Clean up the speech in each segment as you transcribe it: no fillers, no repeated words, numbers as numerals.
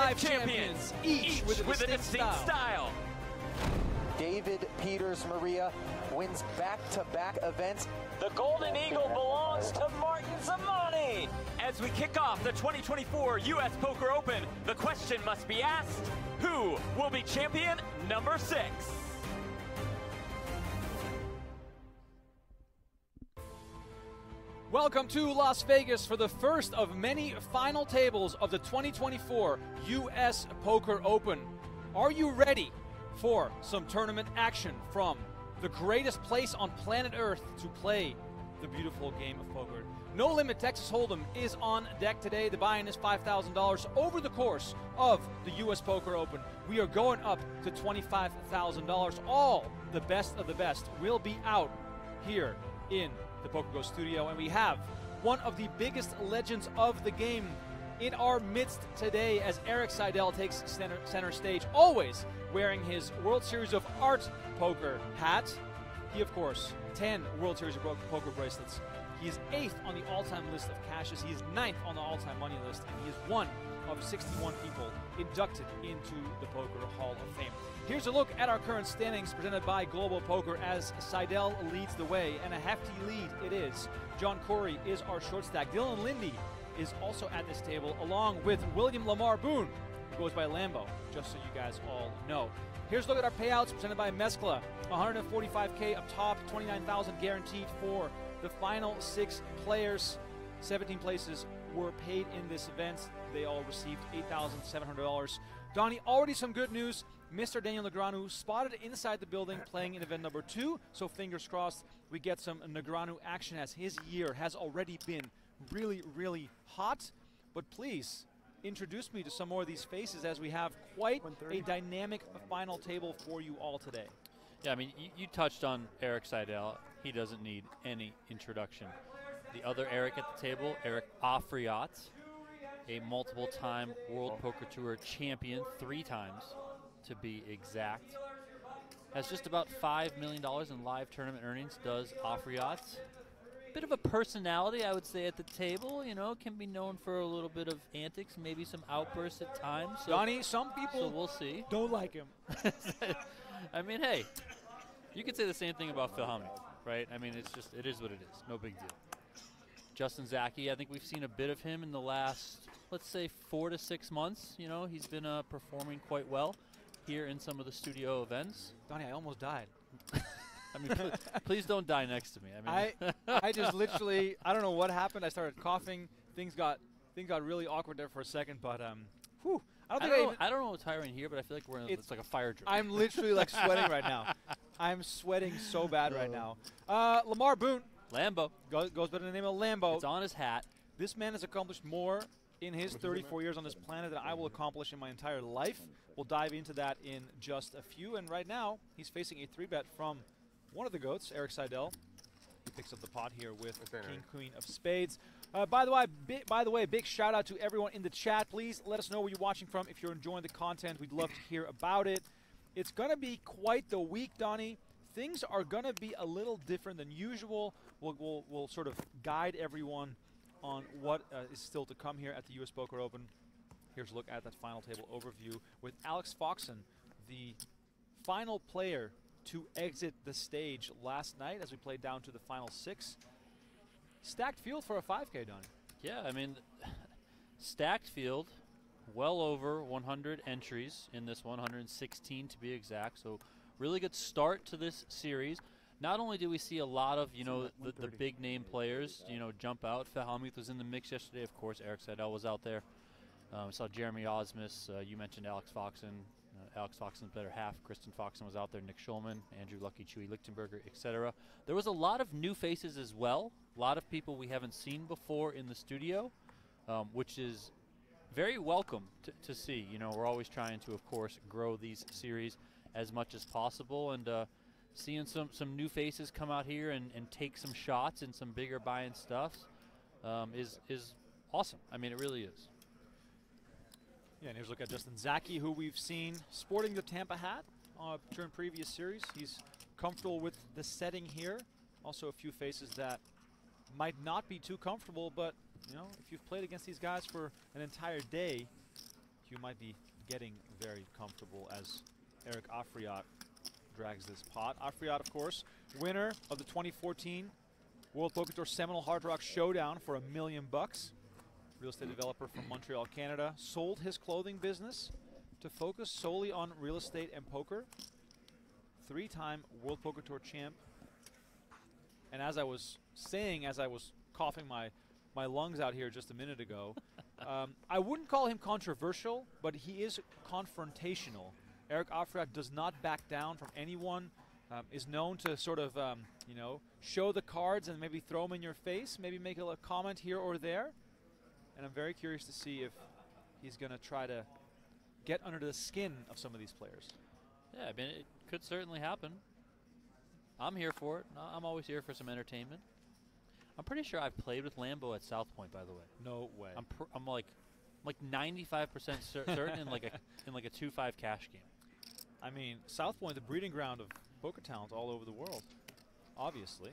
5 champions, each with a distinct style. David Peters Maria wins back-to-back events. The Golden Eagle belongs to Martin Zamani. As we kick off the 2024 U.S. Poker Open, the question must be asked, who will be champion number 6? Welcome to Las Vegas for the first of many final tables of the 2024 U.S. Poker Open. Are you ready for some tournament action from the greatest place on planet Earth to play the beautiful game of poker? No Limit Texas Hold'em is on deck today. The buy-in is $5,000 over the course of the U.S. Poker Open. We are going up to $25,000. All the best of the best will be out here in the PokerGO studio, and we have one of the biggest legends of the game in our midst today as Erik Seidel takes center stage, always wearing his World Series of Art poker hat. He, of course, 10 World Series of Poker bracelets. He is 8th on the all-time list of cashes. He is 9th on the all-time money list, and he is one of 61 people inducted into the Poker Hall of Fame. Here's a look at our current standings presented by Global Poker as Seidel leads the way, and a hefty lead it is. John Khoury is our short stack. Dylan Lindy is also at this table, along with William Lamar-Boone, who goes by Lambo, just so you guys all know. Here's a look at our payouts presented by Mescla. 145K up top, 29,000 guaranteed for the final 6 players. 17 places were paid in this event. They all received $8,700. Donnie, already some good news. Mr. Daniel Negreanu spotted inside the building playing in event number 2, so fingers crossed we get some Negreanu action as his year has already been really, really hot. But please, introduce me to some more of these faces as we have quite a dynamic final table for you all today. Yeah, I mean, you touched on Erik Seidel. He doesn't need any introduction. The other Eric at the table, Eric Afriat, a multiple-time World Poker Tour champion, 3 times to be exact. Has just about $5 million in live tournament earnings, does Afriat. Bit of a personality, I would say, at the table. You know, can be known for a little bit of antics, maybe some outbursts at times. So Donnie, some people so we'll see. Don't like him. I mean, hey, you could say the same thing about Phil Hellmuth, right? I mean, it is what it is. No big deal. Justin Zaki, I think we've seen a bit of him in the last, let's say, 4 to 6 months. You know, he's been performing quite well here in some of the studio events. Donnie, I almost died. I mean, please don't die next to me. I mean, I just literally, I don't know what happened. I started coughing. Things got really awkward there for a second, but whew. I don't know what's hiring here, but I feel like it's like a fire drill. I'm literally like sweating right now. I'm sweating so bad right now. Lamar-Boone. Lambo. Goes by the name of Lambo. It's on his hat. This man has accomplished more in his 34 years on this planet than I will accomplish in my entire life. We'll dive into that in just a few. And right now, he's facing a 3-bet from one of the GOATs, Erik Seidel. He picks up the pot here with King, Queen of Spades. By the way, big shout out to everyone in the chat. Please let us know where you're watching from. If you're enjoying the content, we'd love to hear about it. It's going to be quite the week, Donnie. Things are going to be a little different than usual. We'll sort of guide everyone on what is still to come here at the U.S. Poker Open. Here's a look at that final table overview with Alex Foxen, the final player to exit the stage last night as we played down to the final 6. Stacked field for a 5K, Donnie. Yeah, I mean, stacked field, well over 100 entries in this one, 116 to be exact. So really good start to this series. Not only do we see a lot of, you know, the big name players, you know, jump out. Phil Hellmuth was in the mix yesterday. Of course, Erik Seidel was out there. Saw Jeremy Osmus. You mentioned Alex Foxen. Alex Foxen's better half. Kristen Foxen was out there. Nick Schulman, Andrew Lucky, Chewy Lichtenberger, etc. There was a lot of new faces as well. A lot of people we haven't seen before in the studio, which is very welcome to see. You know, we're always trying to, of course, grow these series as much as possible, and seeing some new faces come out here and take some shots and some bigger buy-in stuffs is awesome. I mean, it really is. Yeah, and here's a look at Justin Zaki, who we've seen sporting the Tampa hat during previous series. He's comfortable with the setting here. Also a few faces that might not be too comfortable, but you know, if you've played against these guys for an entire day, you might be getting very comfortable as Eric Afriat drags this pot. Afriat, of course, winner of the 2014 World Poker Tour Seminole Hard Rock Showdown for $1 million. Real estate developer from Montreal, Canada. Sold his clothing business to focus solely on real estate and poker. 3-time World Poker Tour champ. And as I was saying, as I was coughing my lungs out here just a minute ago, I wouldn't call him controversial, but he is confrontational. Eric Afriat does not back down from anyone, is known to sort of, you know, show the cards and maybe throw them in your face, maybe make a comment here or there. And I'm very curious to see if he's going to try to get under the skin of some of these players. Yeah, I mean, it could certainly happen. I'm here for it. I'm always here for some entertainment. I'm pretty sure I've played with Lambo at South Point, by the way. No way. I'm like 95% certain in like a 2-5 cash game. I mean, South Point, the breeding ground of poker talent all over the world, obviously.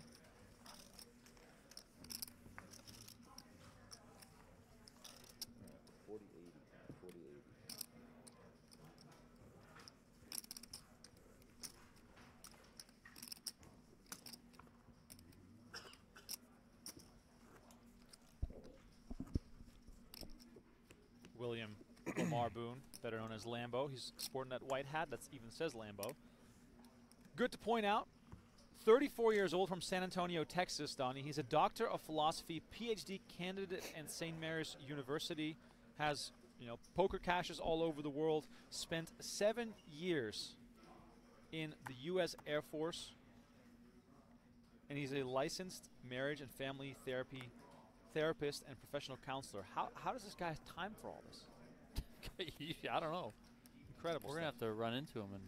William Lamar-Boone, better known as Lambo. He's sporting that white hat that even says Lambo. Good to point out, 34 years old, from San Antonio, Texas, Donnie. He's a doctor of philosophy, PhD candidate at St. Mary's University. Has, you know, poker caches all over the world. Spent 7 years in the U.S. Air Force. And he's a licensed marriage and family therapist and professional counselor. How does this guy have time for all this? I don't know. Incredible. We're going to have to run into him and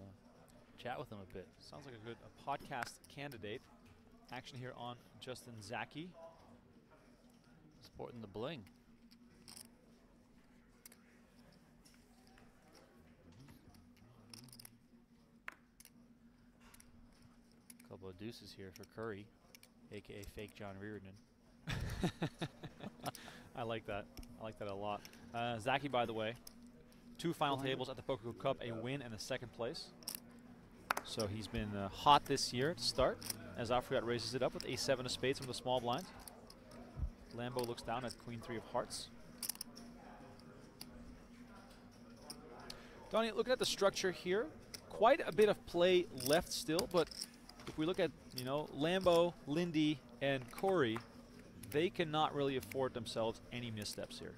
chat with him a bit. Sounds like a podcast candidate. Action here on Justin Zaki. Sporting the bling. Couple of deuces here for Khoury, a.k.a. fake John Reardon. I like that. I like that a lot. Zaki, by the way, 2 final tables at the PokerGO Cup, a win and a 2nd place. So he's been hot this year to start, as Afriat raises it up with a 7 of spades from the small blind. Lambo looks down at Queen 3 of hearts. Donnie, looking at the structure here, quite a bit of play left still, but if we look at, you know, Lambo, Lindy, and Khoury, they cannot really afford themselves any missteps here.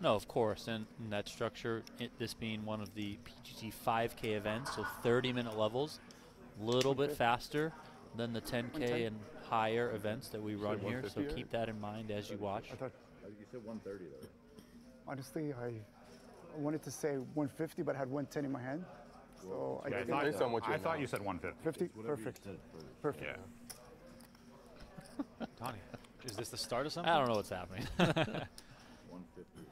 No, of course, and in that structure, this being one of the PGT 5K events, so 30-minute levels, a little bit faster than the 10K and higher events that we run here, so keep that in mind as you watch. I thought you said 130 though. Honestly, I wanted to say 150, but I had 110 in my hand. So Yeah, I thought you said 150. 50? Perfect. Perfect. Yeah. Donnie, is this the start of something? I don't know what's happening. 150.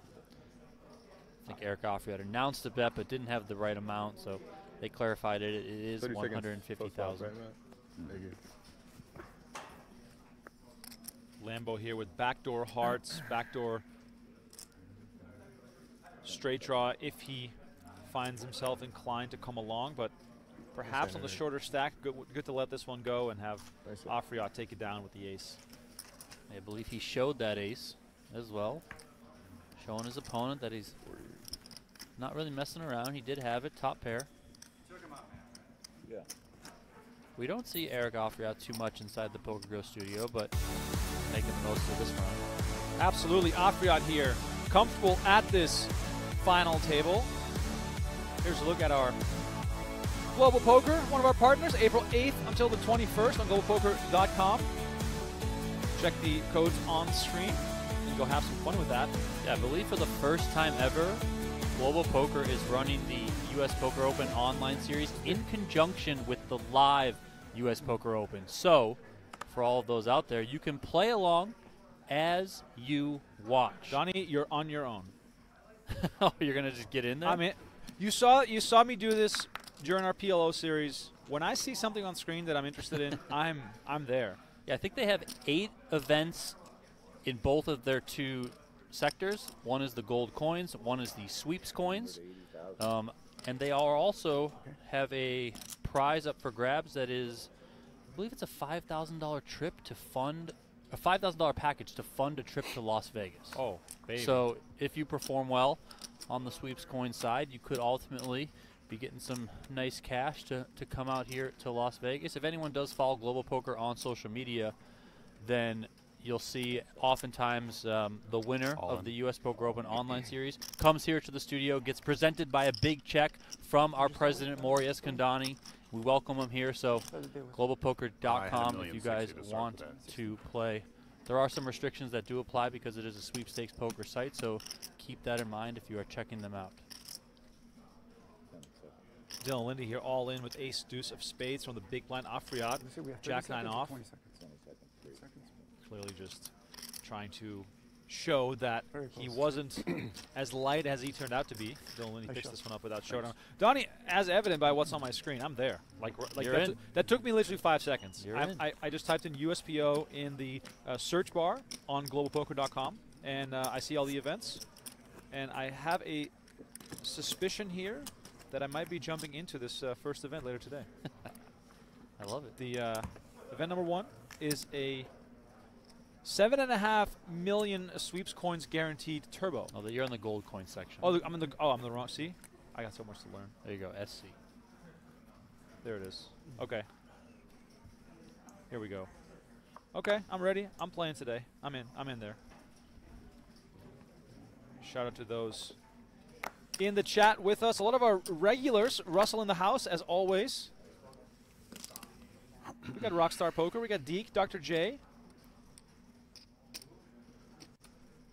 I think Eric Afriat announced the bet, but didn't have the right amount, so they clarified it. It is 150,000. Lambo here with backdoor hearts, backdoor straight draw if he finds himself inclined to come along, but perhaps on the shorter stack, good to let this one go and have Afriat take it down with the ace. I believe he showed that ace as well, showing his opponent that he's not really messing around. He did have it, top pair. Yeah. We don't see Eric Afriat too much inside the PokerGO studio, but making the most of this round. Absolutely, Afriat here, comfortable at this final table. Here's a look at our Global Poker, one of our partners, April 8th until the 21st on globalpoker.com. Check the codes on the screen and go have some fun with that. Yeah, I believe for the first time ever, Global Poker is running the U.S. Poker Open online series in conjunction with the live U.S. Poker Open. So, for all of those out there, you can play along as you watch. Donnie, you're on your own. Oh, you're going to just get in there? I mean, you saw me do this during our PLO series. When I see something on screen that I'm interested in, I'm there. Yeah, I think they have 8 events in both of their 2 sectors. One is the gold coins, one is the sweeps coins. And they are also have a prize up for grabs that is, I believe it's a $5,000 trip to fund, a $5,000 package to fund a trip to Las Vegas. Oh, baby. So if you perform well on the sweeps coin side, you could ultimately be getting some nice cash to come out here to Las Vegas. If anyone does follow Global Poker on social media, then you'll see oftentimes the winner of the U.S. Poker Open online series comes here to the studio, gets presented by a big check from our president, Maury Escondani. We welcome him here. So globalpoker.com if you guys want to play. There are some restrictions that do apply because it is a sweepstakes poker site, so keep that in mind if you are checking them out. Dylan Lindy here, all in with ace deuce of spades from the big blind. Afriat, jack 9 off. Clearly just trying to show that he wasn't as light as he turned out to be. Dylan Lindy picks this one up without showdown. Donnie, as evident by what's on my screen, I'm there. Like that took me literally 5 seconds. I just typed in USPO in the search bar on globalpoker.com, and I see all the events. And I have a suspicion here that I might be jumping into this first event later today. I love it. The event number 1 is a 7.5 million sweeps coins guaranteed turbo. Oh, you're in the gold coin section. Oh, I'm in the wrong. See, I got so much to learn. There you go, SC. There it is. Okay. Here we go. Okay, I'm ready. I'm playing today. I'm in there. Shout out to those in the chat with us. A lot of our regulars. Russell in the house as always. We got Rockstar Poker. We got Deke, Dr. J.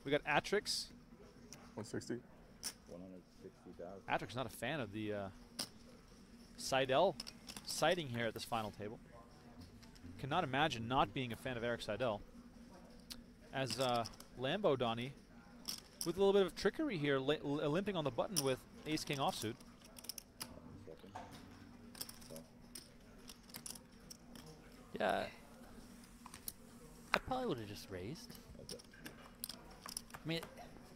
We got Atrix. 160. 160,000. Atrix not a fan of the Seidel sighting here at this final table. Cannot imagine not being a fan of Erik Seidel. As Lambo Donnie, with a little bit of trickery here, limping on the button with ace-king offsuit. Yeah, I probably would have just raised. I mean,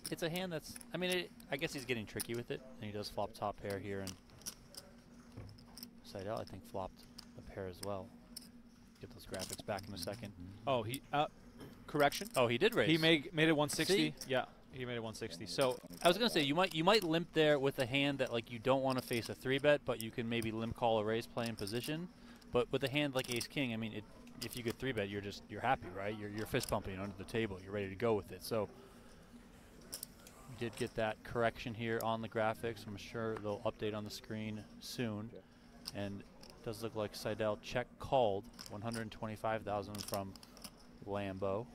it's a hand that's, I mean, I guess he's getting tricky with it, and he does flop top pair here, and Seidel, I think, flopped a pair as well. Get those graphics back in a second. Oh, he, correction. Oh, he did raise. He made it 160. See? Yeah, he made it 160. So I was gonna say you might limp there with a hand that like you don't want to face a 3-bet, but you can maybe limp call a raise play in position. But with a hand like ace king, I mean, if you get 3-bet, you're happy, right? You're fist pumping under the table. You're ready to go with it. So did get that correction here on the graphics. I'm sure they'll update on the screen soon. And it does look like Seidel check called 125,000 from Lambo.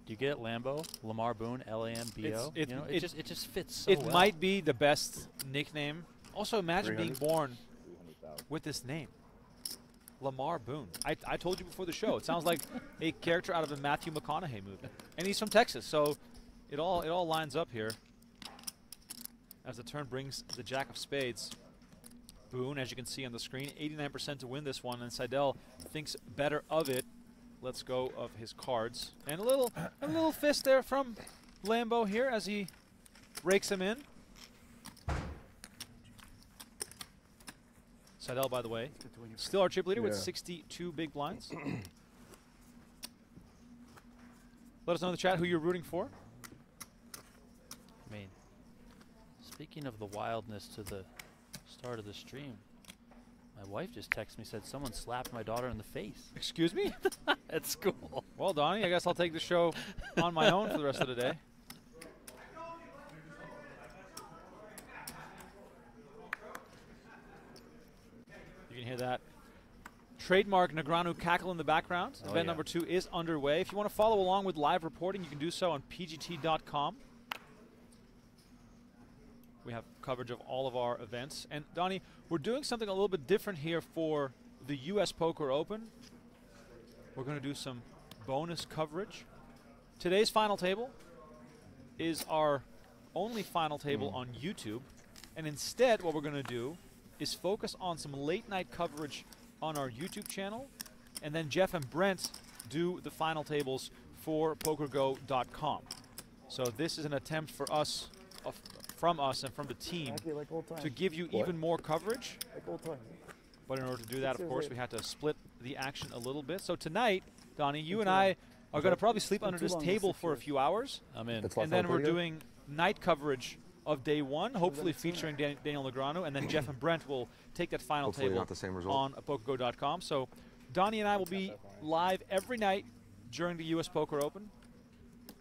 Do you get it, Lambo? Lamar-Boone, L-A-M-B-O? It just fits so well. It might be the best nickname. Also, imagine being born with this name. Lamar-Boone. I told you before the show, it sounds like a character out of a Matthew McConaughey movie. And he's from Texas, so it all lines up here. As the turn brings the jack of spades. Boone, as you can see on the screen, 89% to win this one, and Seidel thinks better of it. Let's go of his cards. And a little fist there from Lambo here as he rakes him in. Seidel, by the way, still our chip leader with 62 big blinds. Let us know in the chat who you're rooting for. I mean, speaking of the wildness to the start of the stream, my wife just texted me, said someone slapped my daughter in the face. Excuse me? At school. Well, Donnie, I guess I'll take the show on my own for the rest of the day. You can hear that trademark Negreanu cackle in the background. Event number 2 is underway. If you want to follow along with live reporting, you can do so on pgt.com. We have coverage of all of our events. And Donnie, we're doing something a little bit different here for the U.S. Poker Open. We're going to do some bonus coverage. Today's final table is our only final table on YouTube. And instead, what we're going to do is focus on some late night coverage on our YouTube channel. And then Jeff and Brent do the final tables for PokerGo.com. So this is an attempt for us, from us and from the team, to give you even more coverage. But in order to do that, of course, we had to split the action a little bit. So tonight, Donnie, you and I are going to probably sleep under this table for a few hours. I'm in. And then we're doing night coverage of day one, hopefully featuring Daniel Negreanu, and then Jeff and Brent will take that final table on PokerGo.com. So Donnie and I will be live every night during the U.S. Poker Open.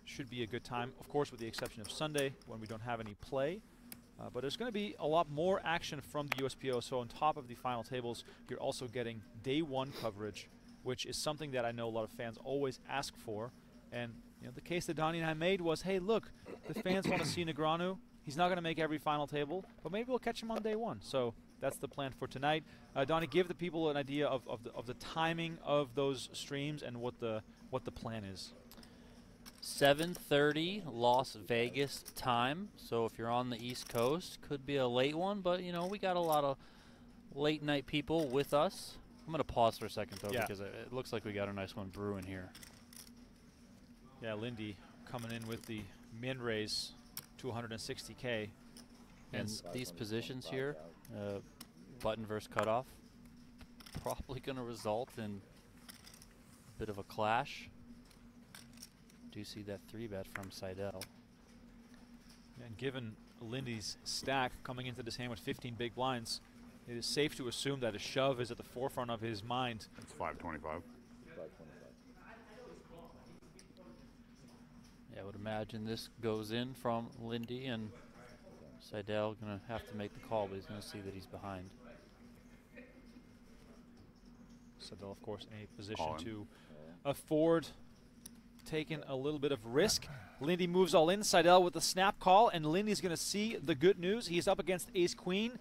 Should be a good time, of course, with the exception of Sunday when we don't have any play. But there's going to be a lot more action from the USPO. So on top of the final tables, you're also getting day one coverage, which is something that I know a lot of fans always ask for. And you know, the case that Donnie and I made was, hey, look, the fans want to see Negreanu. He's not going to make every final table, but maybe we'll catch him on day one. So that's the plan for tonight. Donnie, give the people an idea of the timing of those streams and what the plan is. 7:30 Las Vegas time. So if you're on the East Coast, could be a late one, but you know, we got a lot of late night people with us. I'm going to pause for a second though, because it looks like we got a nice one brewing here. Yeah, Lindy coming in with the min raise to 160K. And these positions here, button versus cutoff, probably going to result in a bit of a clash. Do see that 3-bet from Seidel. And given Lindy's stack coming into this hand with 15 big blinds, it is safe to assume that a shove is at the forefront of his mind. It's 525. Yeah, I would imagine this goes in from Lindy, and Seidel going to have to make the call, but he's going to see that he's behind. Seidel, of course, in a position to afford taking a little bit of risk. Lindy moves all in. Seidel with the snap call, and Lindy's going to see the good news. He's up against ace-queen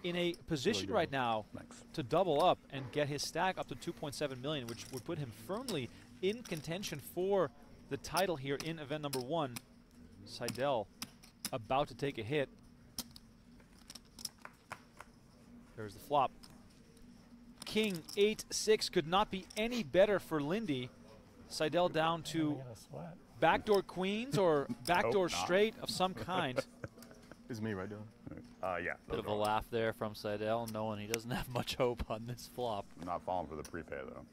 in a position right now to double up and get his stack up to 2.7 million, which would put him firmly in contention for the title here in event number 1. Seidel about to take a hit. There's the flop. King 8-6 could not be any better for Lindy. Seidel down to backdoor queens or backdoor straight of some kind. Is me right, Dylan? Yeah. Bit of a laugh there from Seidel, knowing he doesn't have much hope on this flop. I'm not falling for the prepay, though.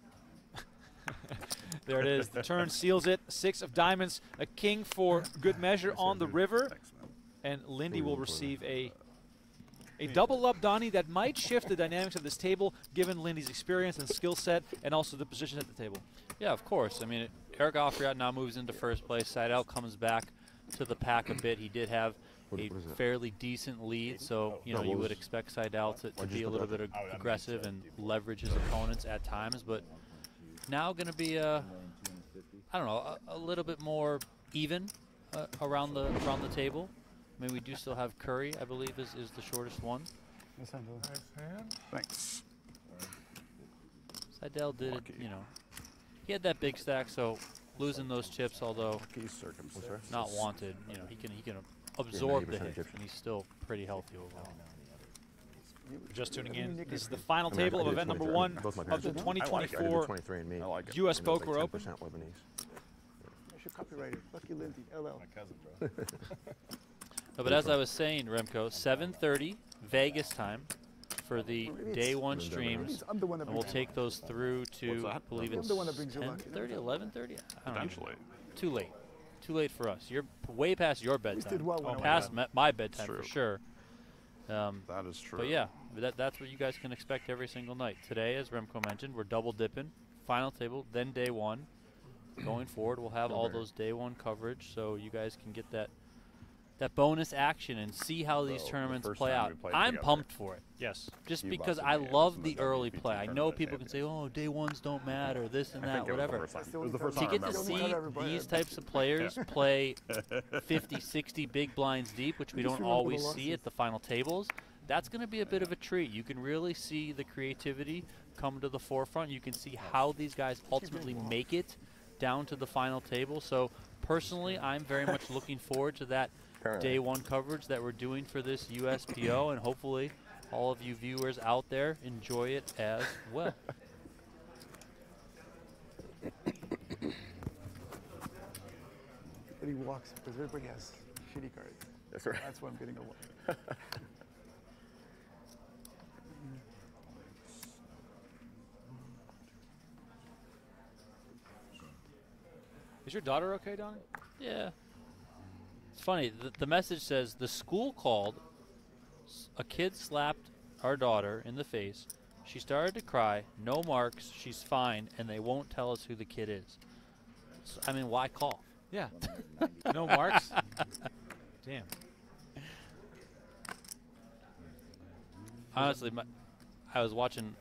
There it is. The turn seals it. 6 of diamonds. A king for good measure on the river. And Lindy will receive a double up, Donnie, that might shift the dynamics of this table, given Lindy's experience and skill set, and also the position at the table. Yeah, of course. I mean, Eric Afriat now moves into first place. Seidel comes back to the pack a bit. He did have a fairly decent lead, so you know you would expect Seidel to be a little bit aggressive and leverage his opponents at times. But now going to be I don't know, a little bit more even around the table. I mean, we do still have Khoury, I believe, is the shortest one. Nice hand. Thanks. Seidel did it, you know. He had that big stack, so losing those chips, although not wanted, you know, he can absorb the hit, and he's still pretty healthy overall. Just tuning in, this is the final table of event number 1 of the 2024 U.S. Poker Open. I should copyright it. Lucky Lindy, LL. My cousin, bro. No, but as I was saying, Remko, 7:30 Vegas time for the day 1 streams, and we'll take those through to, I believe it's 10:30, 11:30? Potentially. Too late. Too late for us. You're way past your bedtime. Past my bedtime for sure. That is true. But yeah, that's what you guys can expect every single night. Today, as Remko mentioned, we're double dipping. Final table, then day 1. Going forward, we'll have all those day 1 coverage, so you guys can get that bonus action and see how these tournaments play out. I'm pumped for it. Yes. Just because I love the early play. I know people can say, oh, day 1s don't matter, this and that, whatever. To get to see these types of players play 50, 60 big blinds deep, which we don't always see at the final tables, that's going to be a bit of a treat. You can really see the creativity come to the forefront. You can see how these guys ultimately make it down to the final table. So personally, I'm very much looking forward to that day 1 coverage that we're doing for this USPO, and hopefully all of you viewers out there enjoy it as well. getting walks because everybody has shitty cards. That's right. That's why I'm getting a walk. Is your daughter okay, Donnie? Yeah. It's funny. The message says the school called. A kid slapped our daughter in the face. She started to cry. No marks. She's fine, and they won't tell us who the kid is. So, I mean, why call? Yeah. No marks? Damn. Honestly, I was watching.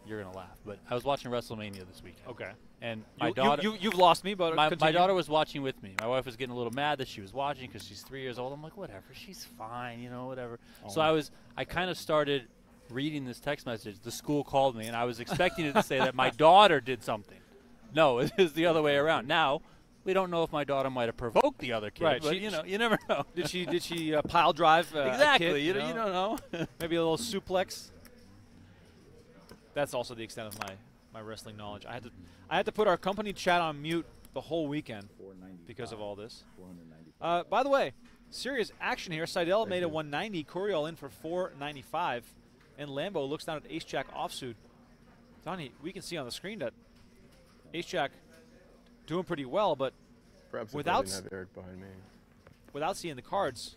You're gonna laugh, but I was watching WrestleMania this weekend. Okay. And my daughter, you've lost me, but my daughter was watching with me. My wife was getting a little mad that she was watching because she's 3 years old. I'm like, whatever, she's fine, you know, whatever. Oh. So I kind of started reading this text message. The school called me, and I was expecting it to say that my daughter did something. No, it is the other way around. Now, we don't know if my daughter might have provoked the other kid, right? But you know, you never know. Did she pile drive? Exactly. A kid, you don't know. Maybe a little suplex. That's also the extent of my wrestling knowledge. I had to put our company chat on mute the whole weekend because of all this. By the way, serious action here. Seidel made a 190. Khoury all in for 495, and Lambo looks down at Ace Jack offsuit. Donnie, we can see on the screen that Ace Jack doing pretty well, but Perhaps without if I didn't have Eric behind me. without seeing the cards,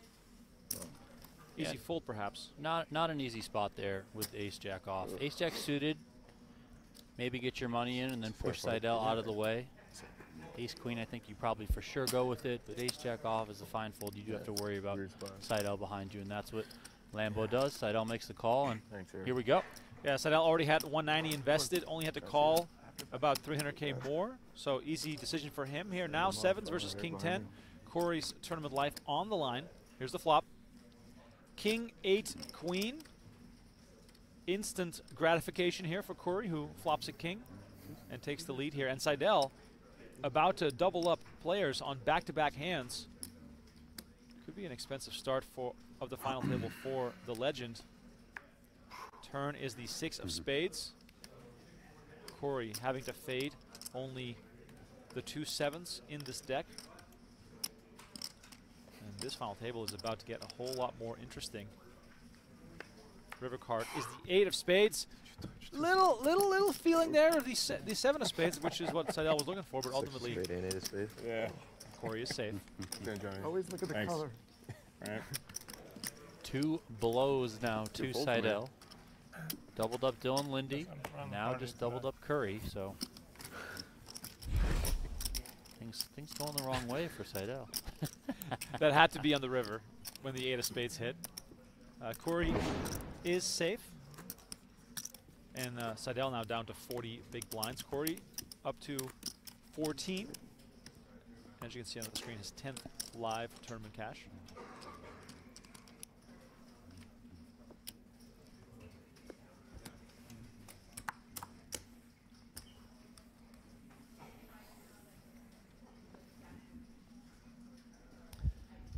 easy fold perhaps. Not an easy spot there with Ace Jack off. Ace Jack suited. Maybe get your money in and then push Seidel out of the way. Ace Queen, I think you probably for sure go with it, but Ace Jack off is a fine fold. You do have to worry about Seidel behind you, and that's what Lambo does. Seidel makes the call, and here we go. Yeah, Seidel already had 190 invested, only had to call about 300K more, so easy decision for him here. Now sevens versus King 10. Khoury's tournament life on the line. Here's the flop. King 8 Queen. Instant gratification here for Khoury, who flops a king and takes the lead here. And Seidel about to double up players on back-to-back hands. Could be an expensive start of the final table for the legend. Turn is the 6 of spades. Khoury having to fade only the 2 sevens in this deck. And this final table is about to get a whole lot more interesting. River card is the 8 of spades. Little feeling there of the 7 of spades, which is what Seidel was looking for, but ultimately Yeah. Khoury is safe. Always look at the color. Right. 2 blows now to Seidel. Doubled up Dylan Lindy. Now just doubled up Khoury. So things going the wrong way for Seidel. That had to be on the river when the 8 of spades hit. Khoury is safe. And Seidel now down to 40 big blinds. Khoury up to 14. As you can see on the screen, his 10th live tournament cash.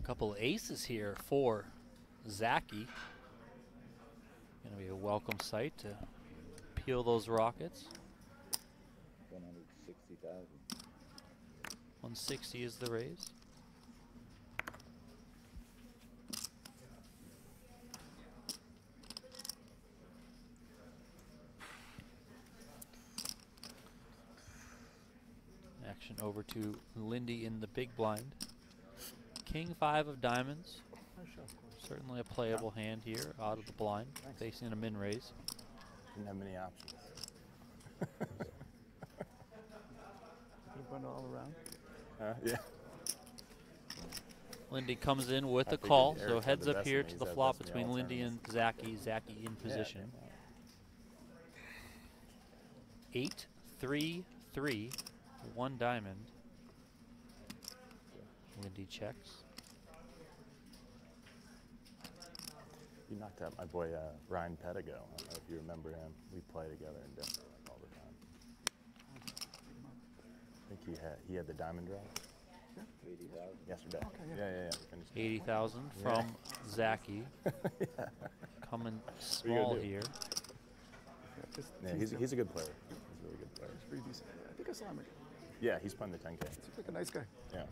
Couple of aces here for Zaki. Gonna be a welcome sight to peel those rockets. 160,000. 160 is the raise. Action over to Lindy in the big blind. King 5 of diamonds. Certainly a playable hand here out of the blind, facing a min raise. Didn't have many options. Run all around. Yeah. Lindy comes in with a figured call, Eric so had heads the up best here and to he's the had flop best in the between Lindy and alternatives. Zaki. Zaki in position. Yeah. 8, 3, 3, 1 diamond. Lindy checks. You knocked out my boy Ryan Pedigo. I don't know if you remember him. We play together in Denver all the time. I think he had the diamond draw. 80,000. Yesterday. Okay, yeah. Yeah. We finished 80,000 from Zaki. Coming small here. Yeah, he's a good player. He's a really good player. Pretty decent. I think I saw him. Yeah, he's playing the 10K. Seems like a nice guy. Yeah.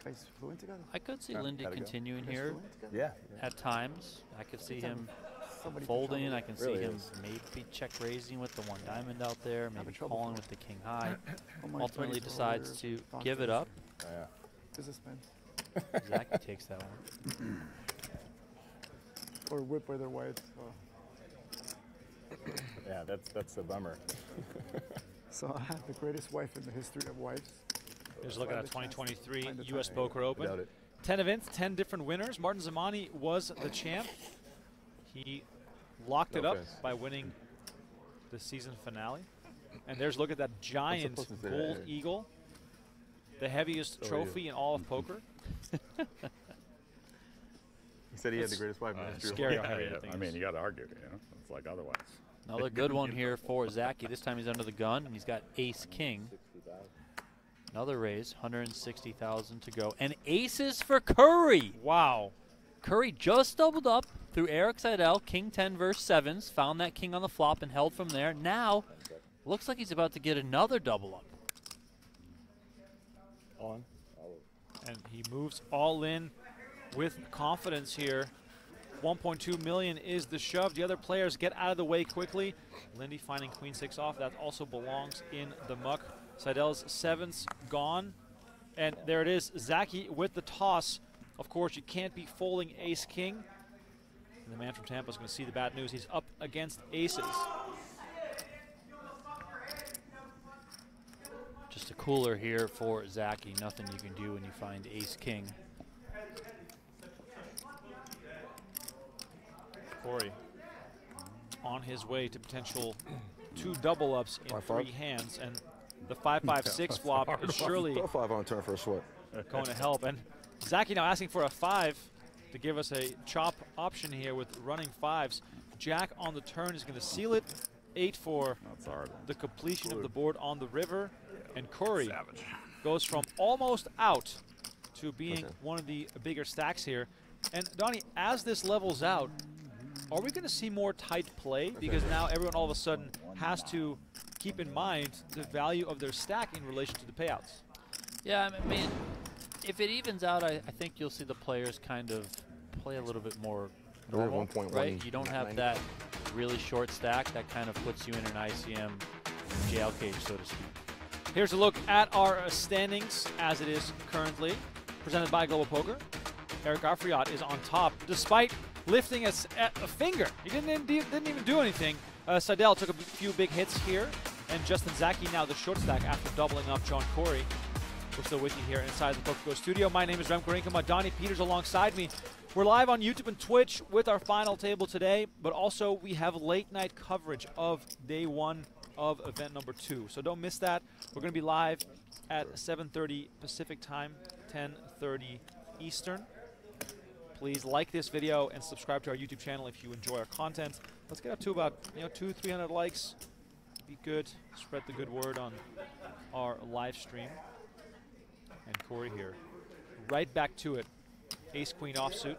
guys fluent together? I could see Yeah, Lindy gotta go. continuing You guys here fluent together? Yeah. at times. I could see him Somebody can folding. trouble I you. can Really see him is. maybe check raising with the 1 diamond out there, maybe trouble calling for with the king high. All my Ultimately buddies are decides lawyers, to give it doctors, up. Oh, yeah. businessmen, Zaki takes that one. or whipped by their wives. Yeah, that's a bummer. So I have the greatest wife in the history of wives. Here's a look at Find a the chance. 2023 Find the U.S. time. Poker Open. Without it. 10 events, 10 different winners. Martin Zamani was the champ. He locked it No up offense. by winning the season finale. And there's a look at that giant supposed to say gold that. eagle, the heaviest So are trophy in all of poker. He said he had It's the greatest wife in the history. scary of how heavy yeah. that thing I mean, is. you got to argue, you know? It's like otherwise. Another good one here for Zaki. This time he's under the gun, and he's got ace-king. Another raise, 160,000 to go. And aces for Khoury. Wow. Khoury just doubled up through Erik Seidel, king 10 versus 7s, found that king on the flop and held from there. Now, looks like he's about to get another double up. On. And he moves all in with confidence here. 1.2 million is the shove. The other players get out of the way quickly. Lindy finding queen 6 off. That also belongs in the muck. Seidel's 7's gone. And there it is, Zaki with the toss. Of course, you can't be folding ace-king. And the man from Tampa is going to see the bad news. He's up against aces. Just a cooler here for Zaki. Nothing you can do when you find ace-king. Khoury on his way to potential 2 double-ups in 3 hands. And the 5-5-6 flop is surely Throw 5 on turn for a sweat. going to help. And Zaki now asking for a 5 to give us a chop option here with running 5s. Jack on the turn is going to seal it. 8 for That's hard. the completion of the board on the river. And Khoury Savage. goes from almost out to being one of the bigger stacks here. And Donnie, as this levels out, are we going to see more tight play? Because now everyone all of a sudden has to keep in mind the value of their stack in relation to the payouts. Yeah, I mean, if it evens out, I think you'll see the players kind of play a little bit more normal, 1.1, right? You don't have 90. that really short stack that kind of puts you in an ICM jail cage, so to speak. Here's a look at our standings as it is currently, presented by Global Poker. Eric Afriat is on top, despite lifting a finger. He didn't even do anything. Seidel took a few big hits here, and Justin Zaki now the short stack after doubling up John Khoury. We're still with you here inside the PokerGO studio. My name is Remko Rinkema, Donnie Peters alongside me. We're live on YouTube and Twitch with our final table today, but also we have late night coverage of day 1 of event number 2. So don't miss that. We're going to be live at 7:30 Pacific time, 10:30 Eastern. Please like this video and subscribe to our YouTube channel if you enjoy our content. Let's get up to about 200-300 likes. Be good. Spread the good word on our live stream. And Khoury here, right back to it. Ace-Queen offsuit.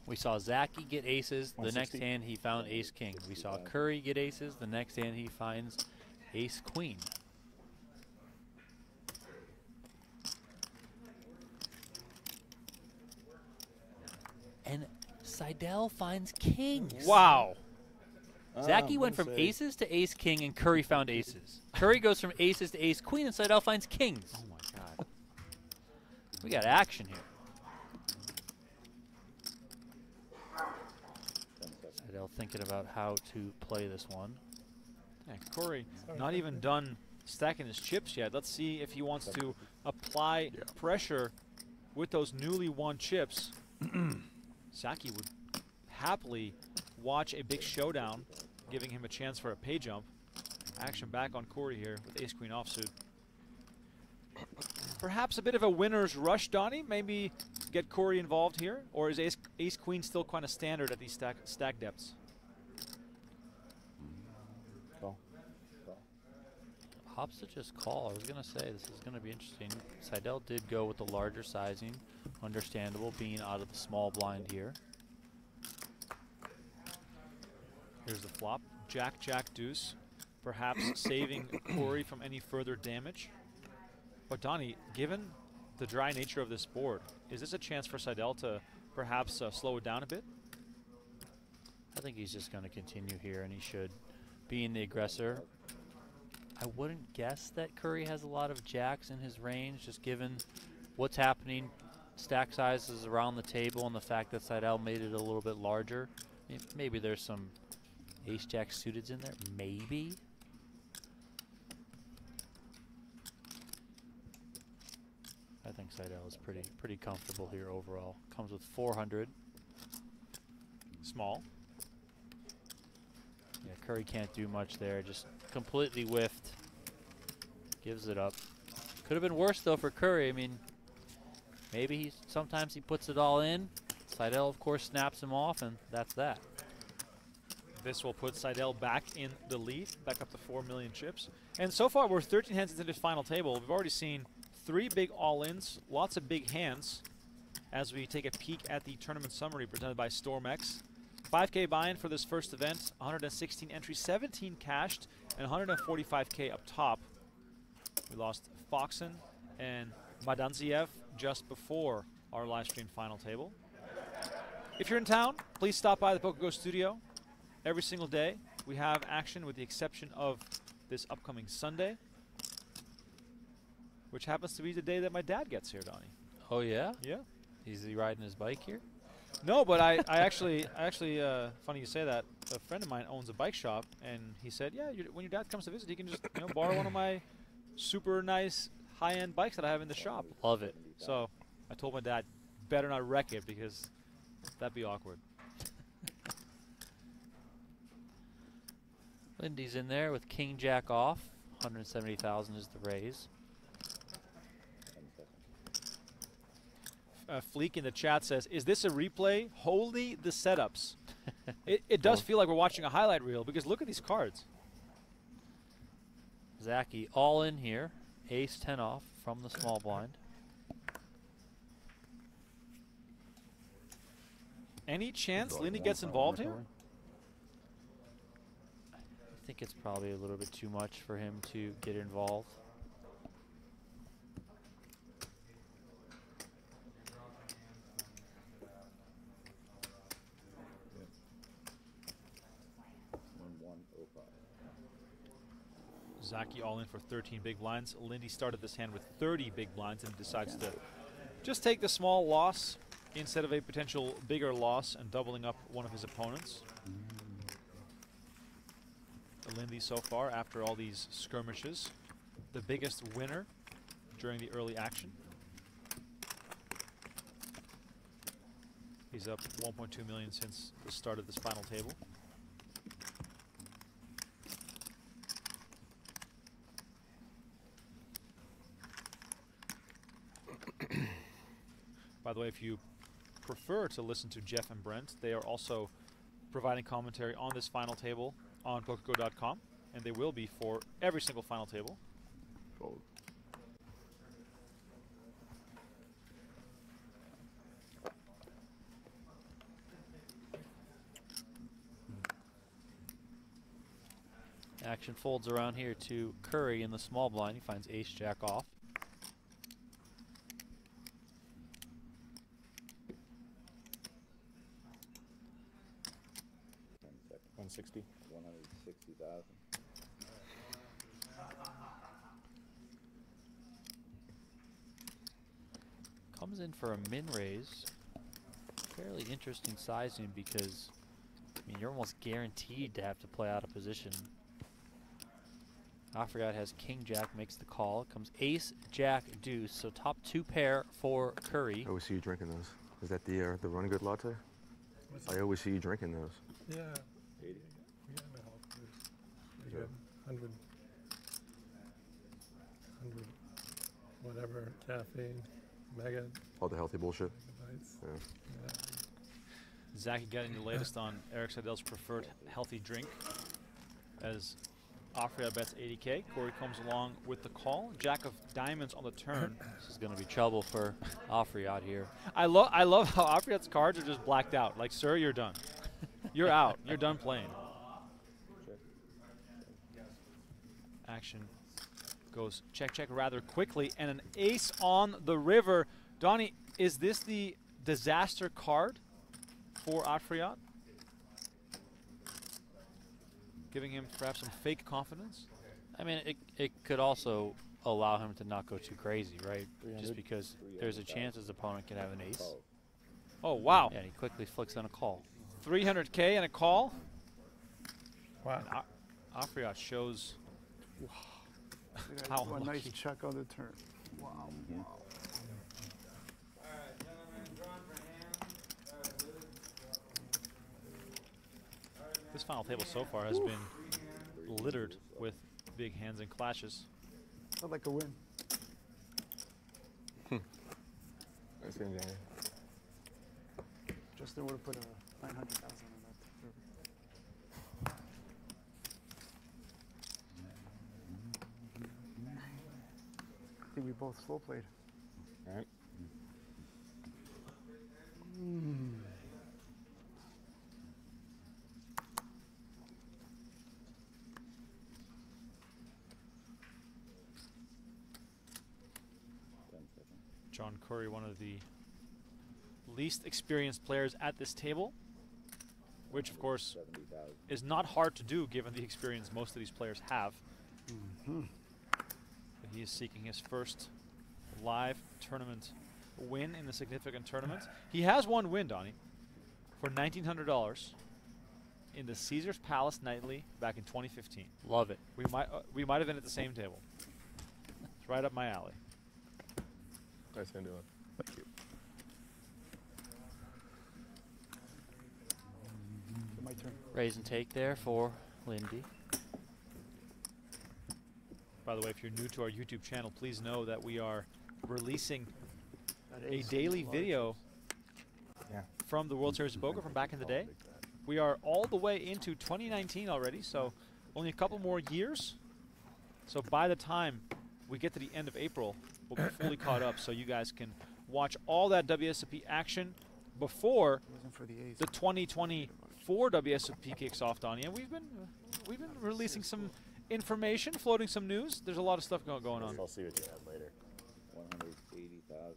We saw Zaki get aces. The next 160. hand he found ace-king. We saw Khoury get aces. The next hand he finds ace-queen. And Seidel finds kings. Wow. Zaki went from aces to ace-king, and Khoury found aces. Khoury goes from aces to ace-queen, and Seidel finds kings. Oh my God. We got action here. Seidel thinking about how to play this one. Yeah, Khoury not even done stacking his chips yet. Let's see if he wants to apply pressure with those newly won chips. Zaki would happily watch a big showdown, giving him a chance for a pay jump. Action back on Khoury here with ace-queen offsuit. Perhaps a bit of a winner's rush, Donnie. Maybe get Khoury involved here, or is ace-queen still kind of standard at these stack depths? Hops to just call. I was going to say this is going to be interesting. Seidel did go with the larger sizing. Understandable being out of the small blind here. Here's the flop. Jack, Jack, deuce. perhaps saving Khoury from any further damage. But Donnie, given the dry nature of this board, is this a chance for Seidel to perhaps slow it down a bit? I think he's just going to continue here, and he should, being the aggressor. I wouldn't guess that Khoury has a lot of jacks in his range, just given what's happening, stack sizes around the table, and the fact that Seidel made it a little bit larger. Maybe there's some ace-jack suiteds in there, maybe. I think Seidel is pretty comfortable here overall. Comes with 400. Small. Yeah, Khoury can't do much there. Just completely whiffed. Gives it up. Could have been worse though for Khoury. I mean, maybe sometimes he puts it all in. Seidel, of course, snaps him off, and that's that. This will put Seidel back in the lead, back up to 4 million chips. And so far, we're 13 hands into this final table. We've already seen 3 big all-ins, lots of big hands, as we take a peek at the tournament summary presented by StormX. 5K buy-in for this first event, 116 entries, 17 cashed, and 145K up top. We lost Foxen and Madanziev just before our live stream final table. If you're in town, please stop by the PokerGO studio. Every single day we have action with the exception of this upcoming Sunday, which happens to be the day that my dad gets here, Donnie. Oh yeah? Yeah. Is he riding his bike here? No, but I actually, funny you say that. A friend of mine owns a bike shop, and he said, yeah, when your dad comes to visit, he can just borrow one of my super nice high-end bikes that I have in the shop. Love it. So I told my dad, better not wreck it because that'd be awkward. Lindy's in there with King Jack off. 170,000 is the raise. Fleek in the chat says, is this a replay? Holy the setups. It does feel like we're watching a highlight reel because look at these cards. Zaki all in here. Ace 10 off from the small blind. Any chance Lindy gets involved here? I think it's probably a little bit too much for him to get involved. Zaki all in for 13 big blinds. Lindy started this hand with 30 big blinds and decides to just take the small loss instead of a potential bigger loss and doubling up one of his opponents. Lindy so far, after all these skirmishes, the biggest winner during the early action. He's up 1.2 million since the start of this final table. By the way, if you prefer to listen to Jeff and Brent, they are also providing commentary on this final table on PokerGO.com, and they will be for every single final table. Fold. Action folds around here to Khoury in the small blind. He finds ace jack off. $160,000. Comes in for a min raise. Fairly interesting sizing because, I mean, you're almost guaranteed to have to play out of position. Afriat has king jack, makes the call. Comes ace jack deuce, so top 2 pair for Khoury. I always see you drinking those. Is that the Run Good latte? I always see you drinking those. Yeah. 80. Yeah, my health is pretty good. 100, whatever, caffeine, mega. All the healthy bullshit. Yeah. Yeah. Zaki getting the latest on Erik Seidel's preferred healthy drink as Afriat bets 80K. Khoury comes along with the call. Jack of diamonds on the turn. This is going to be trouble for Afriat here. I love how Afriat's cards are just blacked out. Like, sir, you're done. You're out. You're done playing. action goes check rather quickly, and an ace on the river. Donnie, is this the disaster card for Afriat? Giving him perhaps some fake confidence? I mean, it could also allow him to not go too crazy, right? Just because there's a chance his opponent can have an ace. Oh, wow. Yeah, and he quickly flicks on a call. 300K and a call. Wow. Afriat shows How how a nice lucky. check on the turn. Wow. Wow. This final table so far has been littered with big hands and clashes. Felt like a win. Nice game, Danny. Justin would have put a 900,000 on that. I think we both slow played. All right. John Khoury, one of the least experienced players at this table, which of course is not hard to do given the experience most of these players have. But he is seeking his first live tournament win in a significant tournament. He has one win, Donnie, for $1,900 in the Caesars Palace Nightly back in 2015. Love it. We might have been at the same table. It's right up my alley. Nice hand, Dylan. Thank you. My turn. Raise and take there for Lindy. By the way, if you're new to our YouTube channel, please know that we are releasing That a ace daily was video from the World Series of Poker from back in the day. We are all the way into 2019 already, so only a couple more years. So by the time we get to the end of April, we'll be fully caught up, so you guys can watch all that WSOP action before Wasn't for the ace. the 2024 WSOP kicks off, Donnie. And we've been releasing some information, floating some news. There's a lot of stuff going on. I'll see what you have later. 180,000.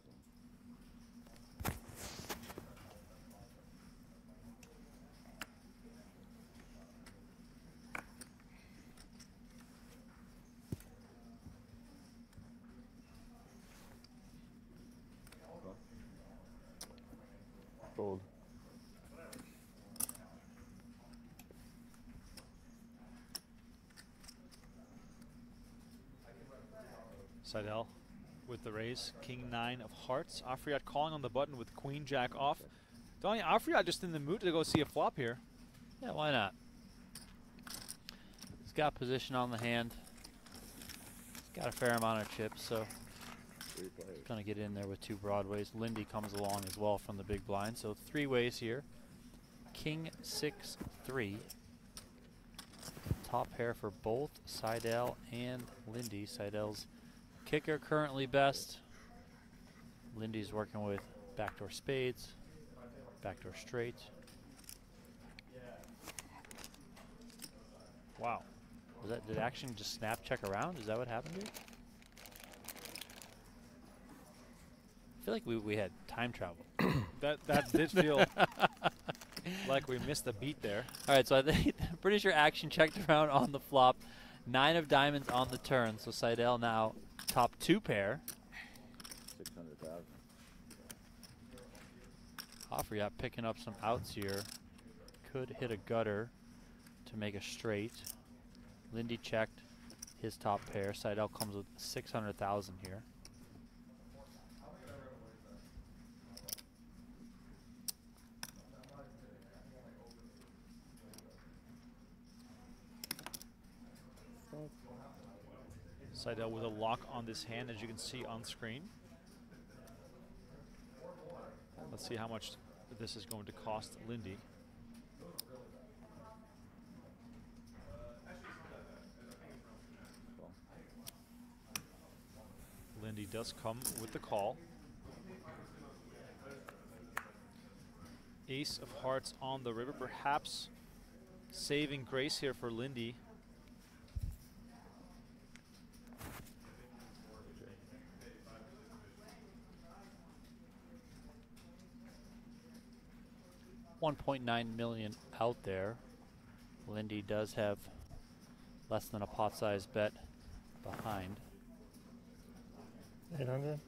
Fold. Seidel with the raise, King 9 of hearts. Afriat calling on the button with Queen Jack off. Donnie, Afriat just in the mood to go see a flop here. Yeah, why not? He's got position on the hand. He's got a fair amount of chips, so he's going to get in there with two broadways. Lindy comes along as well from the big blind, so three ways here. King 6-3. Top pair for both Seidel and Lindy. Seidel's kicker currently best. Lindy's working with backdoor spades, backdoor straight. Wow. Was that, did action just snap check around? Is that what happened here? I feel like we had time travel. That did feel like we missed a beat there. All right, so I think pretty sure action checked around on the flop. 9 of diamonds on the turn, so Seidel now top two pair. 600,000. Afriat picking up some outs here. Could hit a gutter to make a straight. Lindy checked his top pair. Seidel comes with 600,000 here. Seidel with a lock on this hand, as you can see on screen. Let's see how much this is going to cost Lindy. Lindy does come with the call. Ace of hearts on the river, perhaps saving grace here for Lindy. 1.9 million out there. Lindy does have less than a pot-sized bet behind. 800.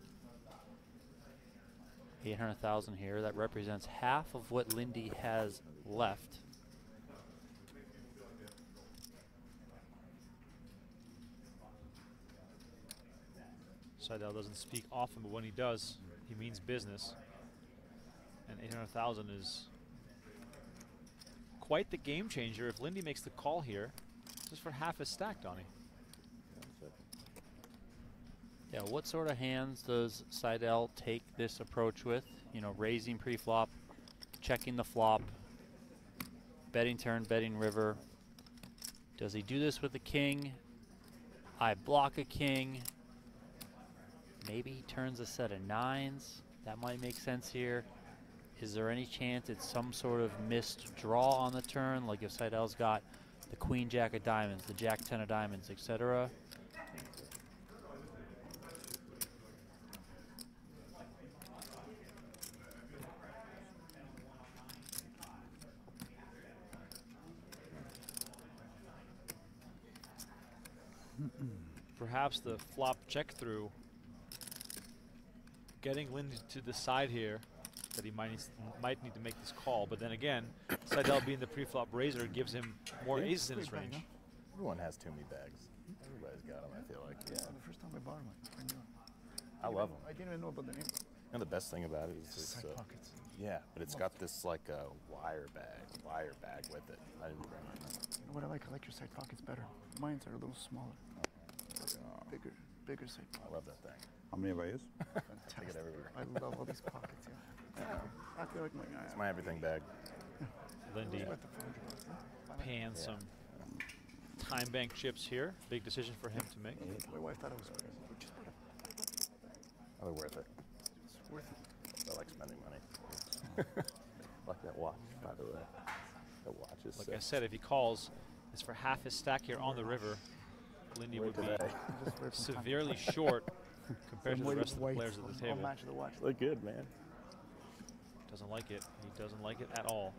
800,000 here. That represents half of what Lindy has left. Seidel doesn't speak often, but when he does, he means business. And 800,000 is quite the game changer if Lindy makes the call here, just for half his stack, Donnie. Yeah, what sort of hands does Seidel take this approach with? You know, raising pre-flop, checking the flop, betting turn, betting river. Does he do this with the king? I block a king. Maybe he turns a set of nines. That might make sense here. Is there any chance it's some sort of missed draw on the turn? Like if Seidel's got the queen jack of diamonds, the jack 10 of diamonds, etc. Perhaps the flop check through, getting Lindy to decide here that he might need to make this call, but then again, Seidel being the pre-flop raiser gives him more aces in his range. Everyone has too many bags. Everybody's got them, I feel like. Yeah, the first time I bought one, I knew. I love them. I didn't even know about the name. And the best thing about it is it's side pockets. Yeah, but it's got this like a wire bag with it. I didn't bring it. You know what I like? I like your side pockets better. Mine's are a little smaller. Bigger side pockets. I love that thing. How many have I used? Take it everywhere. I love all these pockets, yeah. I feel like It's my everything bag. Lindy paying some time bank chips here. Big decision for him to make. My wife thought I was crazy. Oh, they're worth it. It's worth it. I like spending money. Like that watch, by the way. That watch is Like sick. I said, if he calls, it's for half his stack here on the river. Lindy would be severely short compared to the rest of the players at the table. Match the watch. Look good, man. Doesn't like it. He doesn't like it at all.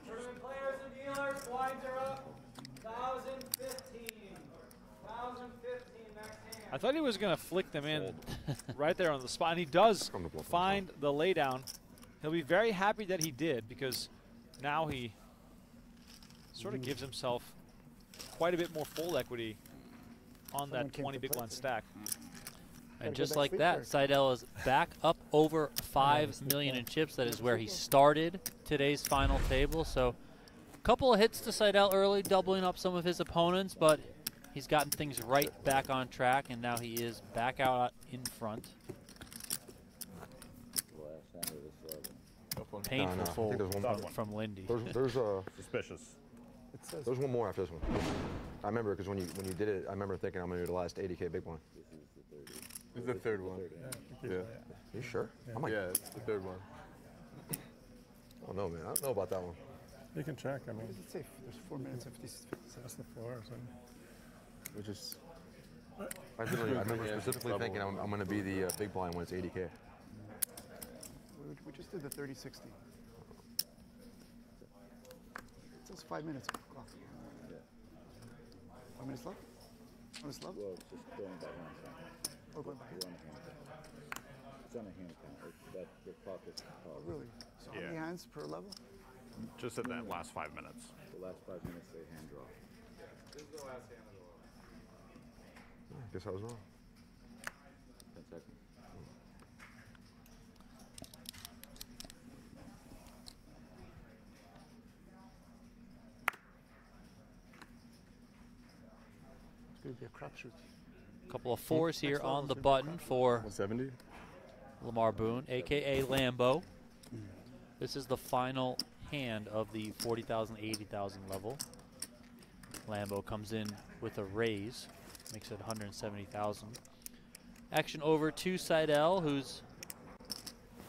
Tournament players and dealers, blinds are up. 1,015. 1,015 max hand. I thought he was going to flick them in right there on the spot, and he does find the laydown. He'll be very happy that he did, because now he sort of gives himself quite a bit more fold equity on that 20 big blind stack. And just like that, Seidel is back up over 5 million in chips. That is where he started today's final table. So a couple of hits to Seidel early, doubling up some of his opponents, but he's gotten things right back on track, and now he is back out in front. Painful fold from Lindy. There's suspicious. There's one more after this one. I remember because when you did it, I remember thinking I'm gonna do the last 80K big one. This is the third one. Yeah. You sure? Yeah, I'm like, it's the third one. I don't know, man. I don't know about that one. You can check. I mean, It's safe. There's 4 minutes 50 that's the floor. So. Which is, I remember specifically thinking I'm gonna be the big blind when it's 80K. We just did the 30-60. It says 5 minutes. Clock. 5 minutes left? 5 minutes left? Well, it's just going by hand count. Oh, going by hand. It's on a hand count. That your clock is called. Really? So how many hands per level? Just in that last 5 minutes. The last 5 minutes they hand draw. This is the last hand of the level. I guess I was wrong. 10 seconds. It's going to be a crapshoot. Couple of fours here on the button for 170. Lamar-Boone, a.k.a. Lambo. This is the final hand of the 40,000, 80,000 level. Lambo comes in with a raise, makes it 170,000. Action over to Seidel, who's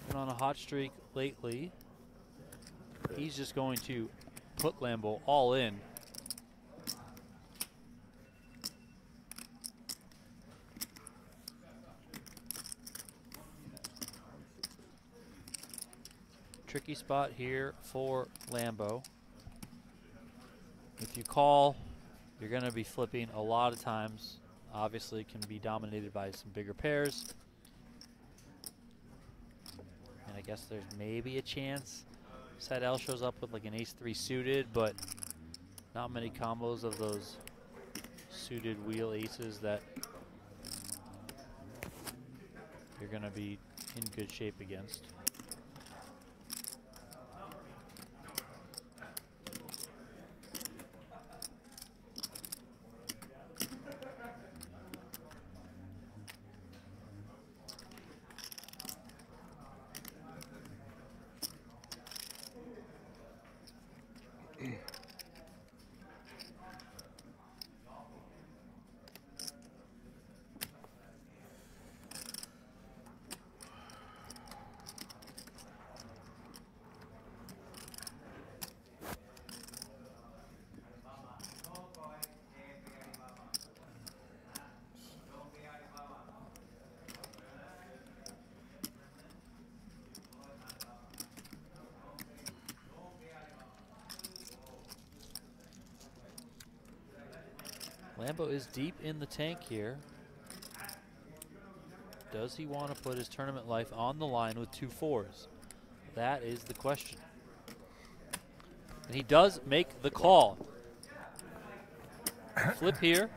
been on a hot streak lately. He's just going to put Lambo all in. tricky spot here for Lambo. If you call, you're going to be flipping a lot of times. Obviously, it can be dominated by some bigger pairs. And I guess there's maybe a chance Seidel shows up with like an ace-3 suited, but not many combos of those suited wheel aces that you're going to be in good shape against. Lambo is deep in the tank here. Does he want to put his tournament life on the line with 2 4s? That is the question. And he does make the call. Flip here.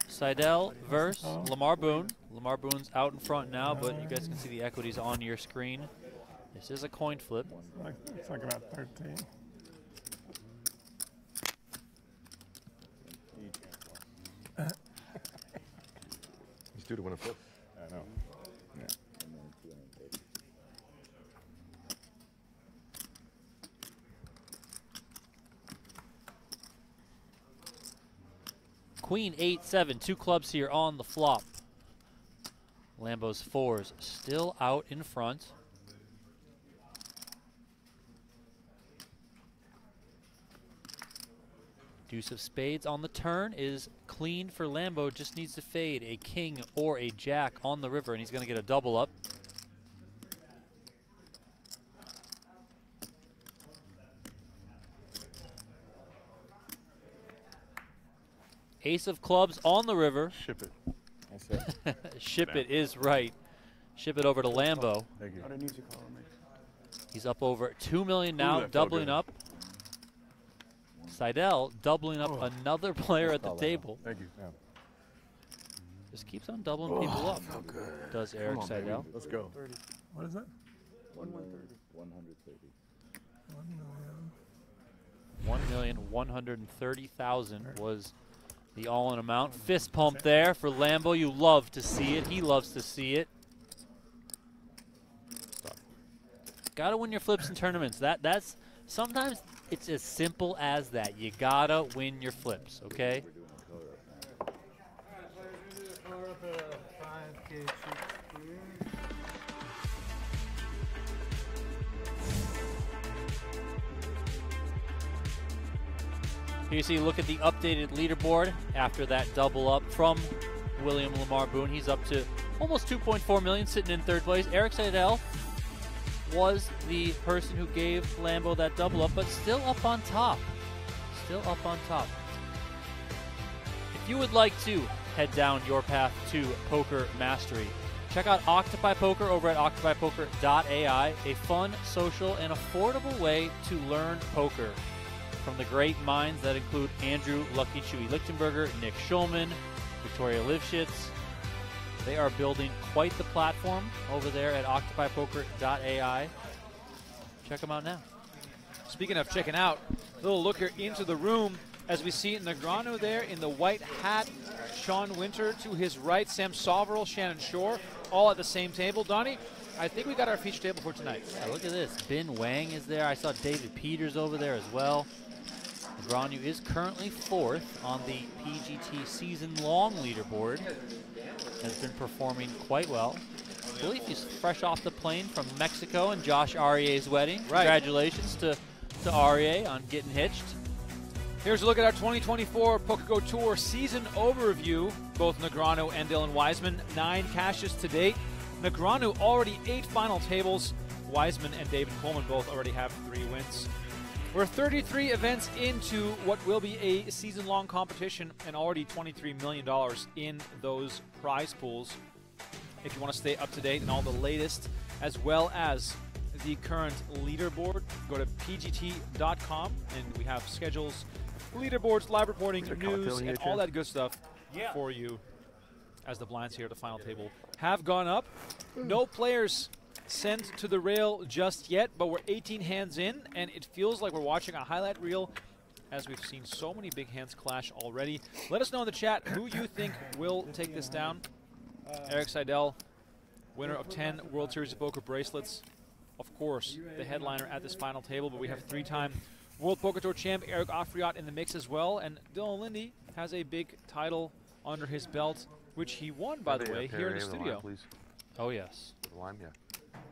Seidel versus Lamar-Boone. Lamar-Boone's out in front now, but you guys can see the equities on your screen. This is a coin flip. It's like about 13. He's due to win a flip. I know. Yeah. And then 230. Queen 8-7, 2 clubs here on the flop. Lambo's 4s still out in front. Deuce of spades on the turn is clean for Lambo. Just needs to fade a king or a jack on the river, and he's going to get a double up. Ace of clubs on the river. Ship it. I said. Ship it is right. Ship it over to Lambo. Thank you. He's up over 2 million now, doubling up. Seidel doubling up another player at the table. Thank you. Yeah. Just keeps on doubling people up. Does Erik Seidel. Let's go. What is that? 130. 1,130,000 was the all-in amount. Fist pump there for Lambo. You love to see it. He loves to see it. Got to win your flips in tournaments. That's sometimes it's as simple as that. You gotta win your flips, okay? Here you see, look at the updated leaderboard after that double up from William Lamar-Boone. He's up to almost 2.4 million, sitting in 3rd place. Erik Seidel was the person who gave Lambo that double up, but still up on top. Still up on top. If you would like to head down your path to poker mastery, check out Octopi Poker over at octopipoker.ai, a fun, social, and affordable way to learn poker from the great minds that include Andrew Lucky Chewy Lichtenberger, Nick Schulman, Victoria Livshitz. They are building quite the platform over there at octopipoker.ai. Check them out now. Speaking of checking out, a little look here into the room as we see Negreanu there in the white hat, Sean Winter to his right, Sam Soverell, Shannon Shore, all at the same table. Donnie, I think we got our feature table for tonight. Yeah, look at this. Ben Wang is there. I saw David Peters over there as well. Negreanu is currently 4th on the PGT season-long leaderboard. Has been performing quite well. I believe he's fresh off the plane from Mexico and Josh Aryeh's wedding. Right. Congratulations to Aryeh on getting hitched. Here's a look at our 2024 PokerGO Tour season overview. Both Negreanu and Dylan Wiseman, 9 cashes to date. Negreanu already 8 final tables, Wiseman and David Coleman both already have 3 wins. We're 33 events into what will be a season-long competition and already $23 million in those prize pools. If you want to stay up to date on all the latest, as well as the current leaderboard, go to pgt.com, and we have schedules, leaderboards, live reporting, news, and all that good stuff for you as the blinds here at the final table have gone up. No players sent to the rail just yet, but we're 18 hands in, and it feels like we're watching a highlight reel as we've seen so many big hands clash already. Let us know in the chat who you think will take this down. Erik Seidel, winner of 10 World Series of Poker bracelets. Of course, the headliner at this final table, but we have 3-time World Poker Tour champ Eric Afriat in the mix as well, and Dylan Lindy has a big title under his belt, which he won, by the way, here in the studio. Please. Oh, yes. The lime, yeah.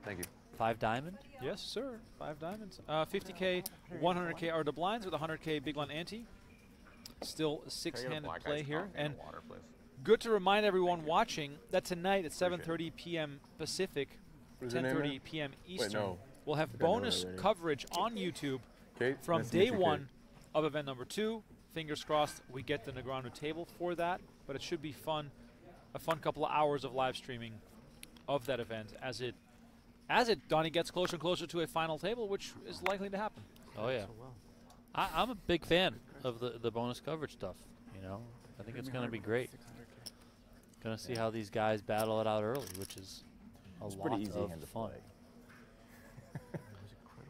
Thank you. 5 diamond? Yes, sir. 5 diamonds. 50K, 100K are the blinds with 100K big blind ante. Still 6-handed play here. And good to remind everyone watching that tonight at 7:30 p.m. Pacific, 10:30 p.m. Eastern, we'll have bonus coverage on YouTube from day 1 of event number 2. Fingers crossed we get the Negreanu table for that, but it should be fun. A fun couple of hours of live streaming of that event as Donnie gets closer and closer to a final table, which is likely to happen. Oh, yeah. I'm a big fan of the bonus coverage stuff, you know. I think it's going to be great. Going to see how these guys battle it out early, which is a lot of fun.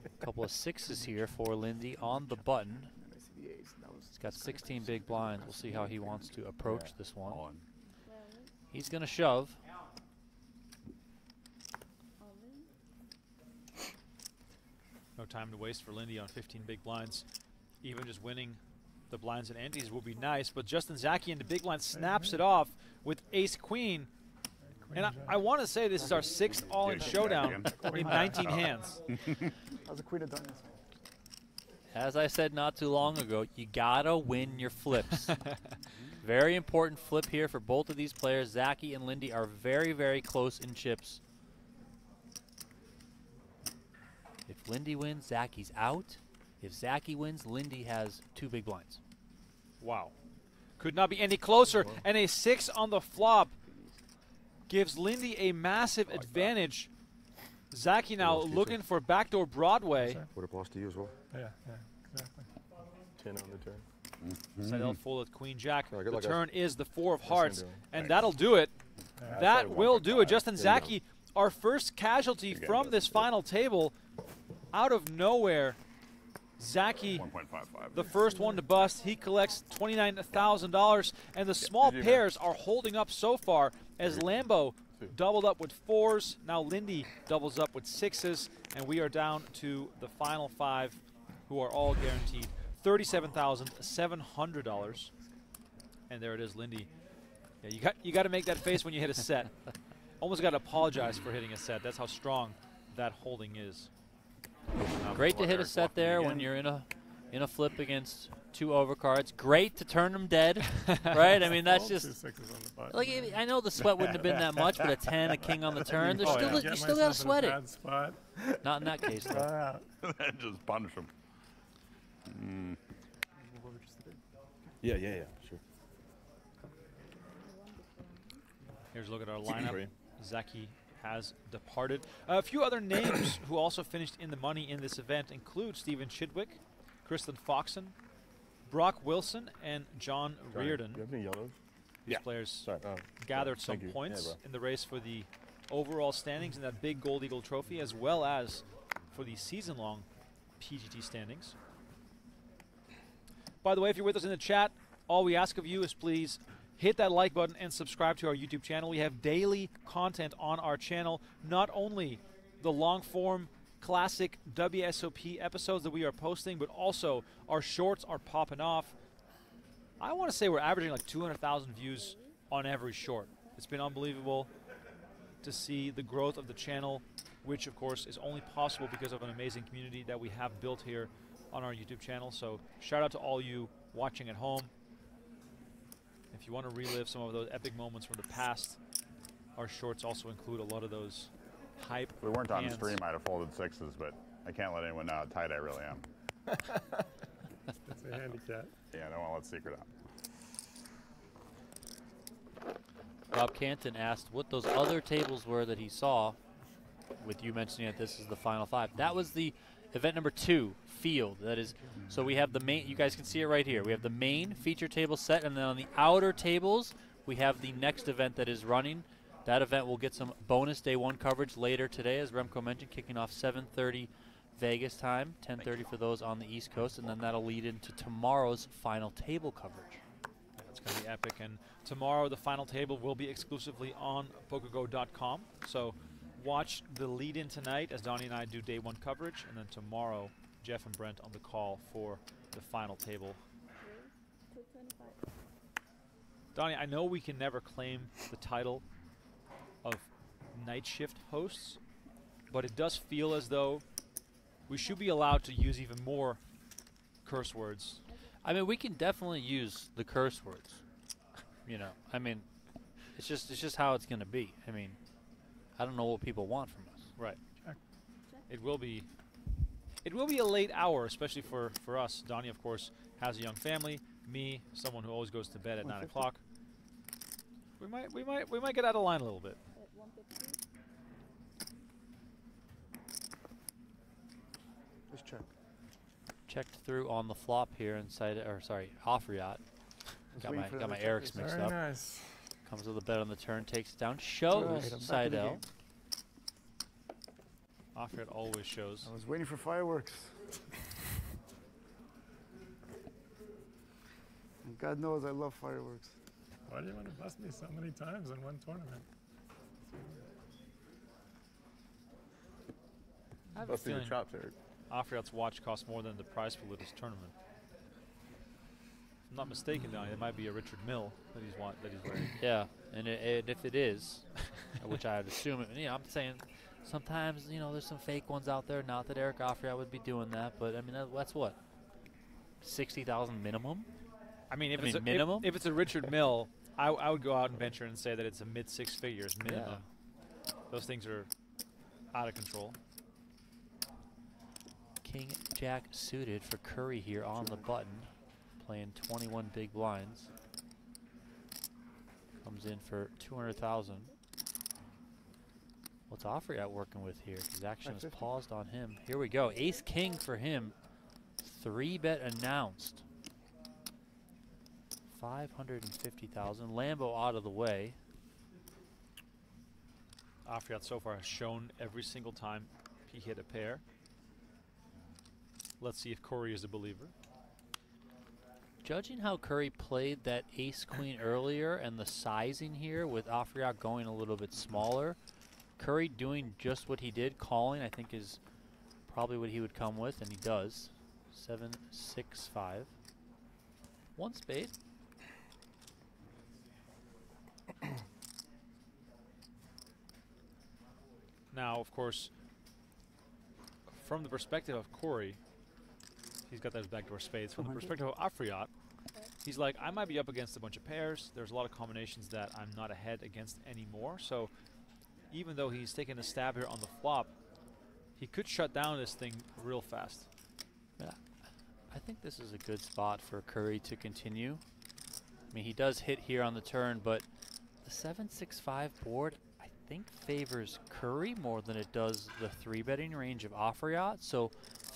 A couple of 6s here for Lindy on the button. He's got 16 big blinds. We'll see how he wants to approach this one. He's going to shove. No time to waste for Lindy on 15 big blinds. Even just winning the blinds and antes will be nice, but Justin Zaki in the big blind snaps it off with ace-queen. And I want to say this is our 6th all-in showdown in 19 hands. How's the queen of diamonds? As I said not too long ago, you gotta win your flips. Very important flip here for both of these players. Zaki and Lindy are very, very close in chips. If Lindy wins, Zaki's out. If Zaki wins, Lindy has 2 big blinds. Wow. Could not be any closer. And a 6 on the flop gives Lindy a massive advantage. Zaki now looking for backdoor Broadway. Would have lost to you as well. Yeah, exactly. 10 on the turn. Seidel folded Queen Jack. Oh, The turn is the 4 of hearts, and that'll do it. That will do it. Justin Zaki, our first casualty from this final table, out of nowhere. Zaki, the first one to bust. He collects $29,000, and the small pairs are holding up so far as Lambo doubled up with 4s. Now Lindy doubles up with 6s, and we are down to the final 5, who are all guaranteed $37,700. And there it is, Lindy. Yeah, you got to make that face when you hit a set. Almost got to apologize for hitting a set. That's how strong that holding is. Great to hit a set there when you're in a flip against 2 overcards. Great to turn them dead, right? I mean, that's just like, I know the sweat wouldn't have been that much, but a 10, a king on the turn, you still got to sweat it. Not in that case, though. Just punish him. Yeah, sure. Here's a look at our lineup. Zaki has departed. A few other names who also finished in the money in this event include Stephen Chidwick, Kristen Foxon, Brock Wilson, and John Reardon. Do you have any yellows? These players gathered some points in the race for the overall standings in that big Gold Eagle trophy, as well as for the season-long PGT standings. By the way, if you're with us in the chat, all we ask of you is please hit that like button and subscribe to our YouTube channel. We have daily content on our channel, not only the long-form classic WSOP episodes that we are posting, but also our shorts are popping off. I want to say we're averaging like 200,000 views on every short. It's been unbelievable to see the growth of the channel, which of course is only possible because of an amazing community that we have built here on our YouTube channel. So shout out to all you watching at home. If you want to relive some of those epic moments from the past, our shorts also include a lot of those hype. If we weren't on hands. stream, I'd have folded sixes, but I can't let anyone know how tight I really am. It's a handicap. Yeah, I don't want to let secret out. Rob Canton asked what those other tables were that he saw, with you mentioning that this is the final 5. That was the event number 2, field. That is, so we have the main, you guys can see it right here. We have the main feature table set, and then on the outer tables, we have the next event that is running. That event will get some bonus day 1 coverage later today, as Remko mentioned, kicking off 7:30 Vegas time, 10:30 for those on the East Coast, and then that'll lead into tomorrow's final table coverage. It's going to be epic, and tomorrow the final table will be exclusively on PokerGo.com. So watch the lead-in tonight as Donnie and I do day 1 coverage, and then tomorrow Jeff and Brent on the call for the final table. Donnie, I know we can never claim the title of night shift hosts, but it does feel as though we should be allowed to use even more curse words. I mean, we can definitely use the curse words. You know, I mean, it's just how it's going to be. I mean, I don't know what people want from us. Right. It will be a late hour, especially for us. Donnie, of course, has a young family. Me, someone who always goes to bed at 9 o'clock. We might get out of line a little bit. Just check. Checked through on the flop here inside, or sorry, Afriat. Got my Erics mixed Very up. nice. Comes with a bet on the turn, takes it down, shows Seidel. Afriat always shows. I was waiting for fireworks. And God knows I love fireworks. Why do you want to bust me so many times in one tournament? I have a Busting your feeling chops, Eric. Afriat's watch costs more than the prize pool of this tournament. If I'm not mistaken, Donnie, it might be a Richard Mill that he's wearing. Yeah, and if it is, which I would assume, I'm saying sometimes, there's some fake ones out there. Not that Eric Afriat would be doing that, but I mean, that's what, 60,000 minimum. I mean, if it's a Richard Mill, I would go out and venture and say that it's a mid 6 figures minimum. Yeah. Those things are out of control. King Jack suited for Khoury here on the button, playing 21 big blinds. Comes in for 200,000. What's Afriat working with here? His action is paused on him. Here we go. Ace King for him. 3-bet announced. 550,000. Lambo out of the way. Afriat so far has shown every single time he hit a pair. Let's see if Khoury is a believer. Judging how Khoury played that ace-queen earlier and the sizing here with Afriat going a little bit smaller, Khoury doing just what he did, calling, I think is probably what he would come with, and he does. 7, 6, 5. 1 spade. Now, of course, from the perspective of Khoury, he's got those backdoor spades. From the perspective of Afriat, he's like, I might be up against a bunch of pairs. There's a lot of combinations that I'm not ahead against anymore. So even though he's taking a stab here on the flop, he could shut down this thing real fast. Yeah, I think this is a good spot for Khoury to continue. I mean, he does hit here on the turn, but the 7-6-5 board, I think, favors Khoury more than it does the 3-betting range of Afriat. So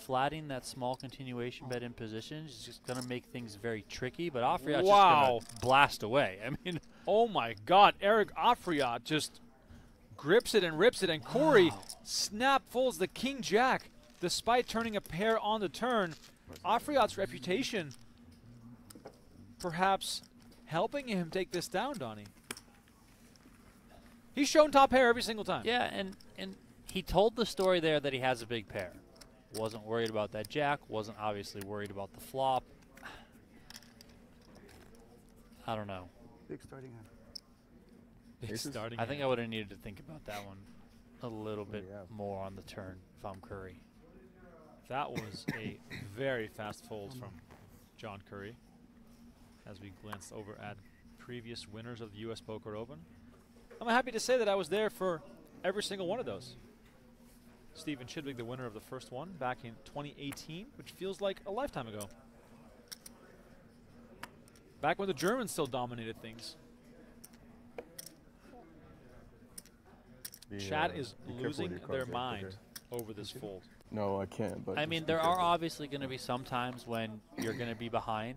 flatting that small continuation bet in position is just going to make things very tricky, but Afriat's just going to blast away. I mean, oh my God, Eric Afriat just grips it and rips it, and Khoury snap folds the king-jack despite turning a pair on the turn. Afriat's reputation perhaps helping him take this down, Donnie. He's shown top pair every single time. Yeah, and he told the story there that he has a big pair. Wasn't worried about that jack, wasn't obviously worried about the flop. I don't know. Big starting hand. Big starting I think I would have needed to think about that one a little bit more on the turn if I'm Khoury. That was a very fast fold from John Khoury as we glanced over at previous winners of the U.S. Poker Open. I'm happy to say that I was there for every single one of those. Stephen Chidwick, the winner of the first one back in 2018, which feels like a lifetime ago. Back when the Germans still dominated things. Chat is losing their mind over this fold. No, I can't. But I mean, there are obviously going to be some times when you're going to be behind.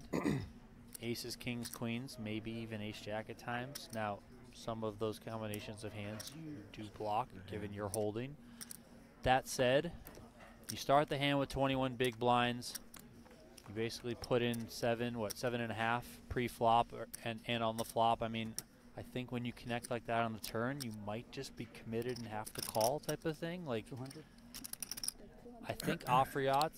Aces, kings, queens, maybe even ace-jack at times. Now, some of those combinations of hands you do block, given your holding. That said, you start the hand with 21 big blinds. You basically put in 7.5 pre-flop and on the flop. I mean, I think when you connect like that on the turn, you might just be committed and have to call type of thing. Like 200. I think Afriat,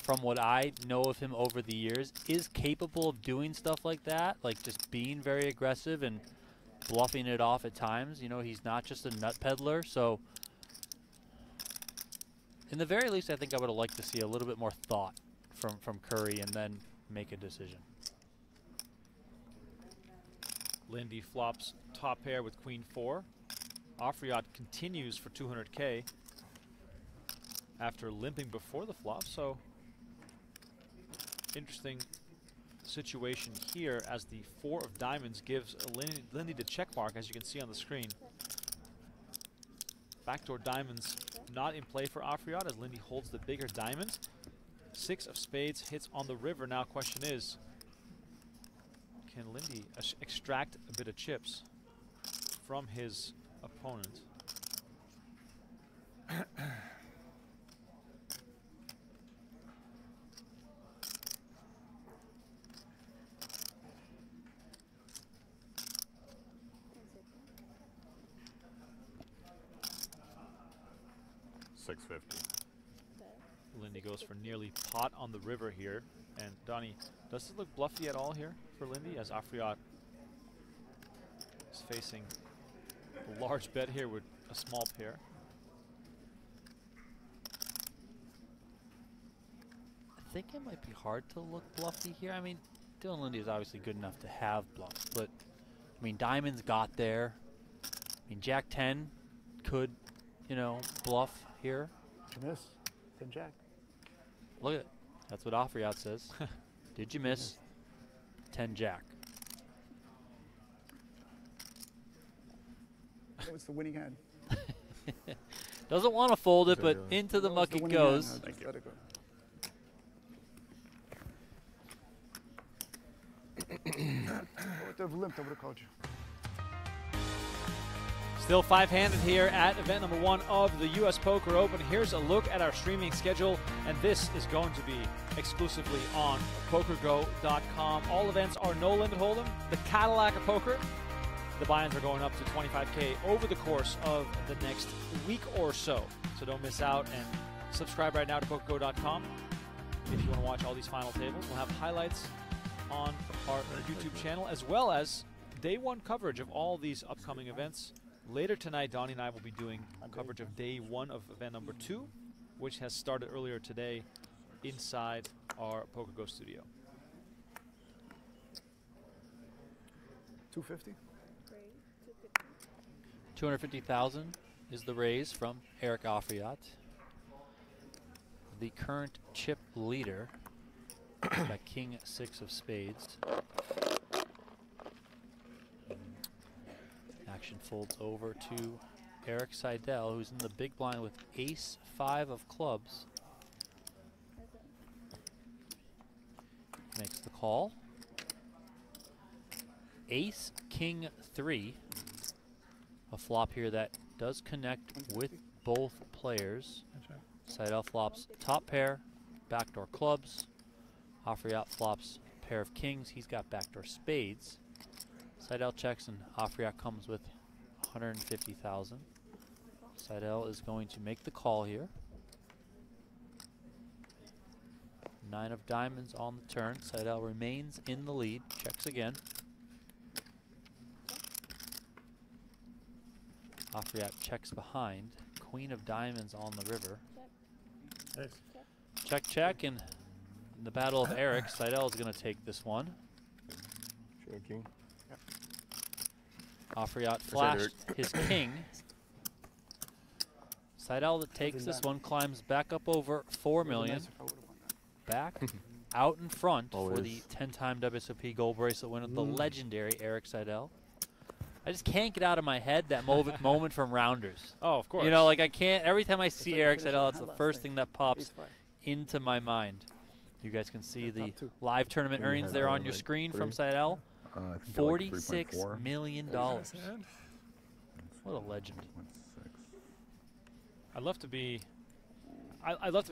from what I know of him over the years, is capable of doing stuff like that, like just being very aggressive and bluffing it off at times. You know, he's not just a nut peddler. So, in the very least, I think I would have liked to see a little bit more thought from Khoury and then make a decision. Lindy flops top pair with queen 4. Afriat continues for 200K after limping before the flop. So interesting situation here as the 4 of diamonds gives Lindy the check mark, as you can see on the screen. Backdoor diamonds not in play for Afriat as Lindy holds the bigger diamonds. 6 of spades hits on the river. Now question is, can Lindy extract a bit of chips from his opponent? $650. Lindy goes for nearly pot on the river here. And Donnie, does it look bluffy at all here for Lindy, as Afriat is facing a large bet here with a small pair? I think it might be hard to look bluffy here. I mean, Dylan Lindy is obviously good enough to have bluffs, but I mean, diamonds got there. I mean, Jack 10 could, you know, bluff here. Did you miss? 10 jack. Look at it. That's what Afriat says. Did you miss? 10 jack. That was the winning hand. Doesn't want to fold it, but into the muck it goes. Thank you. I would have limped, I would have called you. Still 5-handed here at event number 1 of the US Poker Open. Here's a look at our streaming schedule, and this is going to be exclusively on PokerGo.com. All events are no limit hold'em. The Cadillac of poker. The buy-ins are going up to 25K over the course of the next week or so. So don't miss out, and subscribe right now to PokerGo.com if you want to watch all these final tables. We'll have highlights on our YouTube channel, as well as day 1 coverage of all these upcoming events. Later tonight, Donnie and I will be doing coverage of day 1 of event number 2, which has started earlier today inside our PokerGo studio. 250. 250,000 is the raise from Eric Afriat, the current chip leader. Got King 6 of spades. Action folds over to Erik Seidel, who's in the big blind with Ace 5 of clubs. Makes the call. Ace King 3. A flop here that does connect with both players. Seidel flops top pair, backdoor clubs. Afriat flops pair of kings. He's got backdoor spades. Seidel checks and Afriat comes with 150,000. Seidel is going to make the call here. 9 of diamonds on the turn. Seidel remains in the lead. Checks again. Afriat checks behind. Queen of diamonds on the river. Check, check, and in the battle of Eric, Seidel is going to take this one. Checking. Afriat flashed his king. Seidel that takes this one, climbs back up over 4 million. Back out in front for the 10-time WSOP gold bracelet winner, the legendary Erik Seidel. I just can't get out of my head that moment from Rounders. Oh, of course. You know, like I can't, every time I see Erik Seidel, it's the first thing that pops into my mind. You guys can see the live tournament earnings there on your screen from Seidel. $46 million. What a legend. I'd love to be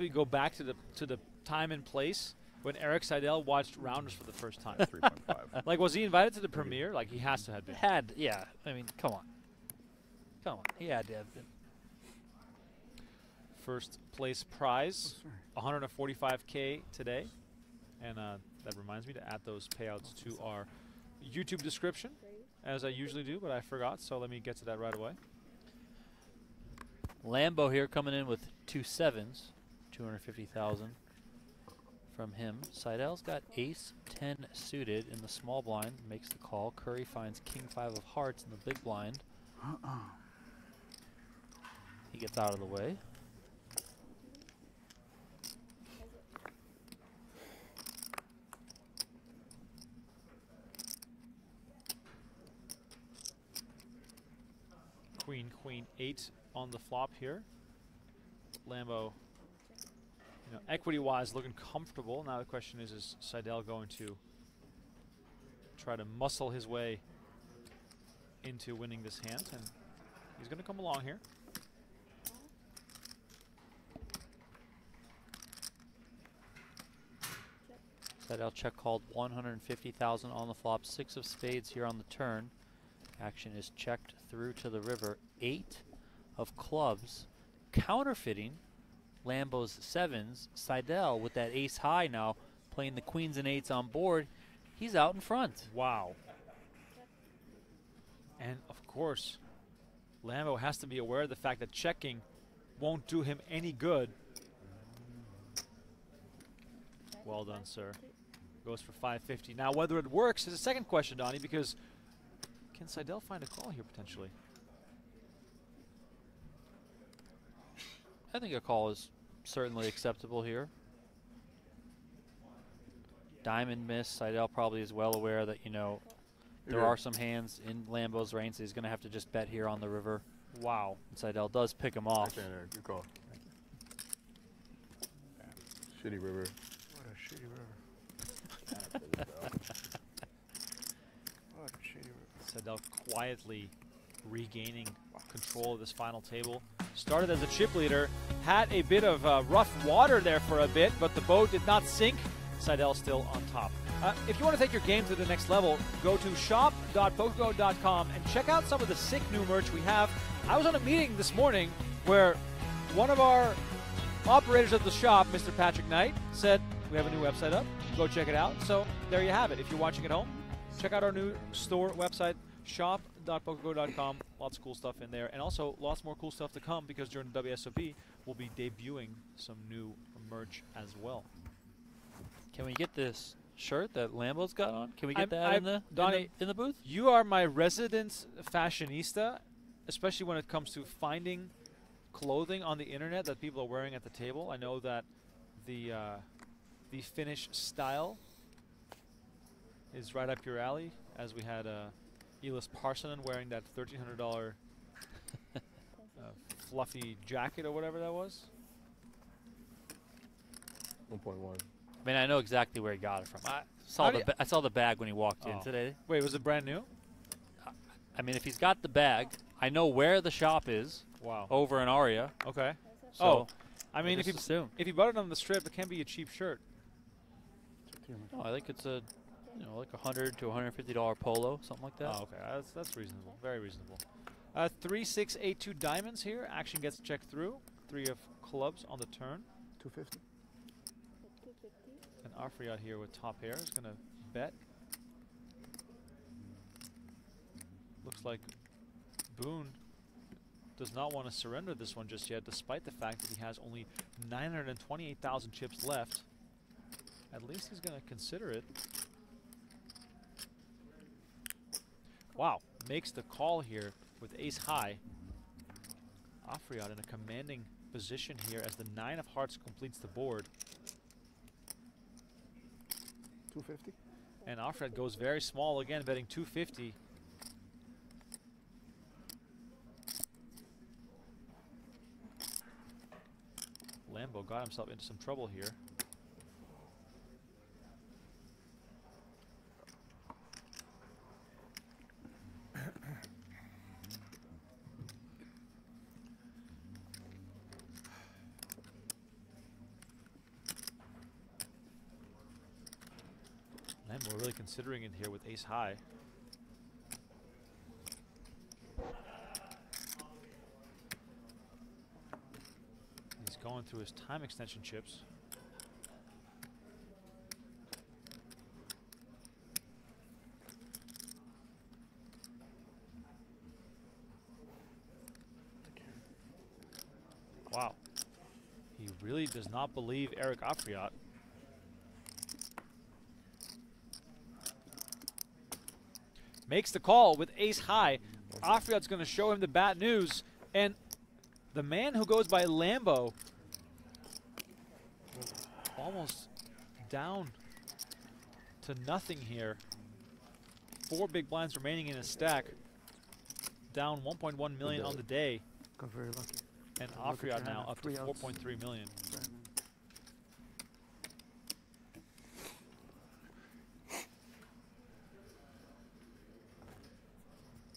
go back to the time and place when Erik Seidel watched Rounders for the first time. 3.5. Like, was he invited to the premiere? Like, he has to have been. Yeah. I mean, come on. He had to have been. First place prize, $145K today. And that reminds me to add those payouts to our YouTube description, as I usually do, but I forgot, so let me get to that right away. Lambo here coming in with 2 sevens, 250,000 from him. Seidel's got ace-10 suited in the small blind, makes the call. Khoury finds king-5 of hearts in the big blind. He gets out of the way. Queen, queen, 8 on the flop here. Lambo, equity-wise looking comfortable. Now the question is Seidel going to try to muscle his way into winning this hand? And he's going to come along here. Seidel check called 150,000 on the flop. 6 of spades here on the turn. Action is checked through to the river. 8 of clubs, counterfeiting Lambo's 7s. Seidel with that ace high now, playing the queens and 8s on board. He's out in front. Wow. And of course, Lambo has to be aware of the fact that checking won't do him any good. Well done, sir. Goes for 550. Now, whether it works is a second question, Donnie, because can Seidel find a call here potentially? I think a call is certainly acceptable here. Diamond miss. Seidel probably is well aware that, there are some hands in Lambo's range, so he's going to have to just bet here on the river. Wow. And Seidel does pick him off. Good call. Shitty river. What a shitty river. What a shitty river. Seidel quietly regaining control of this final table. Started as a chip leader, had a bit of rough water there for a bit, but the boat did not sink. Seidel still on top. If you want to take your game to the next level, go to shop.pokergo.com and check out some of the sick new merch we have. I was on a meeting this morning where one of our operators of the shop, Mr. Patrick Knight, said we have a new website up. Go check it out. So there you have it. If you're watching at home, check out our new store website, shop.pokergo.com. Lots of cool stuff in there, and also lots more cool stuff to come because during the WSOP we'll be debuting some new merch as well. Can we get this shirt that Lambo's got on? Can we get that in the booth? You are my resident fashionista, especially when it comes to finding clothing on the internet that people are wearing at the table. I know that the Finnish style is right up your alley, as we had Elis Parsonen wearing that $1,300 fluffy jacket or whatever that was. 1.1. I mean, I know exactly where he got it from. I saw the bag when he walked in today. Wait, was it brand new? I mean, if he's got the bag, I know where the shop is. Wow. Over in Aria. Okay. So I mean, if you bought it on the strip, it can be a cheap shirt. No, I think it's a, like $100 to $150 polo, something like that. Oh, okay. That's reasonable. Very reasonable. 3, 6, 8, 2 diamonds here. Action gets checked through. 3 of clubs on the turn. 250. And Afriat here with top pair is going to bet. Looks like Boone does not want to surrender this one just yet, despite the fact that he has only 928,000 chips left. At least he's going to consider it. Wow, makes the call here with ace high. Afriat in a commanding position here as the 9 of hearts completes the board. 250. And Afriat goes very small again, betting 250. Lambo got himself into some trouble here. Lambo really considering it here with ace high. He's going through his time extension chips. Wow. He really does not believe Eric Afriat. Makes the call with ace high. Afriat's going to show him the bad news. And the man who goes by Lambo almost down to nothing here. 4 big blinds remaining in his stack. Down 1.1 million on the day. Got very lucky. And Afriat now up to 4.3 million.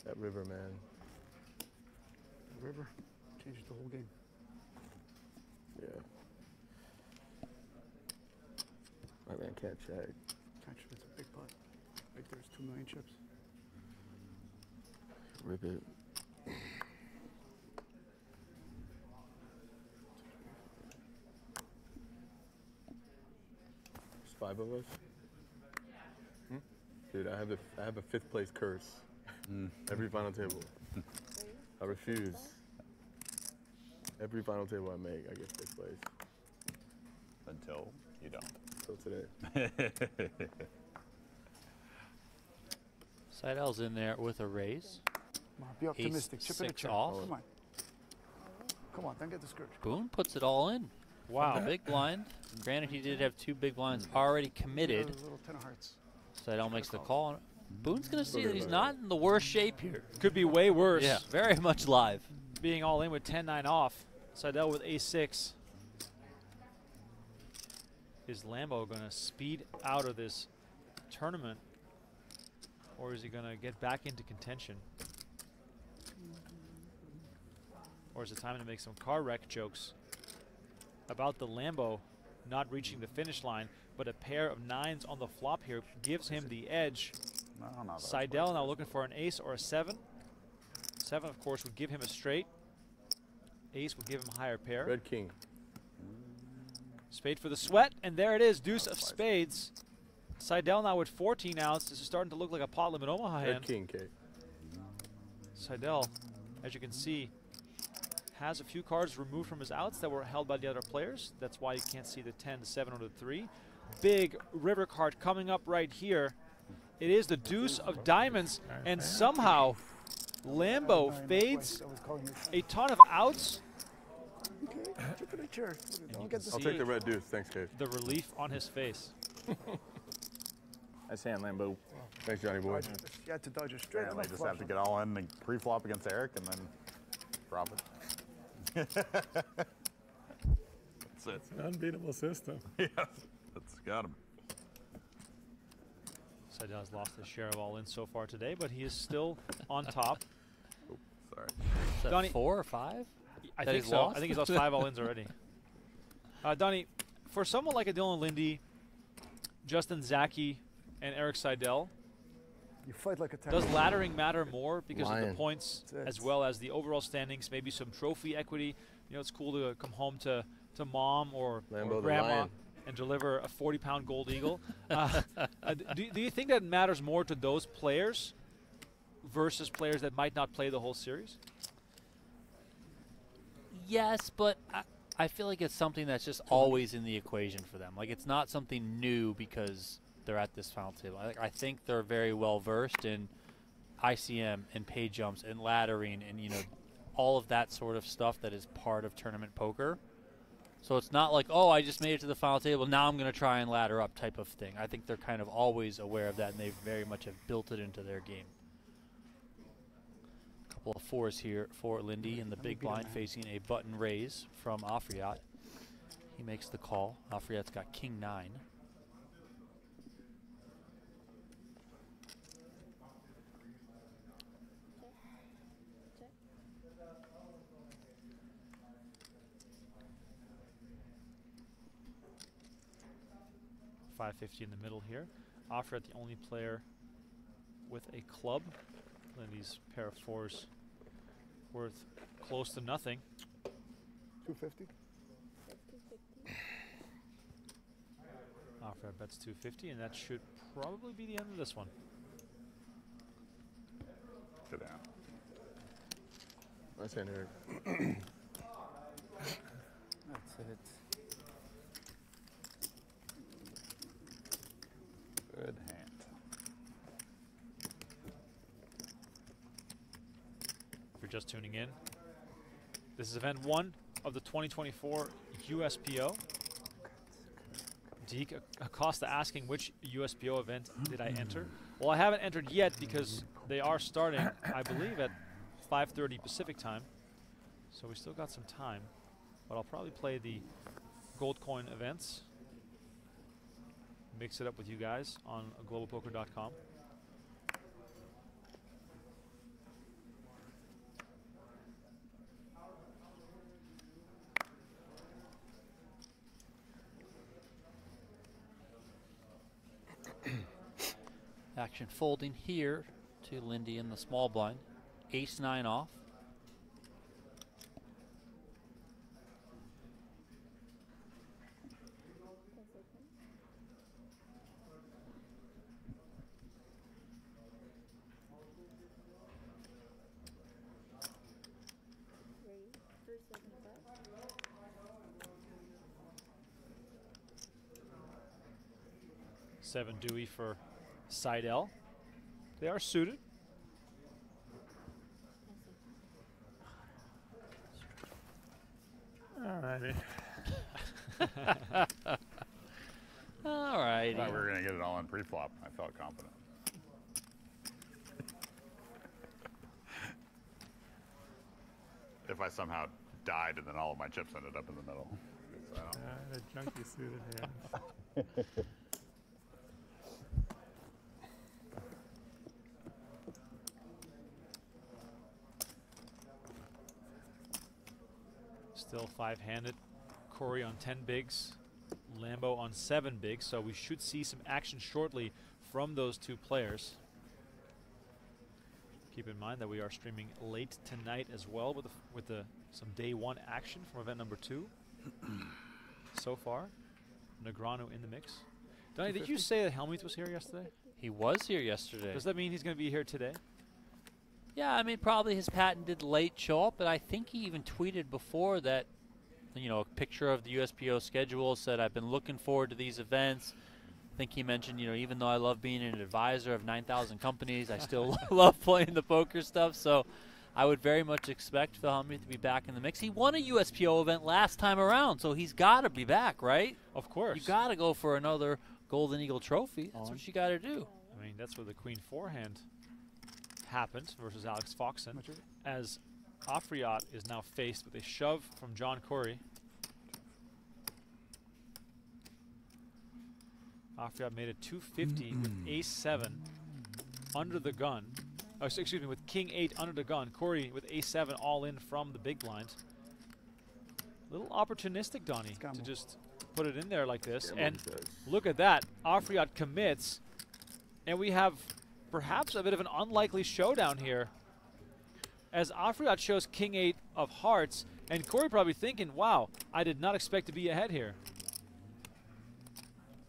That river, man. The river changes the whole game. Yeah. My man can't check. Catch, it's a big pot. Right there's 2 million chips. Rip it. There's 5 of us. Dude, I have a 5th place curse. Every final table. I refuse. Every final table I make, I get 5th place. Until you don't. Until today. Seidel's in there with a raise. Come on, be optimistic. Chip in a 6 chip. off. Come on. Come on, don't get discouraged. Boone puts it all in. Wow. From the big blind. Granted, he did have 2 big blinds already committed. A little 10 of hearts. Seidel makes the call. Boone's going to see that he's not in the worst shape here. Could be way worse. Yeah, very much live. Being all in with 10-9 off. Seidel with ace-6. Is Lambo going to speed out of this tournament? Or is he going to get back into contention? Or is it time to make some car wreck jokes about the Lambo not reaching the finish line, but a pair of 9s on the flop here gives him the edge. Seidel now looking for an ace or a 7. 7, of course, would give him a straight. Ace would give him a higher pair. Red king. Spade for the sweat, and there it is, deuce of spades. Seidel now with 14 outs. This is starting to look like a pot limit Omaha hand. Red king, Kate. Seidel, as you can see, has a few cards removed from his outs that were held by the other players. That's why you can't see the 10, the 7, or the 3. Big river card coming up right here. It is the deuce of diamonds, and somehow Lambo fades a ton of outs. Okay, chip in a chair. Don't get I'll take the red deuce. Thanks, Kate. The relief on his face. Nice hand, Lambo. Thanks, Johnny boy. You had to dodge it straight. And they just have to get all in and pre-flop against Eric and then drop it. That's it. It's an unbeatable system. Yeah, that's got him. Seidel has lost his share of all in so far today, but he is still on top. Oh, sorry. Is that Donnie, 4 or 5? I think so. Lost? I think he's lost 5 all-ins already. Donnie, for someone like a Dylan Lindy, Justin Zaki, and Erik Seidel, you fight like a does laddering matter more because of the Lion. points as well as the overall standings, maybe some trophy equity? You know, it's cool to come home to mom or Lambo the grandma Lion. and deliver a 40-pound gold eagle. Do you think that matters more to those players versus players that might not play the whole series? Yes, but I feel like it's something that's just always in the equation for them. Like, it's not something new because they're at this final table. I think they're very well versed in ICM and pay jumps and laddering and, you know, all of that sort of stuff that is part of tournament poker. So it's not like, oh, I just made it to the final table, now I'm going to try and ladder up type of thing. I think they're kind of always aware of that, and they very much have built it into their game. A couple of fours here for Lindy in the big blind, facing a button raise from Afriat. He makes the call. Afriat's got king 9. $550 in the middle here. Afriat the only player with a club. Lindy's pair of fours worth close to nothing. 250. Afriat bets 250, and that should probably be the end of this one. Sit down. Nice hand, Eric. That's it. Good hand. If you're just tuning in, this is event 1 of the 2024 USPO. Deke Acosta asking which USPO event did I enter? Well, I haven't entered yet because they are starting, I believe, at 5:30 Pacific time. So we still got some time. But I'll probably play the gold coin events. Mix it up with you guys on globalpoker.com. Action folding here to Lindy in the small blind. Ace 9 off. Seven Dewey for Seidel. They are suited. Alrighty. Alrighty. I thought we were going to get it all in pre-flop. I felt confident. If I somehow died and then all of my chips ended up in the middle. So. A junkie suited hand. Still 5-handed. Khoury on 10 bigs. Lambo on 7 bigs. So we should see some action shortly from those two players. Keep in mind that we are streaming late tonight as well with some day 1 action from event number 2. So far, Negreanu in the mix. Donnie, did you say that Helmuth was here yesterday? He was here yesterday. Does that mean he's going to be here today? Yeah, I mean, probably his patented late show up, but I think he even tweeted before that, you know, a picture of the USPO schedule, said, I've been looking forward to these events. I think he mentioned, you know, even though I love being an advisor of 9,000 companies, I still love playing the poker stuff. So I would very much expect Phil Hellmuth to be back in the mix. He won a USPO event last time around, so he's got to be back, right? Of course. You got to go for another Golden Eagle trophy. That's what you got to do. I mean, that's where the Queen forehand happened versus Alex Foxen, as Afriat is now faced with a shove from John Khoury. Afriat made a 250 with ace-7 under the gun. Oh, excuse me, with king-8 under the gun. Khoury with ace-7 all in from the big blind. A little opportunistic, Donnie, to just put it in there like this. And look at that. Afriat commits, and we have perhaps a bit of an unlikely showdown here, as Afriat shows king-8 of hearts, and Khoury probably thinking, wow, I did not expect to be ahead here.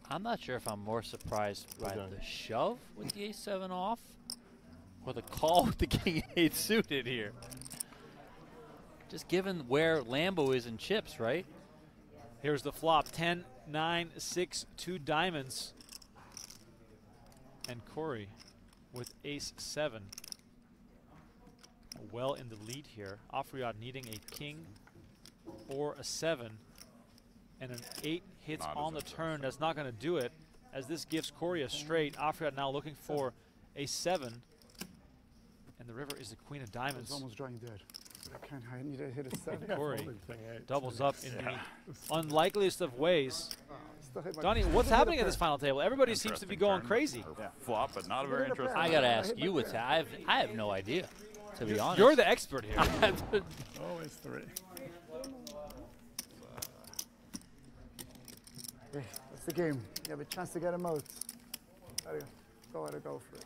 I'm not sure if I'm more surprised by the shove with the ace-7 off or the call with the king-8 suited here. Just given where Lambo is in chips, right? Here's the flop, 10, 9, 6, 2 diamonds. And Khoury with ace-7. well in the lead here. Afriat needing a king or a 7, and an 8 hits on the turn. That's not going to do it, as this gives Khoury a straight. Afriat now looking for a 7, and the river is the queen of diamonds. It's almost drawing dead. I need to hit a 7. Khoury doubles up in the unlikeliest of ways. Donnie, what's Still hit happening a at this pair. final table? Everybody seems to be going crazy. Flop, but not a very interesting. I gotta ask you what's I have no idea, to be honest. You're the expert here. Always 3. Hey, that's the game. You have a chance to get him out. Gotta go for it.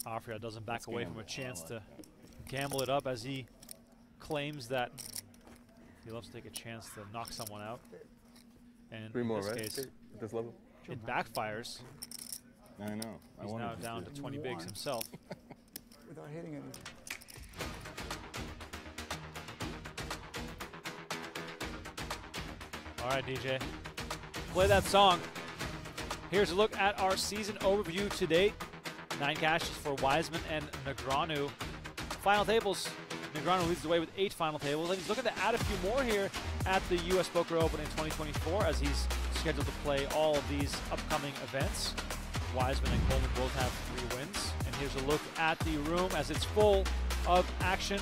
Afriat doesn't back away from a chance to gamble it up, as he claims that he loves to take a chance to knock someone out. And 3 more, in this right? case, At this level? it backfires. I know. He's now down to 20 bigs himself. Without hitting anything. All right, DJ, play that song. Here's a look at our season overview to date. 9 cashes for Wiseman and Negreanu. Final tables, Negreanu leads the way with 8 final tables, and he's looking to add a few more here at the US Poker Open in 2024, as he's scheduled to play all of these upcoming events. Wiseman and Coleman both have 3 wins. And here's a look at the room as it's full of action.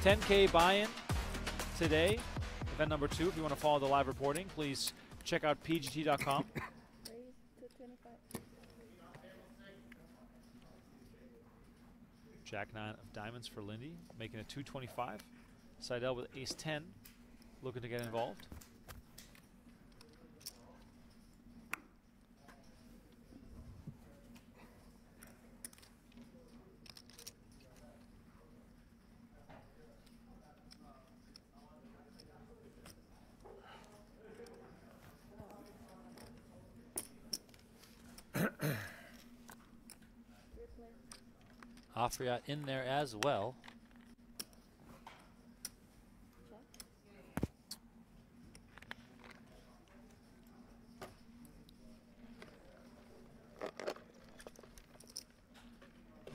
10K buy-in today. Event number 2. If you want to follow the live reporting, please check out pgt.com. Jack 9 of diamonds for Lindy, making it 225. Seidel with ace 10, looking to get involved. Afriat in there as well.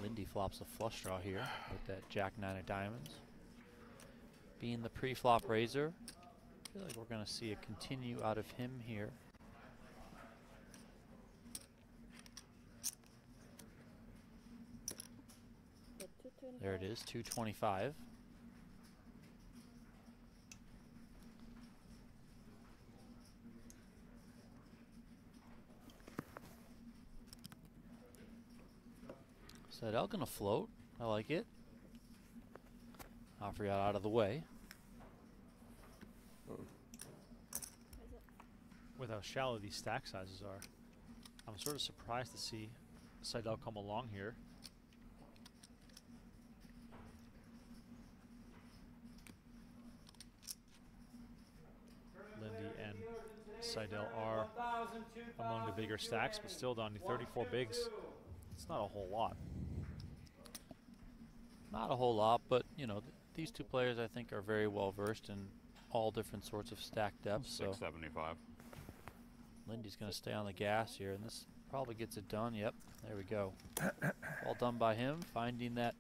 Lindy flops a flush draw here with that Jack 9 of diamonds. Being the pre-flop raiser, I feel like we're going to see a continue out of him here. There it is, 225. Seidel gonna float. I like it. Afriat out of the way. With how shallow these stack sizes are, I'm sort of surprised to see Seidel come along here. Lindy and Seidel are among the bigger stacks, but still down to 34 bigs. It's not a whole lot. Not a whole lot, but you know, these two players I think are very well versed in all different sorts of stack depths. 675. Lindy's going to stay on the gas here, and this probably gets it done. Yep, there we go. All done by him, finding that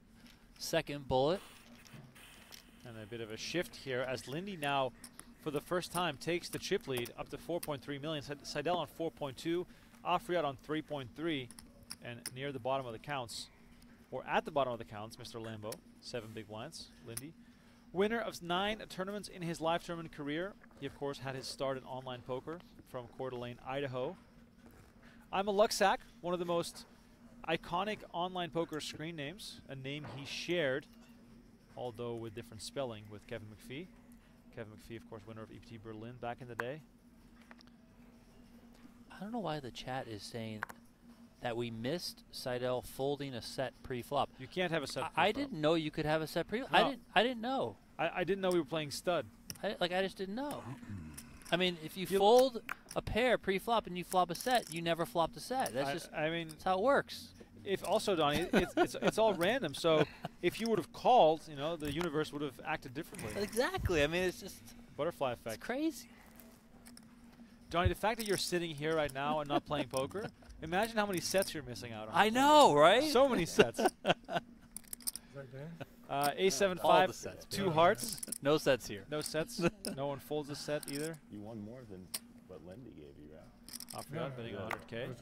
second bullet. And a bit of a shift here as Lindy now, for the first time, takes the chip lead up to 4.3 million. Seidel on 4.2, Afriat on 3.3, and near the bottom of the counts, or at the bottom of the counts, Mr. Lambo, 7 big blinds, Lindy. Winner of 9 tournaments in his live tournament career. He, of course, had his start in online poker from Coeur d'Alene, Idaho. I'm a Luxac, one of the most iconic online poker screen names, a name he shared, although with different spelling, with Kevin McPhee. Kevin McPhee, of course, winner of EPT Berlin back in the day. I don't know why the chat is saying that we missed Seidel folding a set pre-flop. You can't have a set pre-flop. I didn't know you could have a set pre-flop. No. I didn't know. I didn't know we were playing stud. I just didn't know. I mean, if you fold a pair pre-flop and you flop a set, you never flopped a set. That's that's how it works. If also, Donnie, it's all random. So if you would have called, you know, the universe would have acted differently. Exactly. I mean, it's just butterfly effect. It's crazy. Donnie, the fact that you're sitting here right now and not playing poker Imagine how many sets you're missing out on. I know, right? So many sets. Is that game? A7 All 5, the sets, 2 hearts. No sets here. No sets. No one folds a set either. You won more than what Lindy gave you, right? Afriat betting 100K.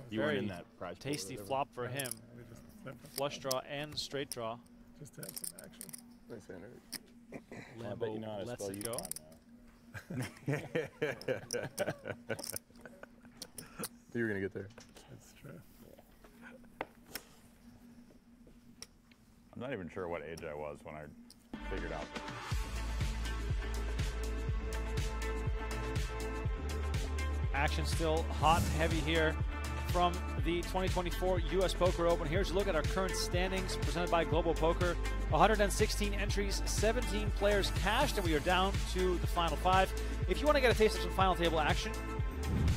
You weren't Very in that prize pool or tasty whatever. flop for him. We just flip it. Flush draw and straight draw. Just to have some action. Nice hand, Eric. I bet you know how to lets spell it go. Yukon now. You were gonna get there. That's true. I'm not even sure what age I was when I figured out. Action still hot and heavy here from the 2024 U.S. Poker Open. Here's a look at our current standings presented by Global Poker. 116 entries, 17 players cashed, and we are down to the final 5. If you want to get a taste of some final table action,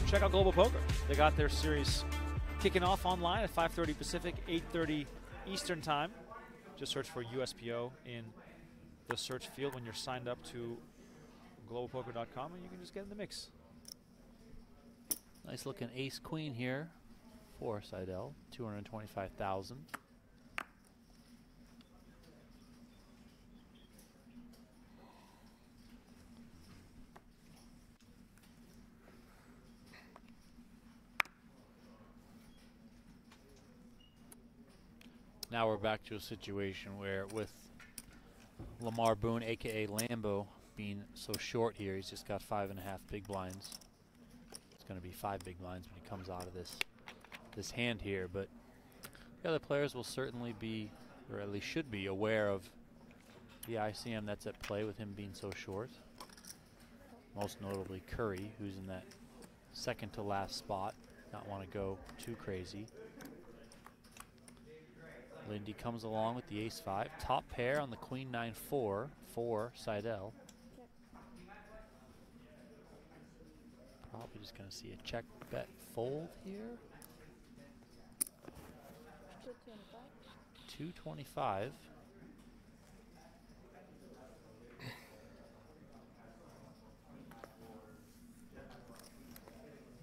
check out Global Poker. They got their series kicking off online at 5:30 Pacific, 8:30 Eastern Time. Just search for USPO in the search field when you're signed up to globalpoker.com, and you can just get in the mix. Nice looking ace queen here for Seidel, 225,000. Now we're back to a situation where with Lamar-Boone, aka Lambo, being so short here, he's just got 5.5 big blinds. It's going to be 5 big blinds when he comes out of this hand here, but the other players will certainly be, or at least should be, aware of the ICM that's at play with him being so short. Most notably Khoury, who's in that second to last spot, not want to go too crazy. Lindy comes along with the ace-5, top pair on the queen 9-4 for Seidel. Probably just going to see a check bet fold here. 225.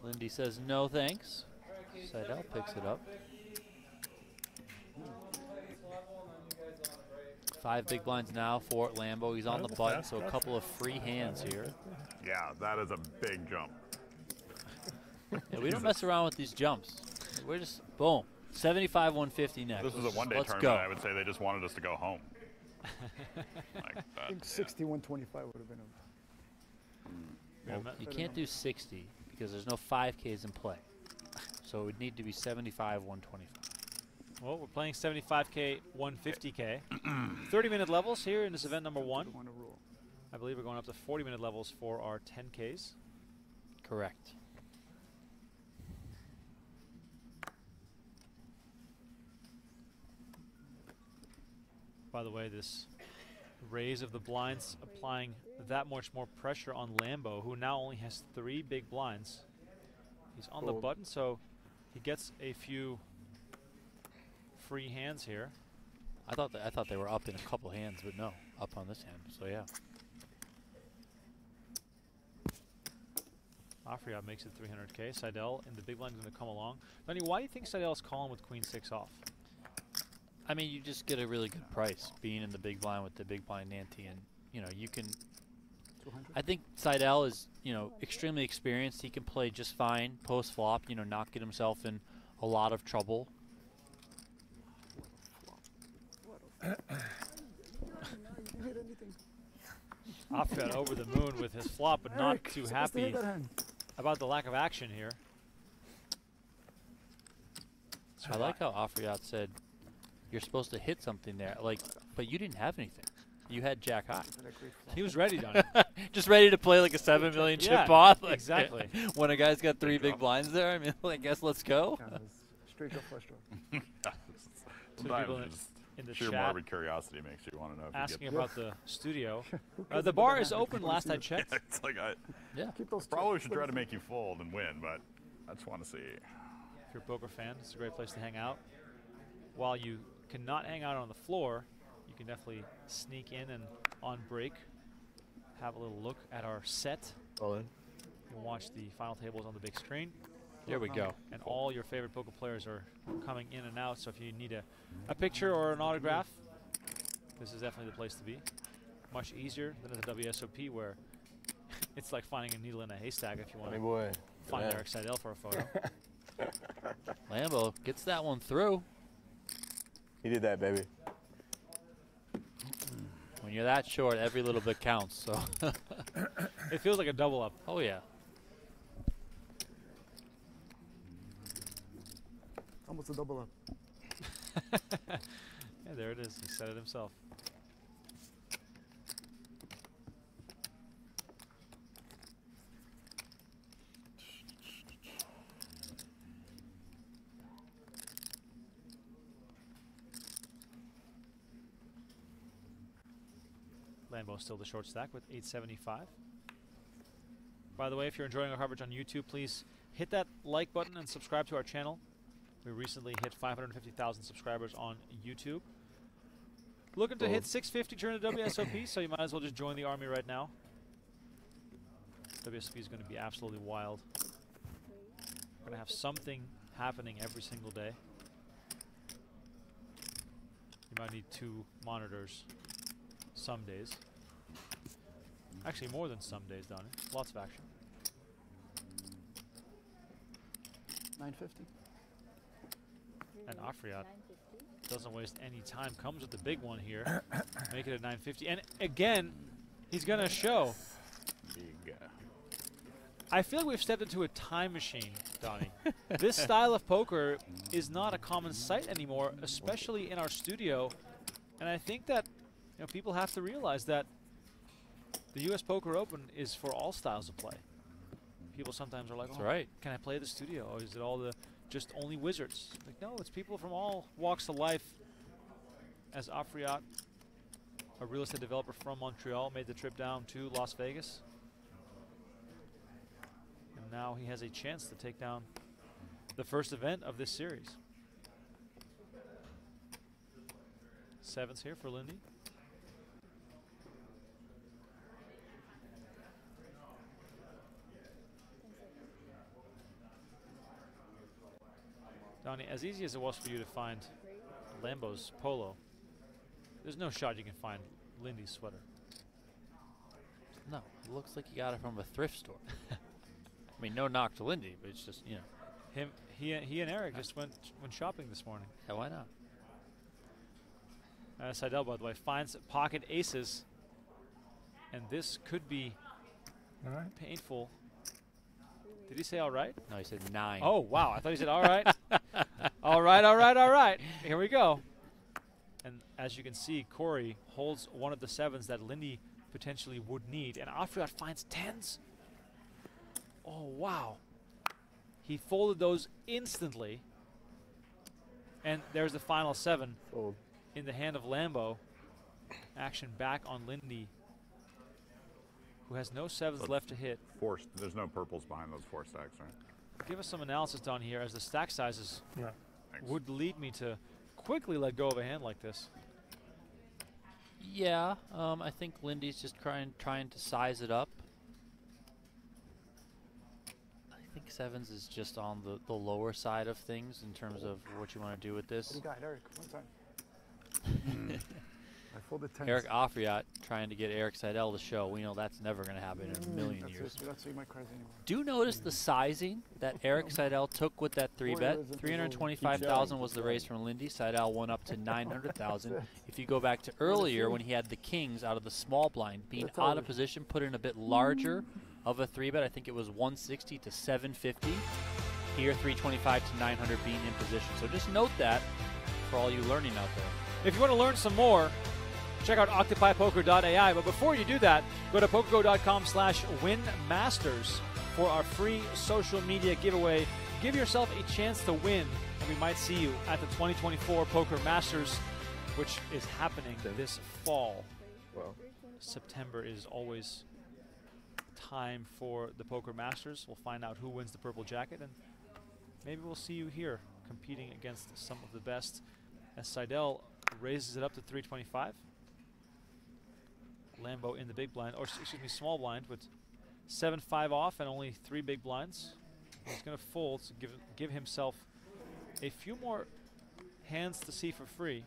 Lindy says no thanks. Seidel picks it up. 5 big blinds now for Lambo. He's on the button, so a couple of free hands here. Yeah, that is a big jump. Yeah, we don't mess around with these jumps. We're just, boom, 75, 150 next. This is a one-day tournament. Go. I would say they just wanted us to go home. Like that. I think 60, 125 would have been Well, you can't do 60 because there's no 5Ks in play. So it would need to be 75, 125. Well, we're playing 75K, 150K. 30-minute levels here in this event number 1. I believe we're going up to 40-minute levels for our 10Ks. Correct. By the way, this raise of the blinds applying that much more pressure on Lambo, who now only has 3 big blinds. He's on the button, so he gets a few free hands here. I thought they were up in a couple hands, but no, up on this hand. So yeah. Afriat makes it 300K. Seidel in the big blind is going to come along. Donnie, why do you think Seidel's calling with queen 6 off? I mean, you just get a really good price being in the big blind with the big blind ante, and you know you can. I think Seidel is extremely experienced. He can play just fine post flop. Not get himself in a lot of trouble. Afriat over the moon with his flop, but not too happy about the lack of action here. I like how Afriat said, "You're supposed to hit something there," but you didn't have anything. You had Jack high. He was ready, Donnie. Just ready to play like a 7 million chip Yeah, off. exactly. When a guy's got 3 big blinds there, I mean, I guess let's go. Straight up flush draw. Sometimes just in the sheer chat morbid curiosity makes you want to know if asking you get about the studio. The bar is open last I checked. Yeah, it's like I probably should try to make you fold and win, but I just want to see. If you're a poker fan, it's a great place to hang out. While you cannot hang out on the floor, you can definitely sneak in and on break have a little look at our set. All in. You can watch the final tables on the big screen. There we go. And all your favorite poker players are coming in and out, so if you need a picture or an autograph, this is definitely the place to be. Much easier than at the WSOP, where it's like finding a needle in a haystack if you want to find Erik Seidel for a photo. Lambo gets that one through. He did that, baby. When you're that short, every little bit counts. So it feels like a double up. Oh yeah. Almost a double up. Yeah, there it is. He said it himself. Lambo still the short stack with 875. By the way, if you're enjoying our coverage on YouTube, please hit that like button and subscribe to our channel. We recently hit 550,000 subscribers on YouTube. Looking to hit 650 during the WSOP, so you might as well just join the army right now. WSOP is going to be absolutely wild. We're going to have something happening every single day. You might need 2 monitors some days. Actually, more than some days, Donnie. Lots of action. 950. And Afriat doesn't waste any time. Comes with the big one here. Make it a 950. And again, he's going to show. I feel like we've stepped into a time machine, Donnie. This style of poker is not a common sight anymore, especially in our studio. And I think that people have to realize that the U.S. Poker Open is for all styles of play. People sometimes are like, That's right. Can I play the studio? Or is it all just only wizards? Like, no, it's people from all walks of life. As Afriat, a real estate developer from Montreal, made the trip down to Las Vegas. And now he has a chance to take down the first event of this series. 7s here for Lindy. Donnie, as easy as it was for you to find Lambo's polo, there's no shot you can find Lindy's sweater. No, it looks like you got it from a thrift store. I mean, no knock to Lindy, but it's just, He and Eric just went shopping this morning. Yeah, why not? Seidel, by the way, finds pocket aces, and this could be painful. Did he say all right? No, he said 9. Oh, wow. I thought he said all right. All right, all right, all right. Here we go. And as you can see, Khoury holds one of the 7s that Lindy potentially would need. And Afriat finds 10s. Oh, wow. He folded those instantly. And there's the final 7 in the hand of Lambo. Action back on Lindy, who has no 7s left to hit. There's no purples behind those 4 stacks, right? Give us some analysis down here, as the stack sizes would lead me to quickly let go of a hand like this. Yeah, I think Lindy's just trying to size it up. I think 7s is just on the lower side of things in terms of what you want to do with this. What do you got, Eric? One time. I folded 10s. Eric Afriat trying to get Erik Seidel to show. We know that's never going to happen in a million years. That's my cards anymore. Do you notice the sizing that Erik Seidel took with that 3-bet? 325,000 was the raise from Lindy. Seidel went up to 900,000. If you go back to earlier when he had the kings out of the small blind, being out of position, put in a bit larger of a 3-bet. I think it was 160 to 750. Here, 325 to 900 being in position. So just note that for all you learning out there. If you want to learn some more, check out OccupyPoker.ai. But before you do that, go to PokerGo.com/winmasters for our free social media giveaway. Give yourself a chance to win, and we might see you at the 2024 Poker Masters, which is happening this fall. Well, September is always time for the Poker Masters. We'll find out who wins the purple jacket, and maybe we'll see you here competing against some of the best, as Seidel raises it up to 325. Lambo in the big blind, or excuse me, small blind with 7-5 off and only 3 big blinds. He's going to fold to give himself a few more hands to see for free.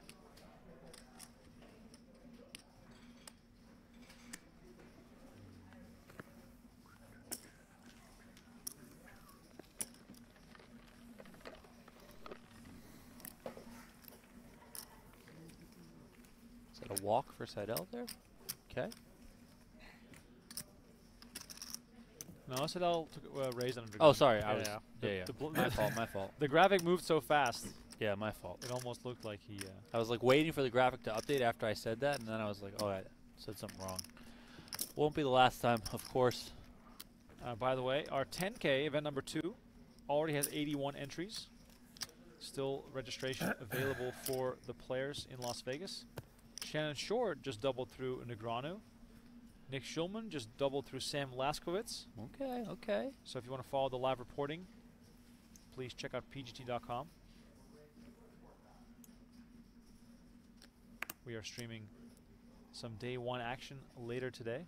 Is that a walk for Seidel there? Okay. No, Seidel took raised under. Oh, sorry. I was. My fault. My fault. The graphic moved so fast. Yeah, my fault. It almost looked like he. I was like waiting for the graphic to update after I said that, and then I was like, oh, I said something wrong. Won't be the last time, of course. By the way, our 10K event number 2 already has 81 entries. Still registration available for the players in Las Vegas. Shannon Short just doubled through Negreanu. Nick Schulman just doubled through Sam Laskowitz. Okay, okay. So if you want to follow the live reporting, please check out pgt.com. We are streaming some day 1 action later today.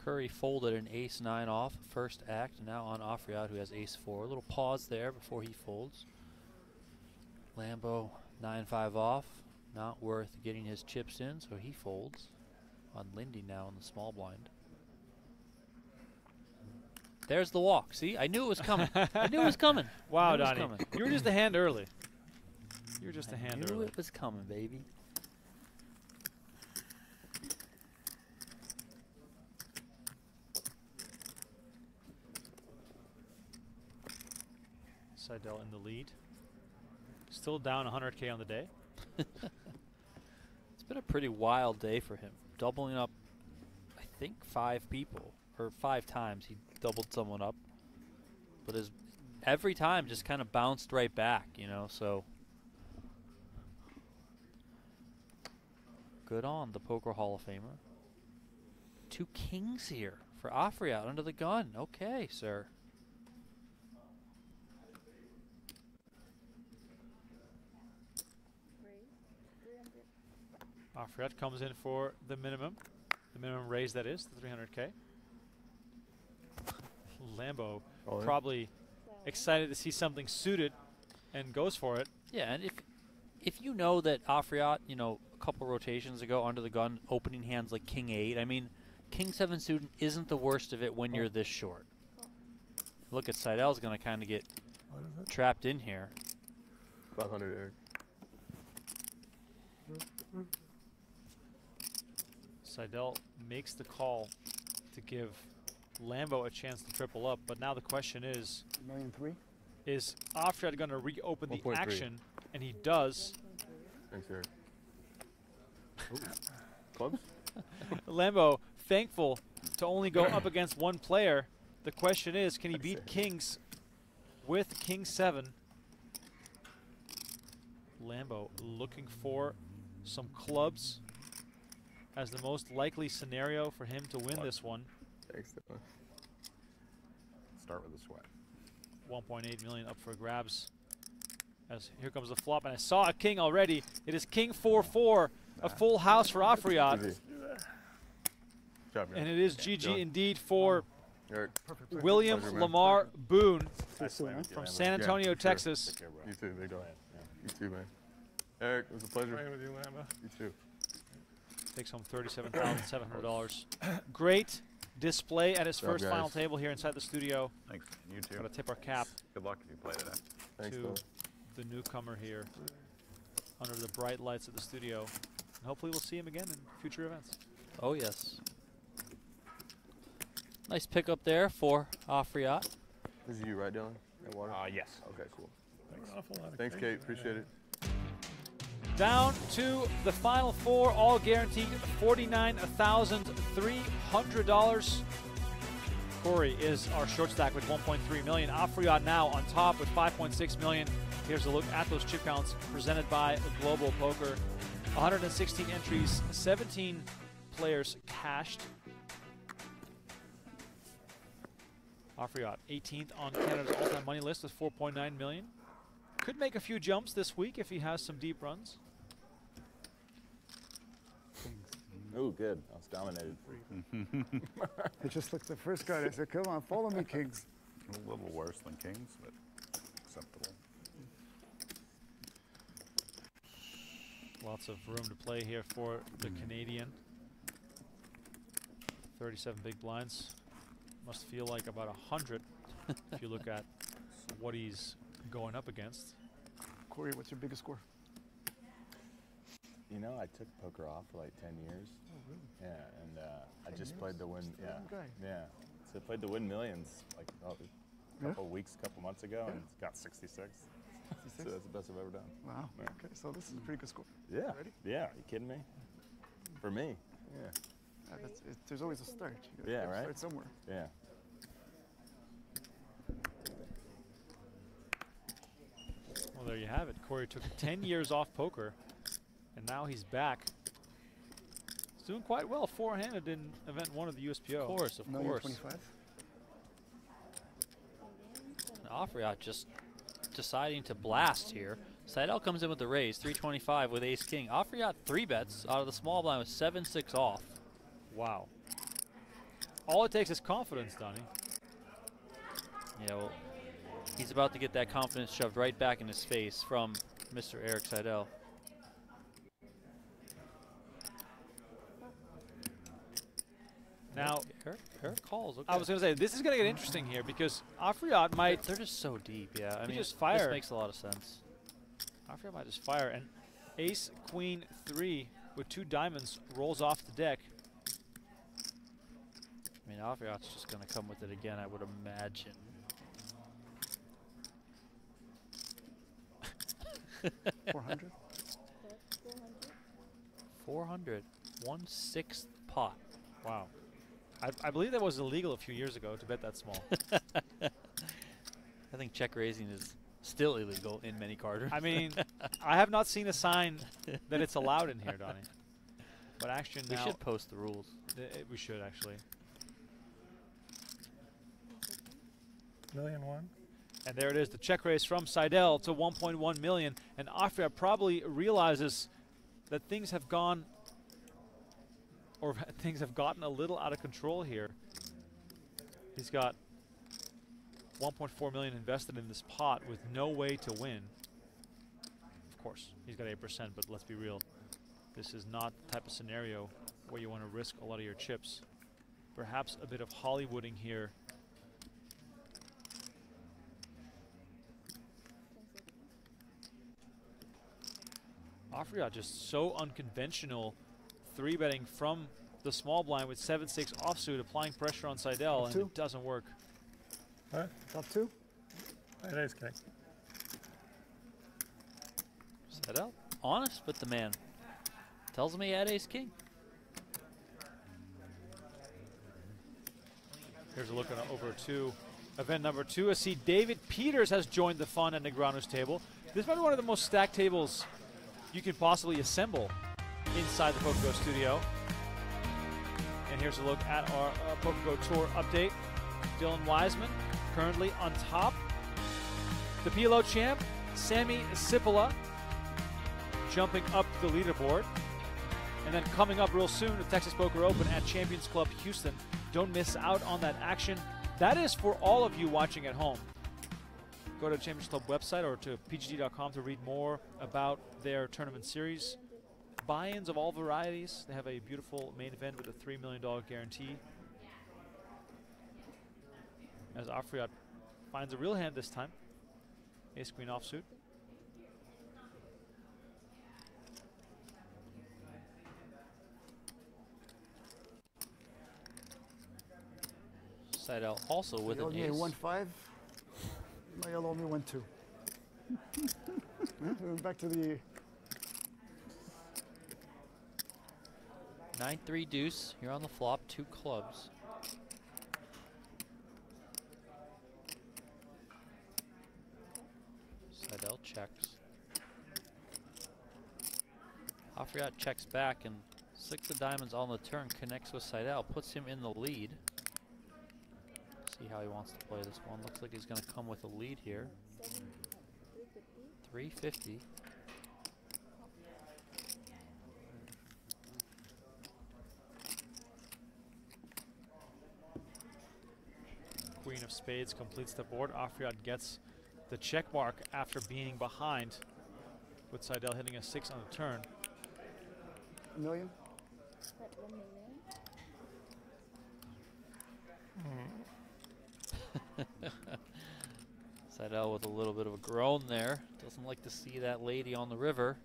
Khoury folded an ace-9 off first act, now on Afriat, who has ace-4. A little pause there before he folds. Lambo 9-5 off, not worth getting his chips in, so he folds. On Lindy now in the small blind. There's the walk. See, I knew it was coming. I knew it was coming. Wow, Donnie, you were just a hand early. You were just a hand early. I knew early. it was coming, baby. Seidel in the lead. Still down 100K on the day. It's been a pretty wild day for him. Doubling up, I think, 5 people. Or 5 times he doubled someone up. But his every time just kind of bounced right back, you know, so. Good on the Poker Hall of Famer. 2 kings here for Afriat under the gun. Okay, sir. Afriat comes in for the minimum raise, that is, the 300K. Lambo probably excited to see something suited and goes for it. Yeah, and if you know that Afriat, you know, a couple rotations ago under the gun, opening hands like King 8, I mean, King 7 suited isn't the worst of it when you're this short. Look at Seidel's going to kind of get trapped in here. 500, Eric. Seidel makes the call to give Lambo a chance to triple up, but now the question is, $1,300,000? Is Afriat going to reopen the 1.3. action? And he does. Thanks, Eric. Clubs? Lambo, thankful to only go up against 1 player. The question is, can he beat kings with King 7? Lambo looking for some clubs as the most likely scenario for him to win this one. Thanks, Dylan. Start with a sweat. 1.8 million up for grabs. As here comes the flop, and I saw a king already. It is King 4-4, a full house for Afriat. And it is GG indeed for William Lamar-Boone from San Antonio, Texas. Take care, bro. You too, big dog. You too, man. Eric, it was a pleasure. Playing with you, Lamba. You too. Takes home $37,700. Great display at his first final table here inside the studio. Thanks. You too. Got to tip our cap. Good luck if you play today. Thanks, to the newcomer here under the bright lights of the studio. And hopefully we'll see him again in future events. Oh, yes. Nice pickup there for Afriat. This is you, right, Dylan? That water? Yes. Okay, cool. Thanks. Thanks, Kate. Appreciate it. Down to the final 4, all guaranteed $49,300. Khoury is our short stack with 1.3 million. Afriat now on top with 5.6 million. Here's a look at those chip counts presented by Global Poker. 116 entries, 17 players cashed. Afriat 18th on Canada's all-time money list with 4.9 million. Could make a few jumps this week if he has some deep runs. Ooh, good. I was dominated. I just looked the first card. I said, come on, follow me, kings. A little worse than kings, but acceptable. Lots of room to play here for the Canadian. 37 big blinds. Must feel like about 100 if you look at what he's going up against. Khoury, what's your biggest score? You know, I took poker off for like 10 years. Oh, really? Yeah, and I just played to win. Yeah, guy. yeah. So I played to win millions like a couple weeks, couple months ago, and got 66. 66. So that's the best I've ever done. Wow. Yeah. Okay, so this is a pretty good score. Yeah. Ready? Yeah. Are you kidding me? For me. Yeah. There's always a start. You Yeah, gotta right? Start somewhere. Yeah. Well, there you have it. Khoury took 10 years off poker, and now he's back. He's doing quite well, four-handed in event 1 of the USPO. Of course, of course. 25. Afriat just deciding to blast here. Seidel comes in with the raise, 325 with ace-king. Afriat 3-bets out of the small blind with 7-6 off. Wow. All it takes is confidence, Donnie. Yeah, well, he's about to get that confidence shoved right back in his face from Mr. Erik Seidel. Now, Eric calls. Okay. I was going to say, this is going to get interesting here because Afriat might... They're just so deep, yeah. I mean, just fire. This makes a lot of sense. Afriat might just fire, and ace, queen, 3 with 2 diamonds rolls off the deck. I mean, Afriat's just going to come with it again, I would imagine. 400? 400. 1/6 pot. Wow. I believe that was illegal a few years ago to bet that small. I think check raising is still illegal in many carders. I mean, I have not seen a sign that it's allowed in here, Donnie. But actually now... We should post the rules. We should, actually. $1,000,001. And there it is, the check raise from Seidel to 1.1 million. And Afriat probably realizes that things have gone, or things have gotten a little out of control here. He's got 1.4 million invested in this pot with no way to win. Of course, he's got 8%, but let's be real. This is not the type of scenario where you want to risk a lot of your chips. Perhaps a bit of Hollywooding here. Afriat just so unconventional, 3-betting from the small blind with 7-6 offsuit, applying pressure on Seidel, and it doesn't work. What? Top 2? That is king. Seidel, honest with the man. Tells him he had ace-king. Here's a look over to event number 2. I see David Peters has joined the fun at Negreanu's table. This might be one of the most stacked tables you can possibly assemble inside the PokerGO studio. And here's a look at our PokerGO Tour update. Dylan Wiseman currently on top. The PLO champ, Sammy Sipola, jumping up the leaderboard. And then coming up real soon, the Texas Poker Open at Champions Club Houston. Don't miss out on that action. That is for all of you watching at home. Go to the Champions Club website or to pgd.com to read more about their tournament series. Buy-ins of all varieties. They have a beautiful main event with a $3 million guarantee. As Afriat finds a real hand this time. Ace-queen offsuit. Seidel also with an ace. 1-5. Now you'll owe me 1-2. We're back to the 9-3 deuce. Here on the flop, 2 clubs. Seidel checks. Afriat checks back, and 6 of diamonds on the turn connects with Seidel, puts him in the lead. See how he wants to play this one. Looks like he's going to come with a lead here. 350. Queen of spades completes the board. Afriat gets the check mark after being behind, with Seidel hitting a 6 on the turn. $1 million? Seidel with a little bit of a groan there. Doesn't like to see that lady on the river.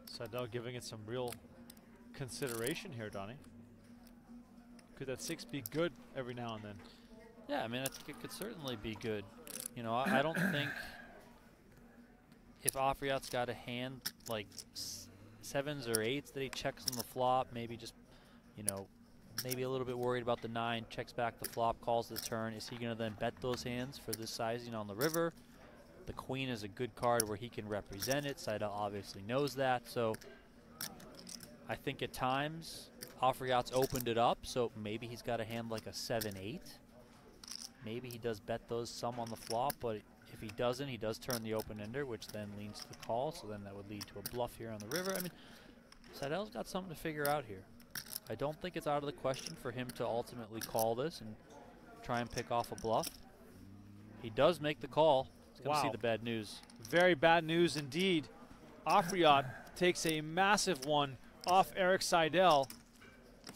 Seidel giving it some real consideration here, Donnie. Could that 6 be good every now and then? Yeah, I mean, I think it could certainly be good. You know, I don't think if Afriat's got a hand like 7s or 8s that he checks on the flop, maybe just, you know, maybe a little bit worried about the 9, checks back the flop, calls the turn. Is he going to then bet those hands for this sizing on the river? The queen is a good card where he can represent it. Seidel obviously knows that. So I think at times Afriat's opened it up. So maybe he's got a hand like a 7-8. Maybe he does bet those some on the flop. But if he doesn't, he does turn the open ender, which then leans to the call. So then that would lead to a bluff here on the river. I mean, Seidel's got something to figure out here. I don't think it's out of the question for him to ultimately call this and try and pick off a bluff. He does make the call. Wow. See the bad news. Very bad news indeed. Afriat takes a massive one off Erik Seidel,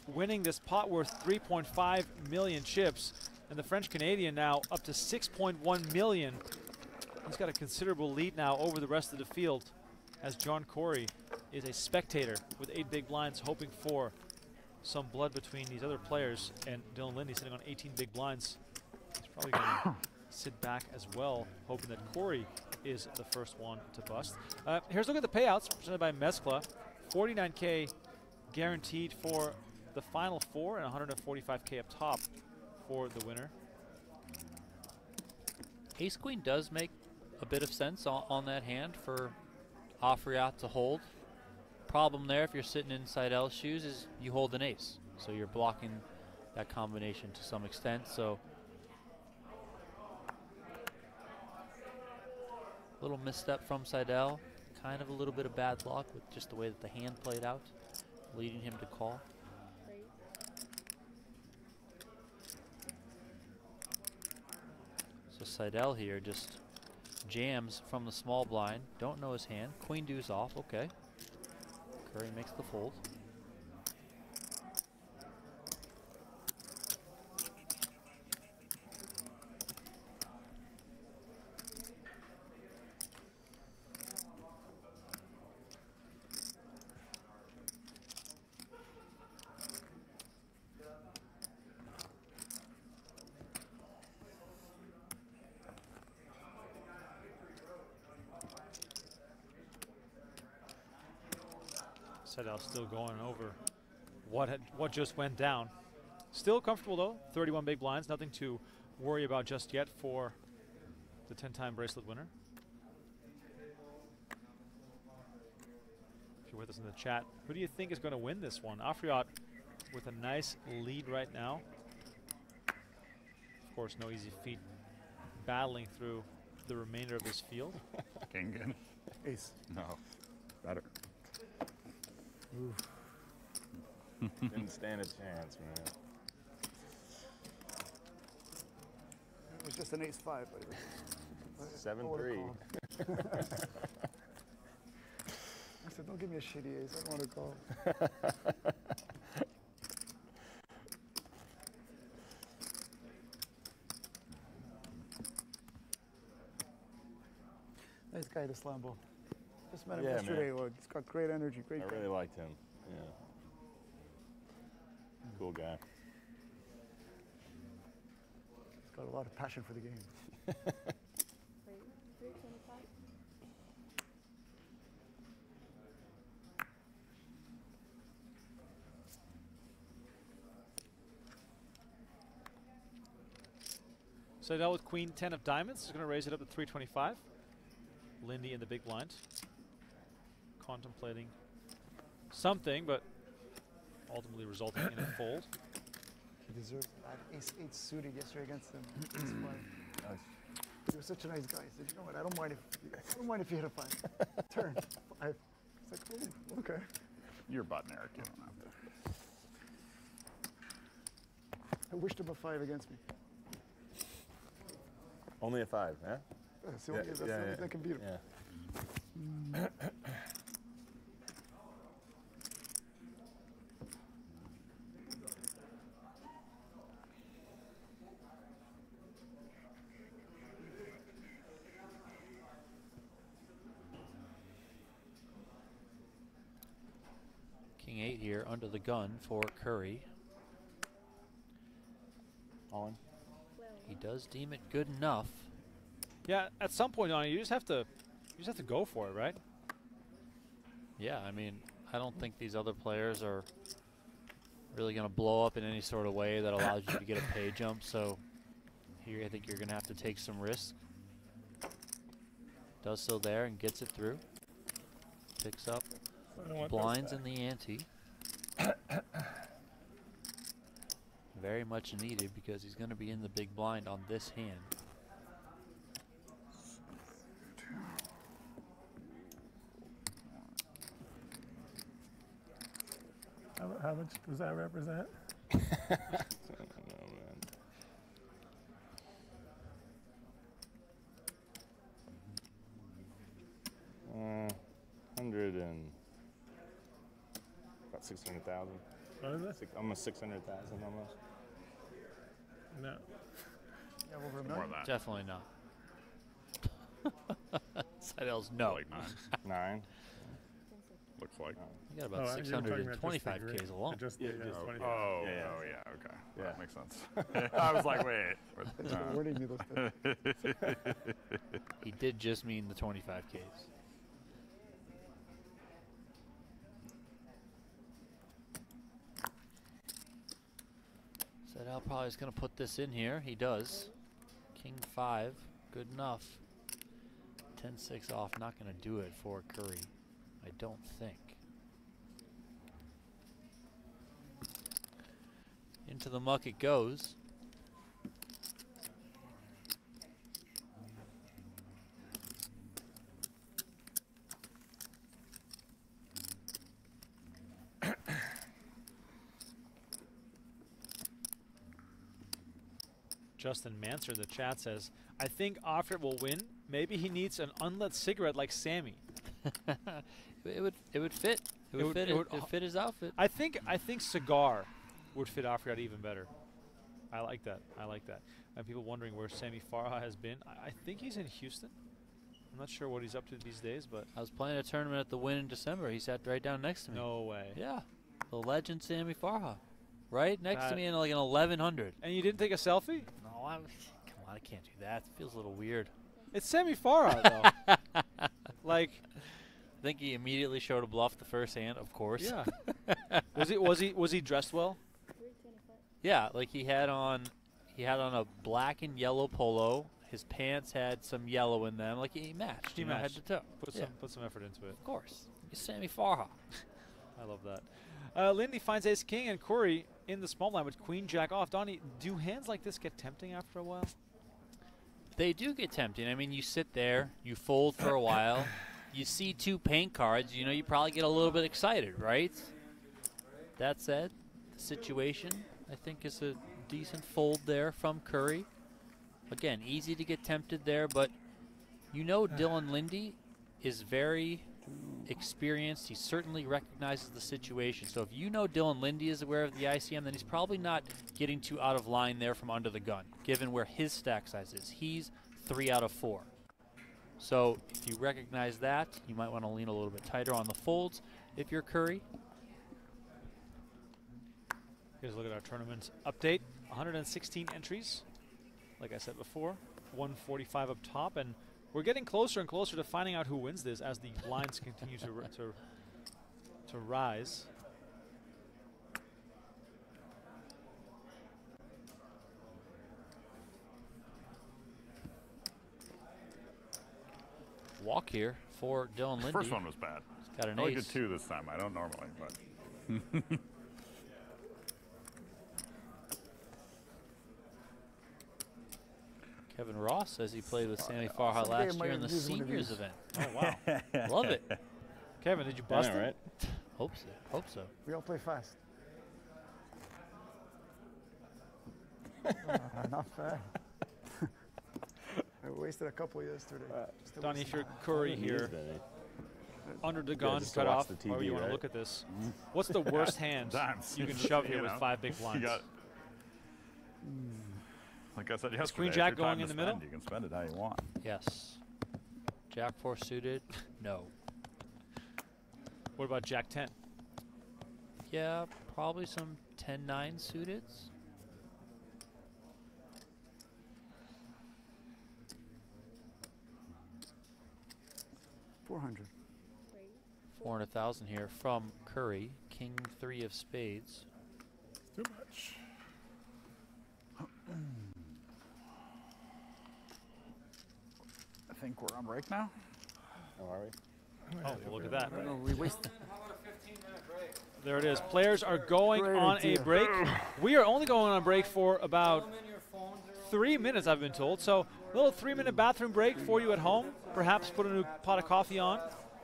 winning this pot worth 3.5 million chips, and the French Canadian now up to 6.1 million. He's got a considerable lead now over the rest of the field, as John Khoury is a spectator with 8 big blinds, hoping for some blood between these other players, and Dylan Lindy sitting on 18 big blinds. He's probably going to sit back as well, hoping that Khoury is the first one to bust. Here's a look at the payouts presented by Mescla. 49K guaranteed for the final 4 and 145K up top for the winner. Ace Queen does make a bit of sense on that hand for Afriat to hold. Problem there, if you're sitting in Seidel's shoes, is you hold an ace. So you're blocking that combination to some extent. So little misstep from Seidel, kind of a little bit of bad luck with just the way that the hand played out, leading him to call. So Seidel here just jams from the small blind, don't know his hand, queen deuce off, okay. Khoury makes the fold. Seidel still going over what just went down. Still comfortable though, 31 big blinds, nothing to worry about just yet for the 10-time bracelet winner. If you're with us in the chat, who do you think is going to win this one? Afriat with a nice lead right now. Of course, no easy feat battling through the remainder of this field. King good. Ace. No. Better. Didn't stand a chance, man. It was just an ace 5, but it was 7-3. I said, don't give me a shitty ace. I don't want to call. Nice guy, this Lambo. Just met him yesterday. Well, he's got great energy, great guy. I really liked him. Yeah. Cool guy. He's got a lot of passion for the game. 325. Seidel with queen 10 of diamonds is going to raise it up to 325. Lindy in the big blind, contemplating something, but ultimately resulting in a fold. He deserves. I had ace-8 suited yesterday against him. Nice. He was such a nice guy. He said, "You know what? I don't mind if you hit a 5. Turn 5." It's like, oh, okay. You're button, Eric. You don't have to. I wished him a 5 against me. Only a 5, huh? That's the only thing that can beat him. Yeah. King 8 here under the gun for Khoury. All in. He does deem it good enough. Yeah, at some point, Donnie, you just have to go for it, right? Yeah, I mean, I don't think these other players are really going to blow up in any sort of way that allows you to get a pay jump. So here, I think you're going to have to take some risk. Does so there and gets it through. Picks up blinds in the ante. Very much needed because he's going to be in the big blind on this hand. How much does that represent? I don't know, man. 100 and about 600,000. What is it? Almost 600,000 almost. No. Yeah, over a More million. than that. Definitely not. Seidel's no. Like 9. 9. Looks like. You got about Oh, you're talking about just the 625 green. Ks alone. Just the, just 25. Oh, Yeah, yeah. oh, yeah, okay. Yeah. That makes sense. I was like, wait. Thanks for warning me those things. He did just mean the 25 Ks. Seidel probably is going to put this in here. He does. King 5, good enough. 10-6 off, not going to do it for Khoury, I don't think. Into the muck it goes. Justin Manser in the chat says, I think Afriat will win. Maybe he needs an unlit cigarette like Sammy. It would fit. It would fit his outfit. I think cigar would fit Afriat even better. I like that. I like that. And people wondering where Sammy Farha has been. I think he's in Houston. I'm not sure what he's up to these days, but I was playing a tournament at the Win in December. He sat right down next to me. no way. Yeah, the legend Sammy Farha, right next to me in like an 1100. And you didn't take a selfie? No, come on, I can't do that. It feels a little weird. It's Sammy Farha though. Like, I think he immediately showed a bluff the first hand, of course. yeah. Was he dressed well? Yeah, like he had on a black and yellow polo. His pants had some yellow in them. Like he matched. He you know, matched. head to toe. Put some effort into it. Of course. He's Sammy Farha. I love that. Lindy finds ace king and Khoury in the small blind with queen jack off. Donnie, do hands like this get tempting after a while? They do get tempting. I mean, you sit there, you fold for a while, you see 2 paint cards, you know, you probably get a little bit excited, right? That said, the situation, I think, is a decent fold there from Khoury. Again, easy to get tempted there, but you know Dylan Lindy is very experienced. He certainly recognizes the situation. So if you know Dylan Lindy is aware of the ICM, then he's probably not getting too out of line there from under the gun, given where his stack size is. He's 3 out of 4. So if you recognize that, you might want to lean a little bit tighter on the folds if you're Khoury. Here's a look at our tournament update. 116 entries. Like I said before, 145 up top, and we're getting closer and closer to finding out who wins this as the blinds continue to rise. walk here for Dylan Lindy. First one was bad. He's got an I ace. like a 2 this time. I don't normally, but. Kevin Ross says he played with Sammy Farha last year in the seniors event. Oh, wow. Love it. Kevin, did you bust it? Right. Hope so. Hope so. We all play fast. Not bad. I wasted a couple yesterday. Donnie, if you're Khoury here, under the gun, just cut watch off, the TV, however you want to right? look at this. What's the worst hand you can shove here with 5 big blinds? Like I said yesterday, Queen it's Jack your time going in to the middle? spend. You can spend it how you want. Yes. Jack 4 suited? No. What about Jack 10? Yeah, probably some 10-9 suited. $400. 400,000 here from Khoury. King 3 of spades. Too much. I think we're on break now. Oh, are we? Oh, well, look at that. No, we wasted. There it is. Players are going Great on idea. a break. We are only going on break for about 3 minutes, I've been told. So a little 3-minute bathroom break for you at home. Perhaps put a new pot of coffee on.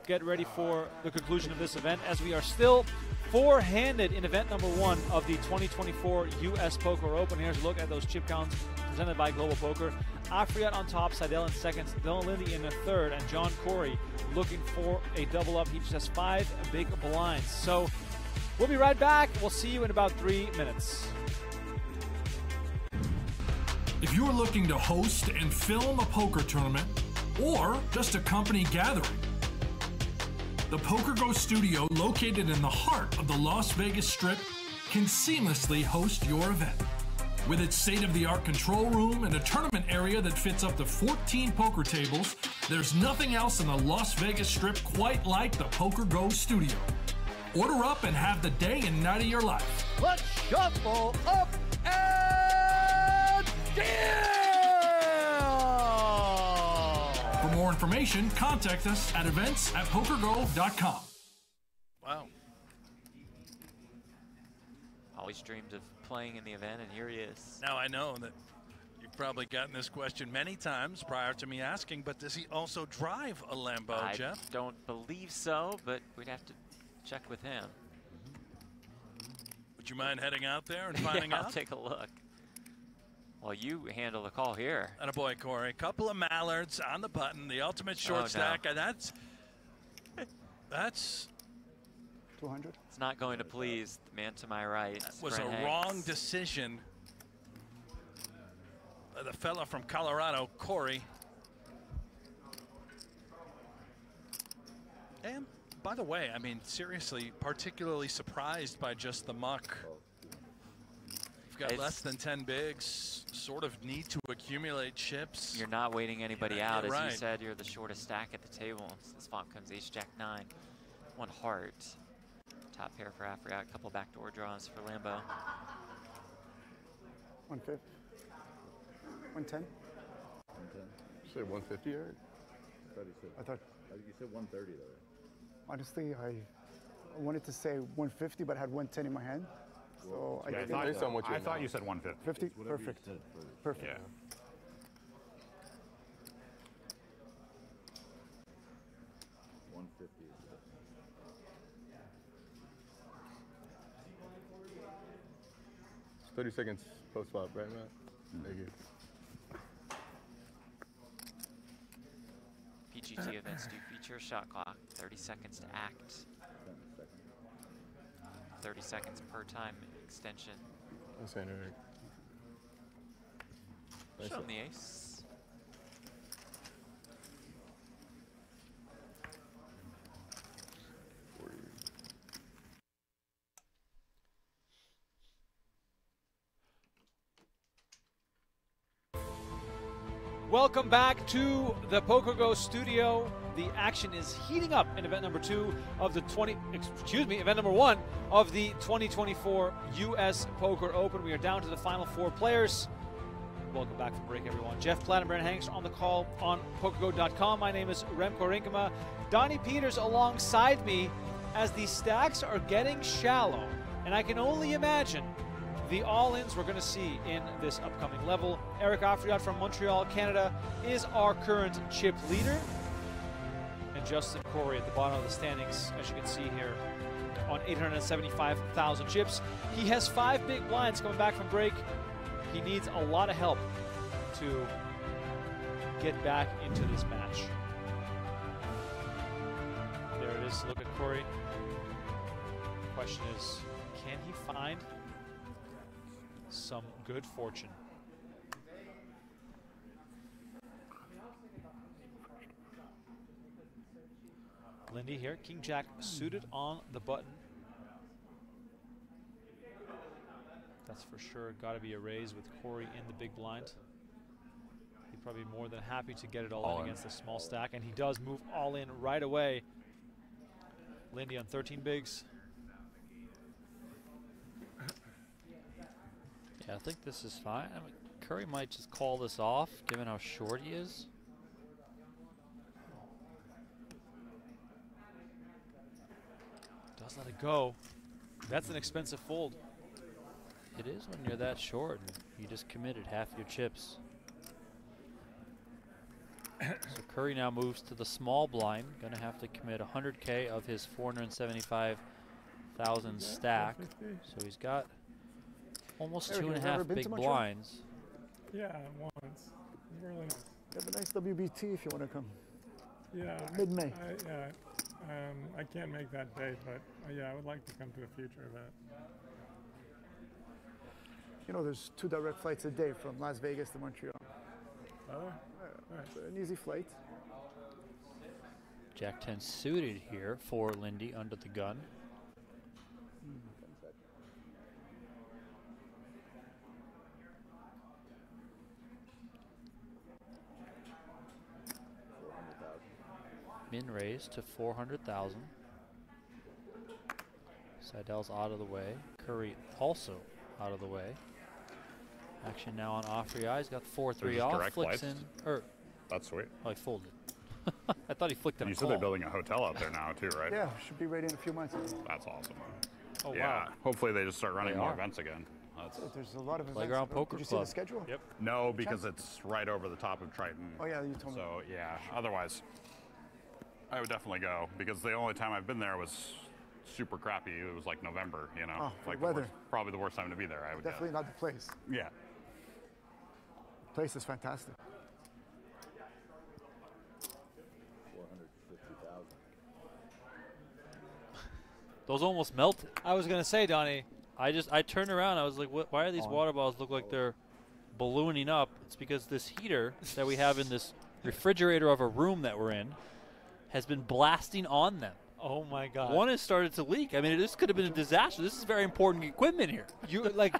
Get ready for the conclusion of this event, as we are still four-handed in event number 1 of the 2024 U.S. Poker Open. Here's a look at those chip counts presented by Global Poker. Afriat on top, Seidel in second, Dylan Lindy in the third, and John Khoury looking for a double up. He just has 5 big blinds. So we'll be right back. We'll see you in about 3 minutes. If you're looking to host and film a poker tournament or just a company gathering, the PokerGO studio, located in the heart of the Las Vegas Strip, can seamlessly host your event. With its state-of-the-art control room and a tournament area that fits up to 14 poker tables, there's nothing else in the Las Vegas Strip quite like the PokerGO studio. Order up and have the day and night of your life. Let's shuffle up and For more information, contact us at events@pokergo.com. Wow. Always dreamed of playing in the event, and here he is. Now, I know that you've probably gotten this question many times prior to me asking, but does he also drive a Lambo, Jeff? I don't believe so, but we'd have to check with him. Would you mind heading out there and finding Yeah, out? I'll take a look. Well, you handle the call here. Attaboy, Khoury. A couple of mallards on the button, the ultimate short stack, and that's 200. It's not going to please the man to my right. That was a Brent wrong Hanks. decision. The fella from Colorado, Khoury. And by the way, I mean, seriously, particularly surprised by just the muck. You've got less than 10 bigs, sort of need to accumulate chips. You're not waiting anybody out. As right. you said, you're the shortest stack at the table. This flop comes ace-jack-9. 1 heart. Top pair for Afriat. A couple backdoor draws for Lambo. 150. 110. 110. You said 150, Eric? I thought. You said 130 though. Honestly, I wanted to say 150, but I had 110 in my hand. So Yeah, I thought you said 150. 50? Perfect. Perfect. Yeah. It's 30 seconds post flop, right, Matt? Thank you. PGT events do feature a shot clock. 30 seconds to act. 30 seconds per time extension. I'm saying, Eric. Nice Show him one. the ace. Welcome back to the PokerGO studio. The action is heating up in event number 2 of the event number 1 of the 2024 U.S. Poker Open. We are down to the final 4 players. Welcome back from break, everyone. Jeff Platt and Brent Hanks on the call on PokerGo.com. My name is Remko Rinkema. Donnie Peters alongside me as the stacks are getting shallow. And I can only imagine the all-ins we're going to see in this upcoming level. Eric Afriat from Montreal, Canada is our current chip leader. And John Khoury at the bottom of the standings, as you can see here, on 875,000 chips. He has 5 big blinds coming back from break. He needs a lot of help to get back into this match. There it is. Look at Khoury. Question is, can he find some good fortune? Lindy here, King Jack suited on the button. That's for sure got to be a raise with Khoury in the big blind. He'd probably be more than happy to get it all in against the small stack, and he does move all in right away. Lindy on 13 bigs. Yeah, I think this is fine. I mean, Khoury might just call this off, given how short he is. Does let it go. That's an expensive fold. It is when you're that short and you just committed half your chips. So Khoury now moves to the small blind. Going to have to commit 100K of his 475,000 stack. So he's got almost Eric, 2.5 big blinds. Yeah, once. Really nice. Have a nice WBT if you want to come. Yeah. Mid-May. I can't make that date, but yeah, I would like to come to a future event. You know, there's 2 direct flights a day from Las Vegas to Montreal. Nice. An easy flight. Jack 10 suited here for Lindy under the gun. Min raise to 400,000. Seidel's out of the way. Khoury also out of the way. Action now on Afriat. He's got 4-3 off. Flicks in. That's sweet. Oh, he folded. I thought he flicked on a You call. said they're building a hotel out there now, too, right? Yeah, should be ready in a few months. That's awesome. Oh, yeah. wow. Hopefully they just start running They more are. events again. There's a lot of Playground events. Poker Did you see Club. the schedule? Yep. No, because it's right over the top of Triton. Oh, yeah, you told me. So, yeah, otherwise, I would definitely go, because the only time I've been there was super crappy. It was like November, you know? Oh, like weather. Probably the worst time to be there, I would Definitely not the place. Yeah. The place is fantastic. 450,000. Those almost melted. I was going to say, Donnie. I turned around. I was like, why are these water bottles look like they're ballooning up? It's because this heater that we have in this refrigerator of a room that we're in has been blasting on them. Oh my God. One has started to leak. I mean, this could have been a disaster. This is very important equipment here. You like,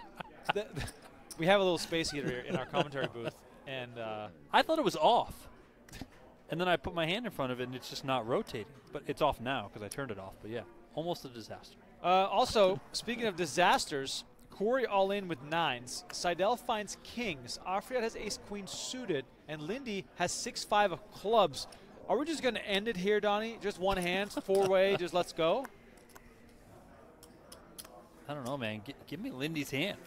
we have a little space heater here in our commentary booth, and I thought it was off. And then I put my hand in front of it, and it's just not rotating. But it's off now because I turned it off. But yeah, almost a disaster. also, speaking of disasters, Khoury all in with 9s. Seidel finds kings. Afriat has ace-queen suited, and Lindy has 6-5 of clubs. Are we just going to end it here, Donnie? Just one hand, 4-way, just let's go? I don't know, man. Give me Lindy's hand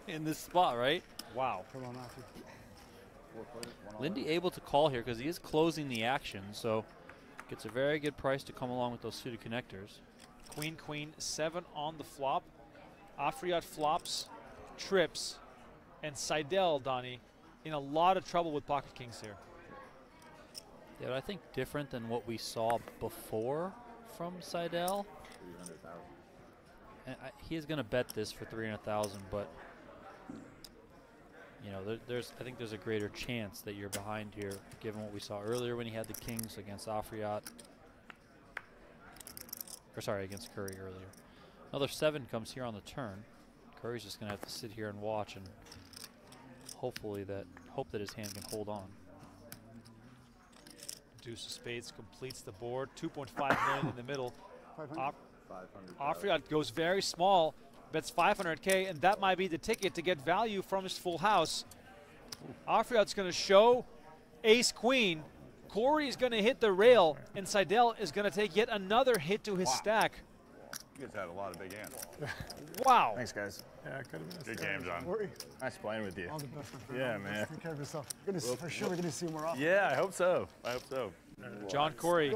in this spot, right? Wow. Come on, Matthew. Lindy able to call here because he is closing the action, so gets a very good price to come along with those suited connectors. Queen, queen, 7 on the flop. Afriat flops, trips, and Seidel, Donnie, in a lot of trouble with pocket kings here. Yeah, but I think different than what we saw before from Seidel. 300,000. And he is going to bet this for 300,000, but you know, I think there's a greater chance that you're behind here, given what we saw earlier when he had the kings against Afriat. Or sorry, against Khoury earlier. Another 7 comes here on the turn. Khoury's just going to have to sit here and watch and hope that his hand can hold on. Deuce of spades completes the board. 2.5 million in the middle. 500. Afriat goes very small, bets 500K, and that might be the ticket to get value from his full house. Afriat's going to show ace-queen. Khoury is going to hit the rail, and Seidel is going to take yet another hit to his stack. You guys had a lot of big hands. Wow. Thanks, guys. Yeah, could have been a Good game, John. Nice playing with you. All the best, my friend. Yeah, man. Take care of yourself. For sure, we're going to see you more often. Yeah, I hope so. I hope so. John Khoury,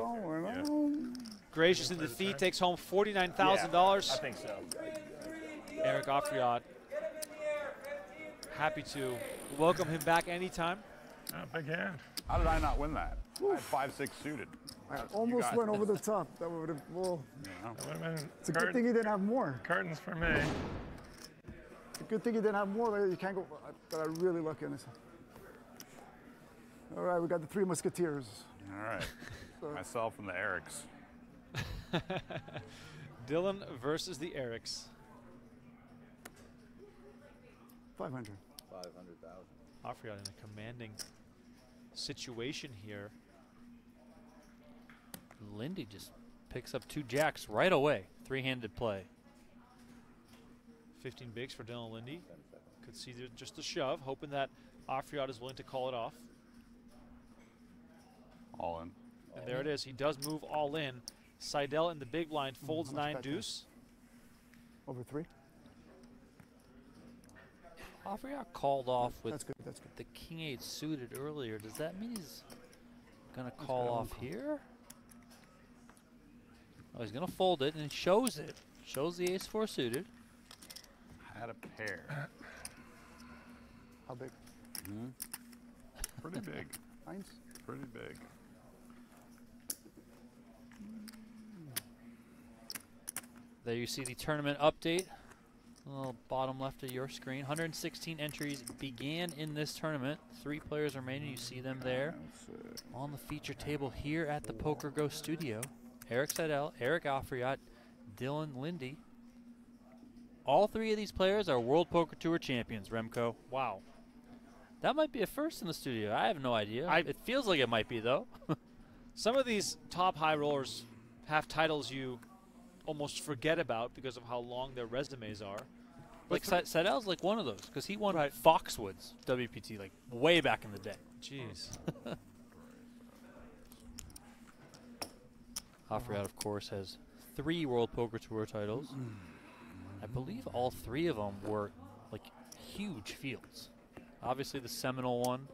gracious in defeat, takes home $49,000. I think so. Eric Afriat, happy to welcome him back anytime. Big hand. How did I not win that? I had 5-6 suited. I almost went over the top. That would have, well, That would have been it's a good thing you didn't have more. curtains for me. It's a good thing you didn't have more. You can't go, but I'm really lucky on this one. All right, we got the three musketeers. All right. Myself and the Erics. Dylan versus the Erics. 500. 500,000. Afriat in a commanding situation here. Lindy just picks up 2 jacks right away. 3-handed play. 15 bigs for Dylan Lindy. Could see just a shove, hoping that Afriat is willing to call it off. All in. And there it is. He does move all in. Seidel in the big blind folds 9 deuce. Over 3. Afriat called off with That's good. That's good. the king 8 suited earlier. Does that mean he's gonna call off here? Oh, he's gonna fold it, and he shows it. Shows the ace 4 suited. Had a pair. How big? Pretty big. Nines? Pretty big. There you see the tournament update. Little bottom left of your screen. 116 entries began in this tournament. 3 players remaining. You see them there on the feature table here at the PokerGO studio. Erik Seidel, Eric Afriat, Dylan Lindy. All 3 of these players are World Poker Tour champions, Remko. Wow. That might be a first in the studio. I have no idea. It feels like it might be, though. Some of these top high rollers have titles you almost forget about because of how long their resumes are. Like Seidel's like one of those because he won Foxwoods WPT like way back in the day. Jeez. Afriat, of course, has 3 World Poker Tour titles. I believe all 3 of them were like huge fields. Obviously, the seminal one.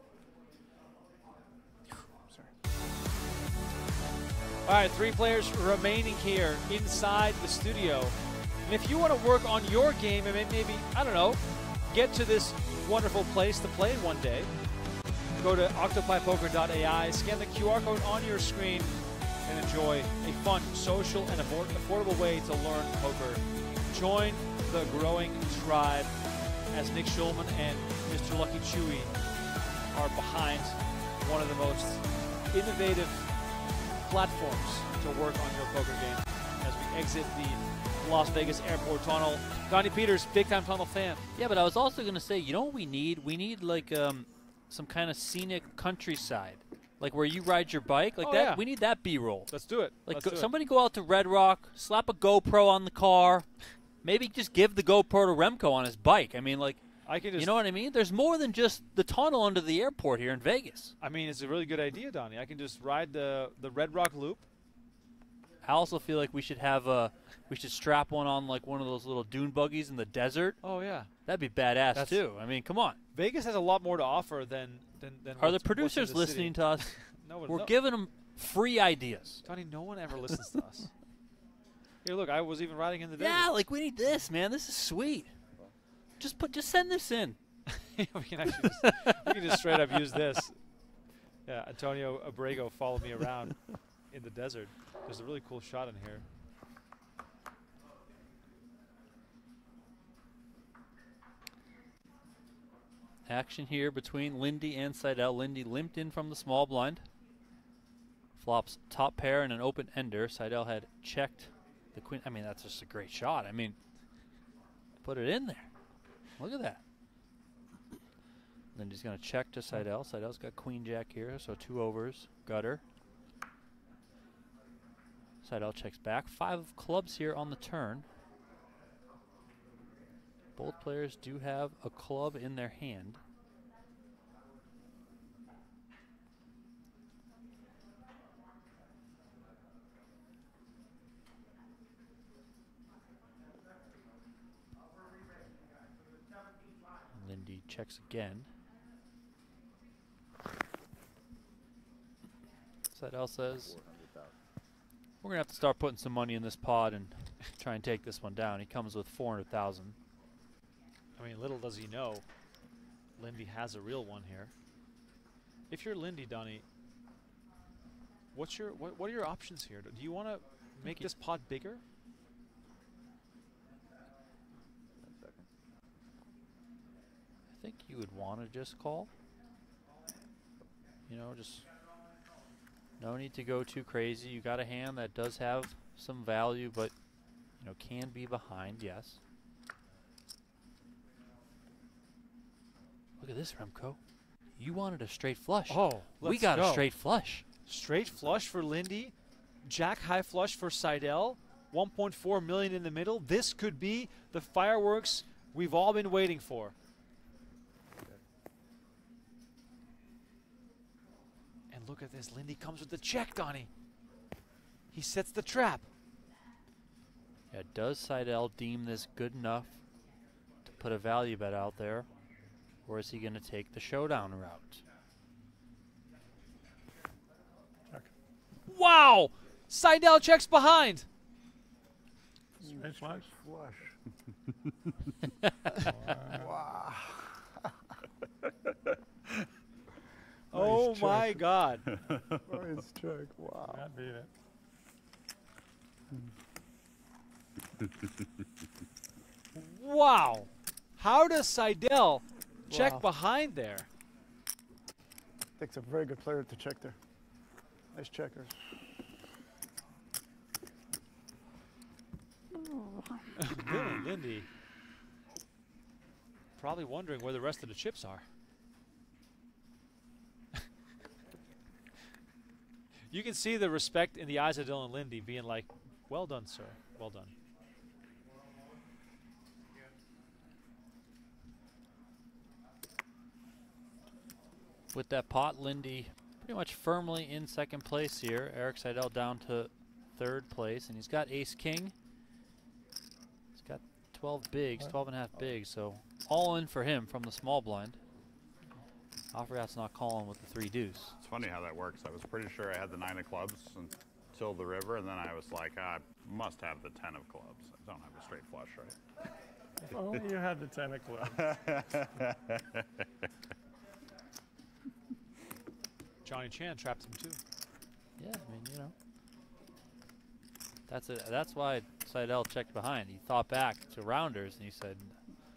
All right, 3 players remaining here inside the studio. And if you want to work on your game and maybe, I don't know, get to this wonderful place to play one day, go to octopipoker.ai, scan the QR code on your screen, and enjoy a fun, social, and affordable way to learn poker. Join the growing tribe as Nick Schulman and Mr. Lucky Chewy are behind one of the most innovative platforms to work on your poker game as we exit the Las Vegas airport tunnel. Donnie Peters, big-time tunnel fan. Yeah, but I was also going to say, you know what we need? We need like some kind of scenic countryside, like where you ride your bike, like that. Yeah. We need that B-roll. Let's do it. Like Let's do somebody go out to Red Rock, slap a GoPro on the car, maybe just give the GoPro to Remko on his bike. I mean, like, I can just, you know what I mean? There's more than just the tunnel under the airport here in Vegas. I mean, it's a really good idea, Donnie. I can just ride the Red Rock Loop. I also feel like we should have we should strap one on like one of those little dune buggies in the desert. Oh yeah, that'd be badass too. I mean, come on. Vegas has a lot more to offer than Are the producers listening to us? We're giving them free ideas. Donnie, no one ever listens to us. Here, look, I was even riding in the desert. Yeah, like we need this, man. This is sweet. Just send this in. we can just straight up use this. Yeah, Antonio Abrego followed me around in the desert. There's a really cool shot in here. Action here between Lindy and Seidel. Lindy limped in from the small blind. Flops top pair and an open ender. Seidel had checked the queen. I mean, that's just a great shot. I mean, put it in there. Look at that. Lindy's going to check to Seidel. Seidel's got queen jack here, so 2 overs. Gutter. Seidel checks back. 5 of clubs here on the turn. Both players do have a club in their hand. checks again. Seidel says, we're going to have to start putting some money in this pod and try and take this one down. He comes with 400,000. I mean, little does he know, Lindy has a real one here. If you're Lindy, Donnie, what are your options here? Do you want to make this pot bigger? I think you would want to just call. You know, just no need to go too crazy. You got a hand that does have some value, but you know, can be behind, yes. Look at this, Remko. You wanted a straight flush. Oh, we got a straight flush. Straight flush for Lindy. Jack high flush for Seidel. 1.4 million in the middle. This could be the fireworks we've all been waiting for. And look at this. Lindy comes with the check, Donnie. He sets the trap. Yeah, does Seidel deem this good enough to put a value bet out there? Or is he going to take the showdown route? Wow! Seidel checks behind. Straight flush. Wow. Oh Nice my check. God. Nice check. Wow. Can't beat it. Wow. How does Seidel check Wow. behind there? Takes a very good player to check there. Nice checkers. Bill and Lindy probably wondering where the rest of the chips are. You can see the respect in the eyes of Dylan Lindy being like, well done, sir. Well done. With that pot, Lindy pretty much firmly in second place here. Erik Seidel down to third place, and he's got ace-king. He's got 12 bigs, 12 and a half bigs, so all in for him from the small blind. Afriat's not calling with the 3 deuce. It's funny how that works. I was pretty sure I had the 9 of clubs until the river, and then I was like, I must have the 10 of clubs. I don't have a straight flush, right? If only you had the 10 of clubs. Johnny Chan trapped him too. Yeah, I mean, you know. That's why Seidel checked behind. He thought back to rounders, and he said,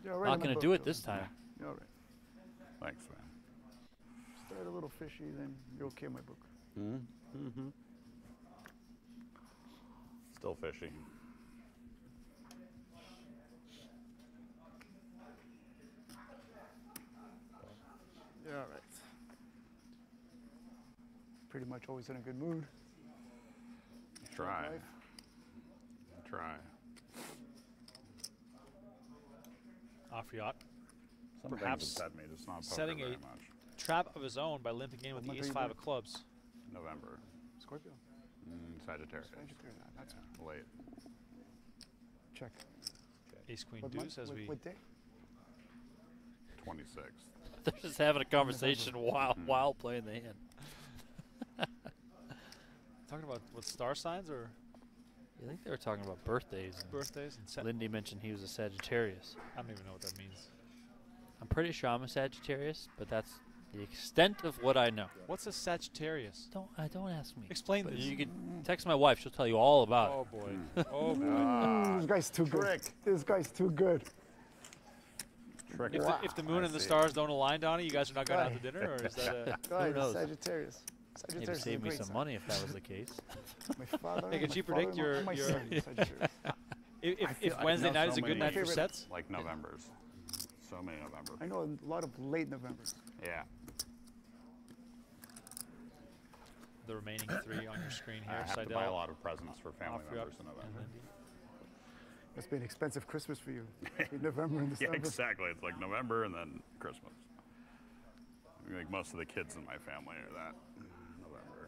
not going to do it this time. You're all right. Thanks, man. Start a little fishy, then you're okay in my book. Mm-hmm. Still fishy. You're all right. Pretty much always in a good mood. Try. Life. Try. Afriat Some perhaps things upset me, just not poker setting very a much. trap of his own by limping in with the ace-5 of clubs. November. Scorpio. Sagittarius. Sagittarius. That's Late. check. Ace-queen What deuce month? as we... What day? 26th. They're just having a conversation while playing the hand. Talking about what star signs or I think they were talking about birthdays. birthdays? And Lindy mentioned he was a Sagittarius. I don't even know what that means. I'm pretty sure I'm a Sagittarius, but that's the extent of what I know. What's a Sagittarius? Don't ask me. Explain But this. you can text my wife; she'll tell you all about Oh it. boy. Oh boy. This guy's too good. This guy's too good. If the moon and the stars don't align, Donnie, you guys are not going out to dinner, or is that a... Guy, knows? Sagittarius. Maybe Sagittarius save is a me great some sign. money if that was the case. My father. Hey, could my you predict father-in-law, your- and my your- son, Sagittarius. If Wednesday night is a good night for sets? Like Novembers. So many November. I know a lot of late Novembers. Yeah. The remaining 3 on your screen I here. have to Seidel, buy a lot of presents for family Afriat, members in and November. Lindy. Must be an expensive Christmas for you. In November and Yeah, December. exactly. It's like November and then Christmas. I think most of the kids in my family are that November.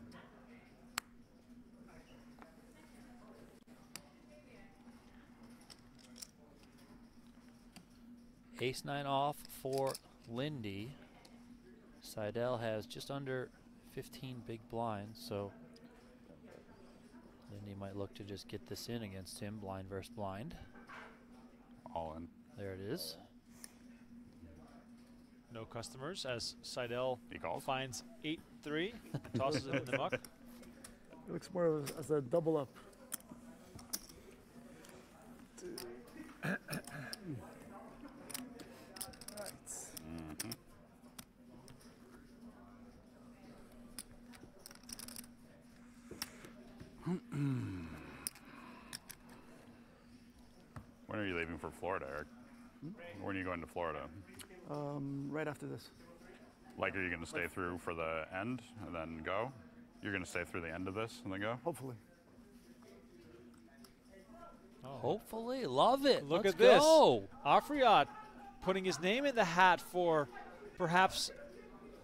Ace-9 off for Lindy. Seidel has just under 15 big blinds, so Lindy might look to just get this in against him, blind versus blind. All in. There it is. No customers as Seidel He calls. finds 8-3, tosses it in the muck. It looks more as a double up. Right. When are you leaving for Florida, Eric? When are you going to Florida? Right after this. Like, are you going to stay through for the end and then go? You're going to stay through the end of this and then go? Hopefully. Oh. Hopefully, love it. Look Let's at this. go. Afriat putting his name in the hat for perhaps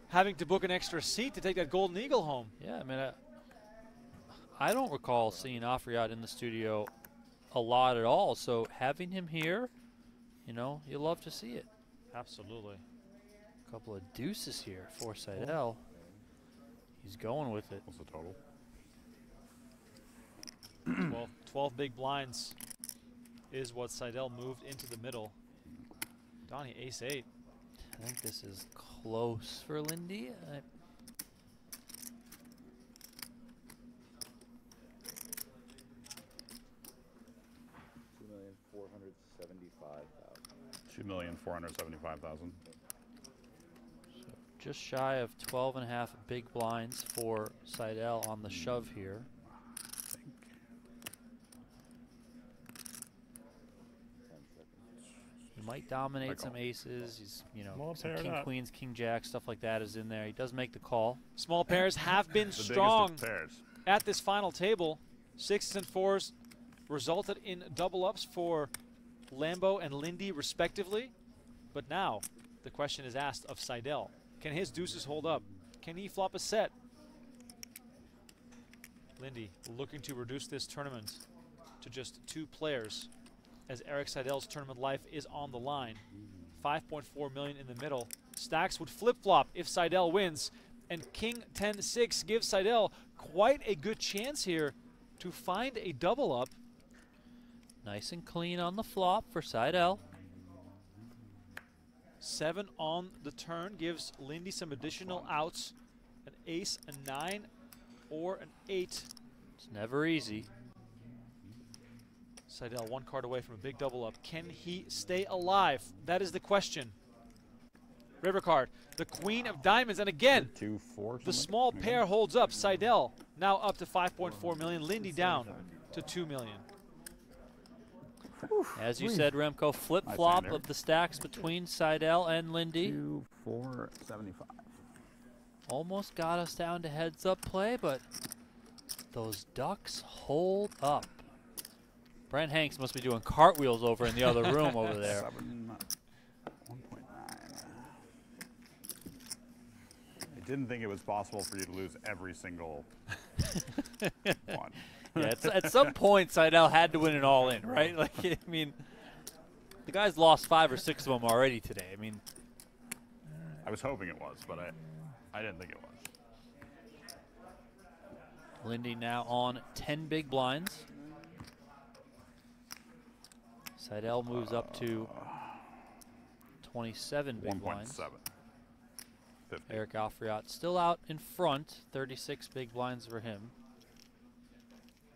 having to book an extra seat to take that Golden Eagle home. Yeah, I mean, I don't recall seeing Afriat in the studio a lot at all. So having him here, you know, you love to see it. Absolutely. A couple of deuces here for Seidel. He's going with it. What's the total? 12 big blinds is what Seidel moved into the middle. Donnie, ace-8. I think this is close for Lindy. $2,475,000. Just shy of 12.5 big blinds for Seidel on the shove here. He might dominate some aces. He's, you know, some king queens, king jack, stuff like that is in there. He does make the call. Small pairs have been strong at this final table. 6s and 4s resulted in double ups for Lambo and Lindy respectively. But now the question is asked of Seidel. Can his deuces hold up? Can he flop a set? Lindy looking to reduce this tournament to just 2 players as Erik Seidel's tournament life is on the line. 5.4 million in the middle. Stacks would flip-flop if Seidel wins, and King 10-6 gives Seidel quite a good chance here to find a double up. Nice and clean on the flop for Seidel. 7 on the turn gives Lindy some additional outs. An ace, a 9, or an 8. It's never easy. Seidel 1 card away from a big double up. Can he stay alive? That is the question. River card, the queen of diamonds, and again, 2-4. The small pair holds up. Seidel now up to 5.4 million. Lindy down to 2 million. As you said, Remko, flip-flop of the stacks between Seidel and Lindy. 2-4-75. Almost got us down to heads-up play, but those ducks hold up. Brent Hanks must be doing cartwheels over in the other room over there. 1.9. I didn't think it was possible for you to lose every single one. Yeah, at some point, Seidel had to win it all in, right? Like, I mean, the guy's lost 5 or 6 of them already today. I mean, I was hoping it was, but I didn't think it was. Lindy now on 10 big blinds. Seidel moves up to 27 big blinds. 1.7. Eric Afriat still out in front, 36 big blinds for him.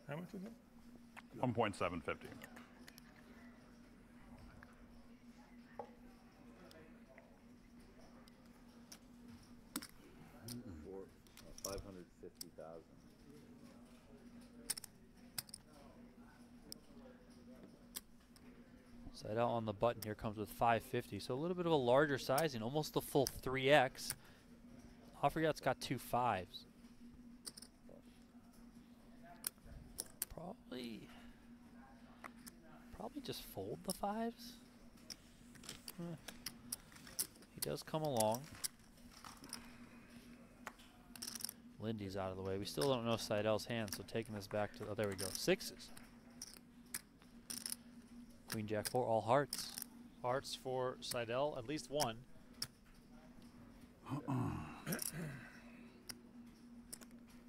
How much is it? 1.750. $550,000. Seidel on the button here comes with 550, so a little bit of a larger sizing, almost the full 3x. Afriat's got 2 5s. Probably just fold the 5s. He does come along. Lindy's out of the way. We still don't know Seidel's hand, so taking this back to, oh, there we go, 6s. Queen, Jack 4, all hearts. Hearts for Seidel, at least 1.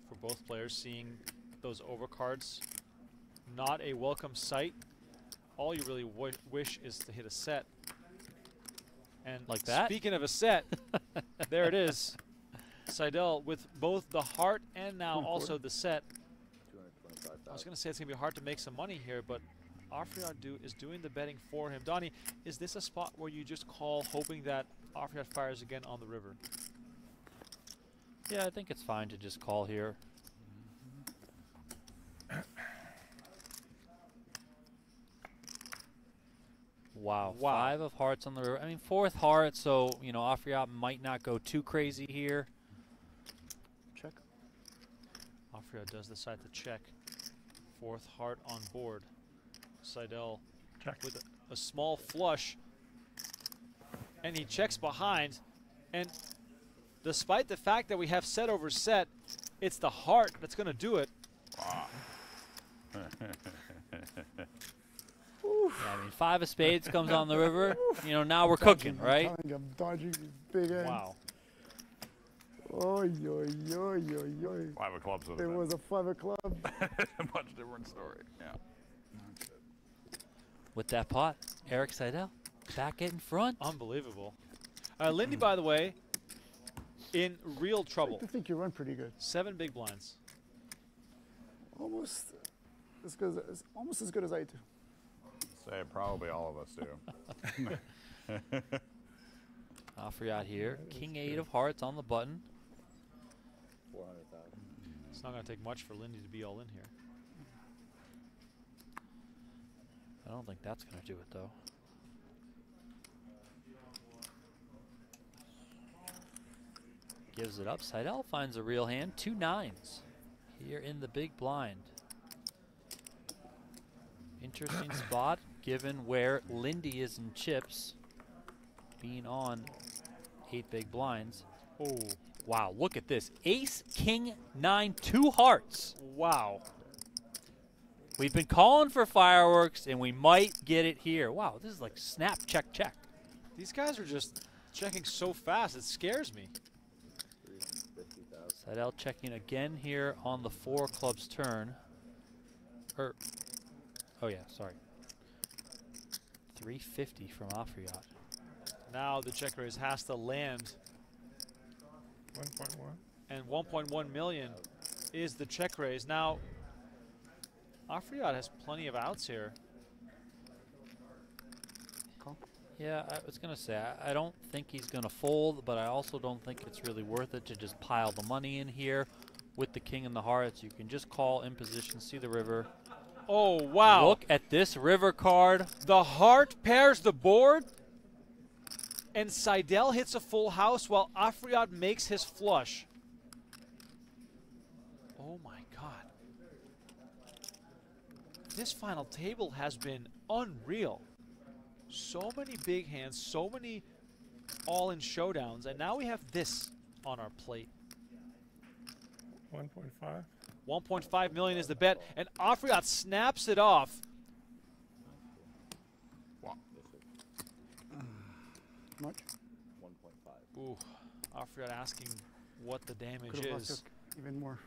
For both players, seeing those overcards, not a welcome sight. All you really wish is to hit a set. And like that. Speaking of a set, there it is. Seidel with both the heart and now also the set. I was going to say it's going to be hard to make some money here, but Afriat is doing the betting for him. Donnie, is this a spot where you just call hoping that Afriat fires again on the river? Yeah, I think it's fine to just call here. Wow, 5 of hearts on the river. I mean, 4th heart, so, you know, Afriat might not go too crazy here. Check. Afriat does decide to check. 4th heart on board. Seidel with a small flush. And he checks behind. And despite the fact that we have set over set, it's the heart that's going to do it. Yeah, I mean, 5 of spades comes on the river. You know, now we're cooking, right? I'm dodging big ends. Wow. Oy, oy, oy, oy, oy. 5 of clubs. There was a 5 of club. Much different story. Yeah. With that pot, Erik Seidel back in front. Unbelievable. Lindy, by the way, in real trouble. I think you run pretty good. 7 big blinds. Almost as good as I do. Say probably all of us do. Afriat here. King 8 of hearts on the button. 400,000. It's not going to take much for Lindy to be all in here. I don't think that's going to do it, though. Gives it up. Seidel finds a real hand. 2 9s here in the big blind. Interesting spot, given where Lindy is in chips, being on 8 big blinds. Oh, wow, look at this. Ace, king, 9, 2 hearts. Wow. We've been calling for fireworks, and we might get it here. Wow, this is like snap, check, check. These guys are just checking so fast, it scares me. Seidel checking again here on the 4 clubs turn. Oh yeah, sorry. 350 from Afriat. Now the check raise has to land. 1.1. And 1.1 million is the check raise. Now, Afriat has plenty of outs here. Yeah, I was going to say, I don't think he's going to fold, but I also don't think it's really worth it to just pile the money in here with the king and the hearts. You can just call in position, see the river. Oh, wow. Look at this river card. The heart pairs the board, and Seidel hits a full house while Afriat makes his flush. Oh, my God. This final table has been unreal. So many big hands, so many all-in showdowns, and now we have this on our plate. 1.5. 1.5 million is the bet, and Afriat snaps it off. Wow. Much? 1.5. Ooh, Afriat asking what the damage Could've lost is. even more.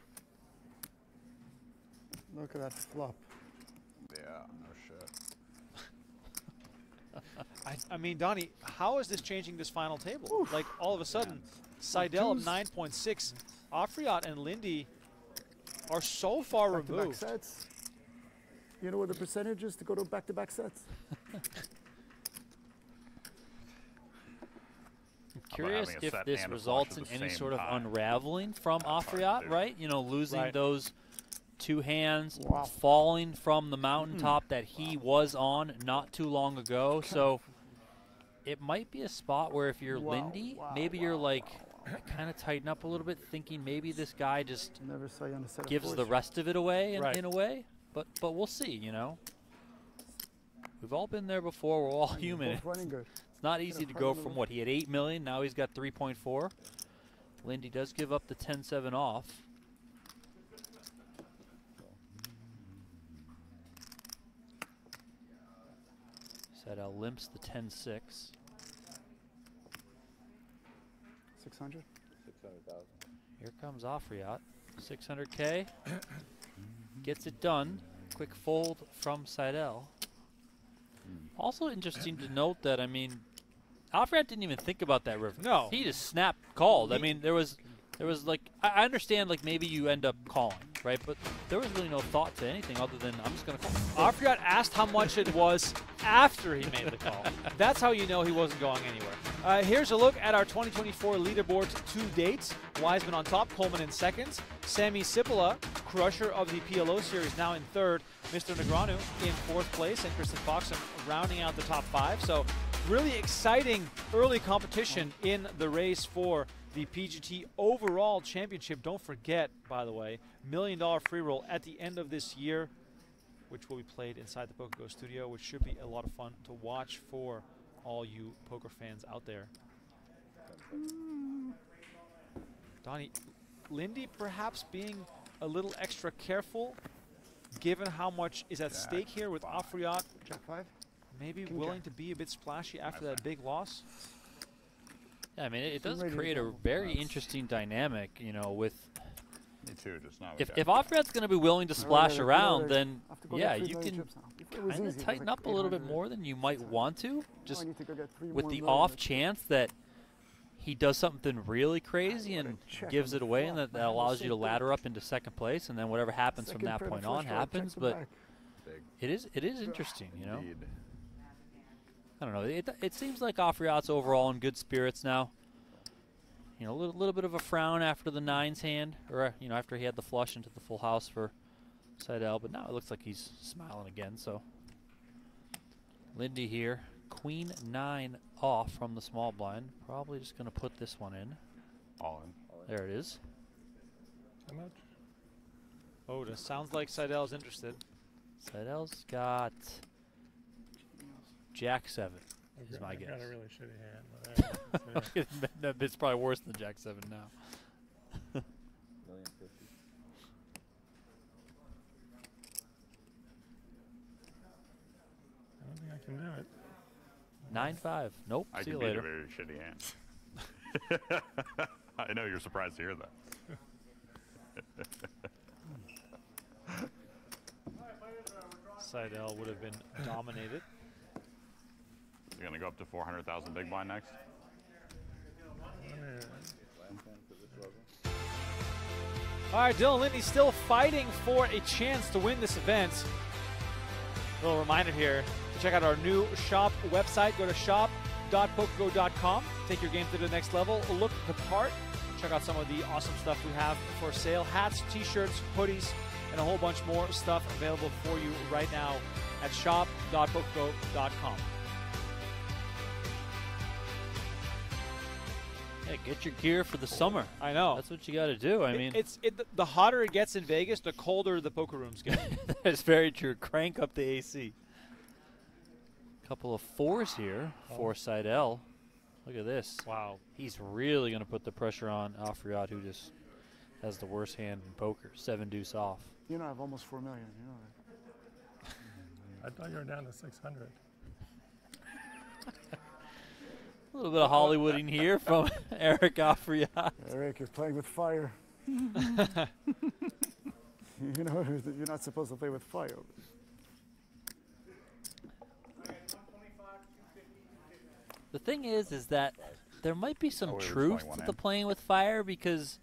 Look at that flop. Yeah, no shit. I mean, Donnie, how is this changing this final table? Oof. Like, all of a sudden, Seidel up 9.6. Afriat and Lindy are so far removed. Back-to-back sets. You know what the percentage is to go to back-to-back sets? I'm curious if this results in any sort of unraveling from Afriat, right? You know, losing those 2 hands, falling from the mountaintop that he was on not too long ago. So it might be a spot where if you're Lindy, maybe you're like kind of tighten up a little bit, thinking maybe this guy just gives the rest of it away in a way. But we'll see, you know. We've all been there before. We're all human. It's not easy to go from what he had 8 million, now he's got 3.4. Lindy does give up the 10-7 off. Seidel limps the 10-6. 600. 600,000. Here comes Afriat. 600K. Gets it done. Quick fold from Seidel. Also interesting to note that, I mean, Afriat didn't even think about that river. No. He just snap called. I mean, there was like, I understand, like, maybe you end up calling, right? But there was really no thought to anything other than, I'm just going to call. Afriat asked how much it was after he made the call. That's how you know he wasn't going anywhere. Here's a look at our 2024 leaderboards to date. Wiseman on top, Coleman in second. Sammy Sipola, crusher of the PLO series, now in third. Mr. Negreanu in fourth place, and Kristen Foxen rounding out the top 5. So really exciting early competition in the race for the PGT overall championship. Don't forget, by the way, $1 million free roll at the end of this year, which will be played inside the PokerGO studio, which should be a lot of fun to watch for all you poker fans out there. Donnie, Lindy perhaps being a little extra careful, given how much is at stake here with Afriat. Jack 5. Maybe willing to be a bit splashy after that big loss. Yeah, I mean, it does create a very interesting dynamic, you know, with... Me too, just not If Afriat's going to be willing to splash around, then, yeah, you can kind of tighten up a little bit more than you might want to, just with the off chance that he does something really crazy and gives it away, and that allows you to ladder up into second place, and then whatever happens from that point on happens. But it is interesting, you know. I don't know. It seems like Afriat's overall in good spirits now. You know, a little bit of a frown after the 9's hand, or you know, after he had the flush into the full house for Seidel, but now it looks like he's smiling again. So Lindy here, Queen 9 off from the small blind. Probably just going to put this one in. All in. There it is. How much? Oh, it sounds like Seidel's interested. Seidel's got Jack 7, is my guess. Got a really shitty hand. It's probably worse than Jack 7 now. $1,050,000. I don't think I can do it. 9-5. Nope. I See can you later. beat a very shitty hand. I know you're surprised to hear that. Seidel would have been dominated. You're going to go up to 400,000 big blind next? All right, Dylan Lindy still fighting for a chance to win this event. A little reminder here to check out our new shop website. Go to shop.pokergo.com. Take your game to the next level. Look the part. Check out some of the awesome stuff we have for sale. Hats, t-shirts, hoodies, and a whole bunch more stuff available for you right now at shop.pokergo.com. Hey, get your gear for the summer. I know. That's what you got to do. I mean, the hotter it gets in Vegas, the colder the poker rooms get. That's very true. Crank up the AC. Couple of 4s here for Seidel. Look at this. Wow. He's really going to put the pressure on Afriat, who just has the worst hand in poker. 7 deuce off. You know, I have almost 4 million. You know that. I thought you were down to 600. A little bit of Hollywooding here from Eric Afriat. Eric, you're playing with fire. You know, you're not supposed to play with fire. The thing is that there might be some truth to the in. playing with fire, because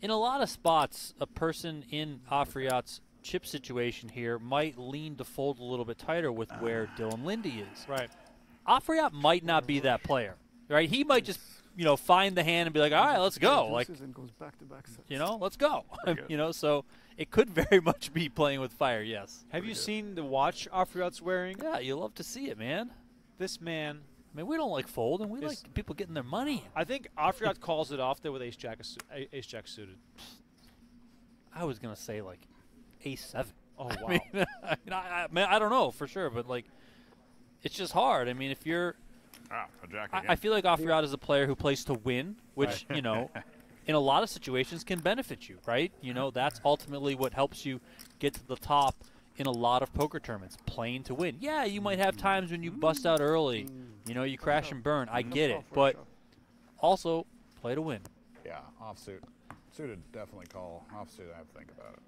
in a lot of spots, a person in Afriat's chip situation here might lean to fold a little bit tighter with where Dylan Lindy is. Right. Afriat might not be that player, right? He might just, you know, find the hand and be like, all right, let's go. Like, goes back to back sets. you know, let's go. You know, so it could very much be playing with fire, yes. Have you seen the watch Afriat's wearing? Yeah, you love to see it, man. This man. I mean, we don't like folding. We like people getting their money. I think Afriat calls it off there with ace jack suited. I was going to say, like, ace 7. Oh, wow. I mean, I don't know for sure, but, like, it's just hard. I mean, if you're a jack I feel like Afriat is a player who plays to win, which, you know, in a lot of situations can benefit you, right? You know, that's ultimately what helps you get to the top in a lot of poker tournaments, playing to win. Yeah, you might have times when you bust out early, you know, you crash and burn. I get it. But also Play to win. Yeah, offsuit. Suited, definitely call. Offsuit, I have to think about it.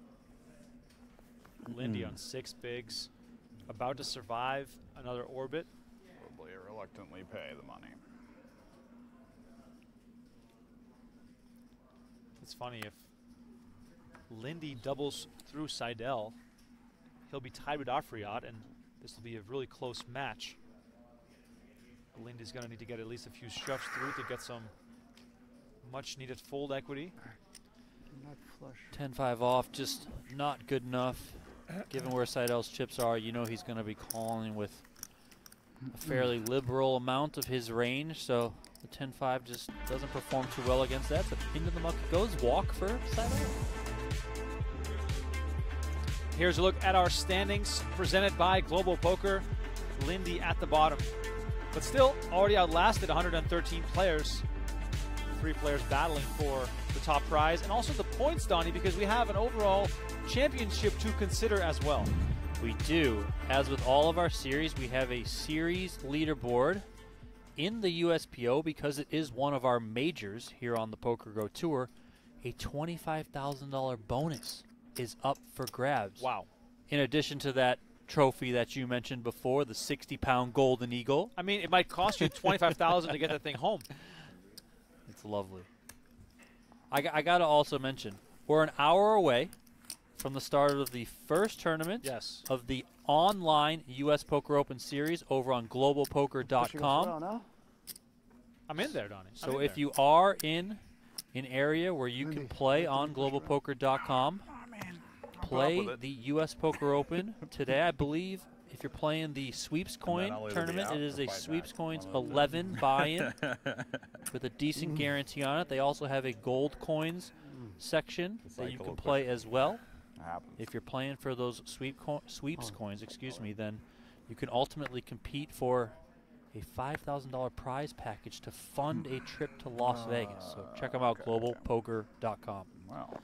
Lindy on 6 bigs, about to survive another orbit. Probably reluctantly pay the money. It's funny, if Lindy doubles through Seidel, he'll be tied with Afriat, and this will be a really close match. Lindy's going to need to get at least a few shoves through to get some much needed fold equity. Not flush. 10-5 off, just not good enough. Given where Seidel's chips are, you know he's going to be calling with a fairly liberal amount of his range, so the 10-5 just doesn't perform too well against that, but into the muck it goes. Walk for Seidel. Here's a look at our standings presented by Global Poker. Lindy at the bottom, but still already outlasted 113 players. 3 players battling for the top prize, and also the points, Donnie, because we have an overall championship to consider as well. We do. As with all of our series, we have a series leaderboard in the USPO because it is one of our majors here on the PokerGO Tour. A $25,000 bonus is up for grabs. Wow. In addition to that trophy that you mentioned before, the 60-pound Golden Eagle. I mean, it might cost you $25,000 to get that thing home. It's lovely. I got to also mention, we're an hour away from the start of the first tournament of the online U.S. Poker Open Series over on globalpoker.com. I'm in there, Donnie. So if you are in an area where you can play on globalpoker.com, play the U.S. Poker Open today. I believe if you're playing the Sweeps Coin tournament, it is a Sweeps Coins 11 buy-in with a decent guarantee on it. They also have a Gold Coins section that you can play as well. If you're playing for those Sweeps Coins, then you can ultimately compete for a $5,000 prize package to fund a trip to Las Vegas. So check them out, globalpoker.com. Wow.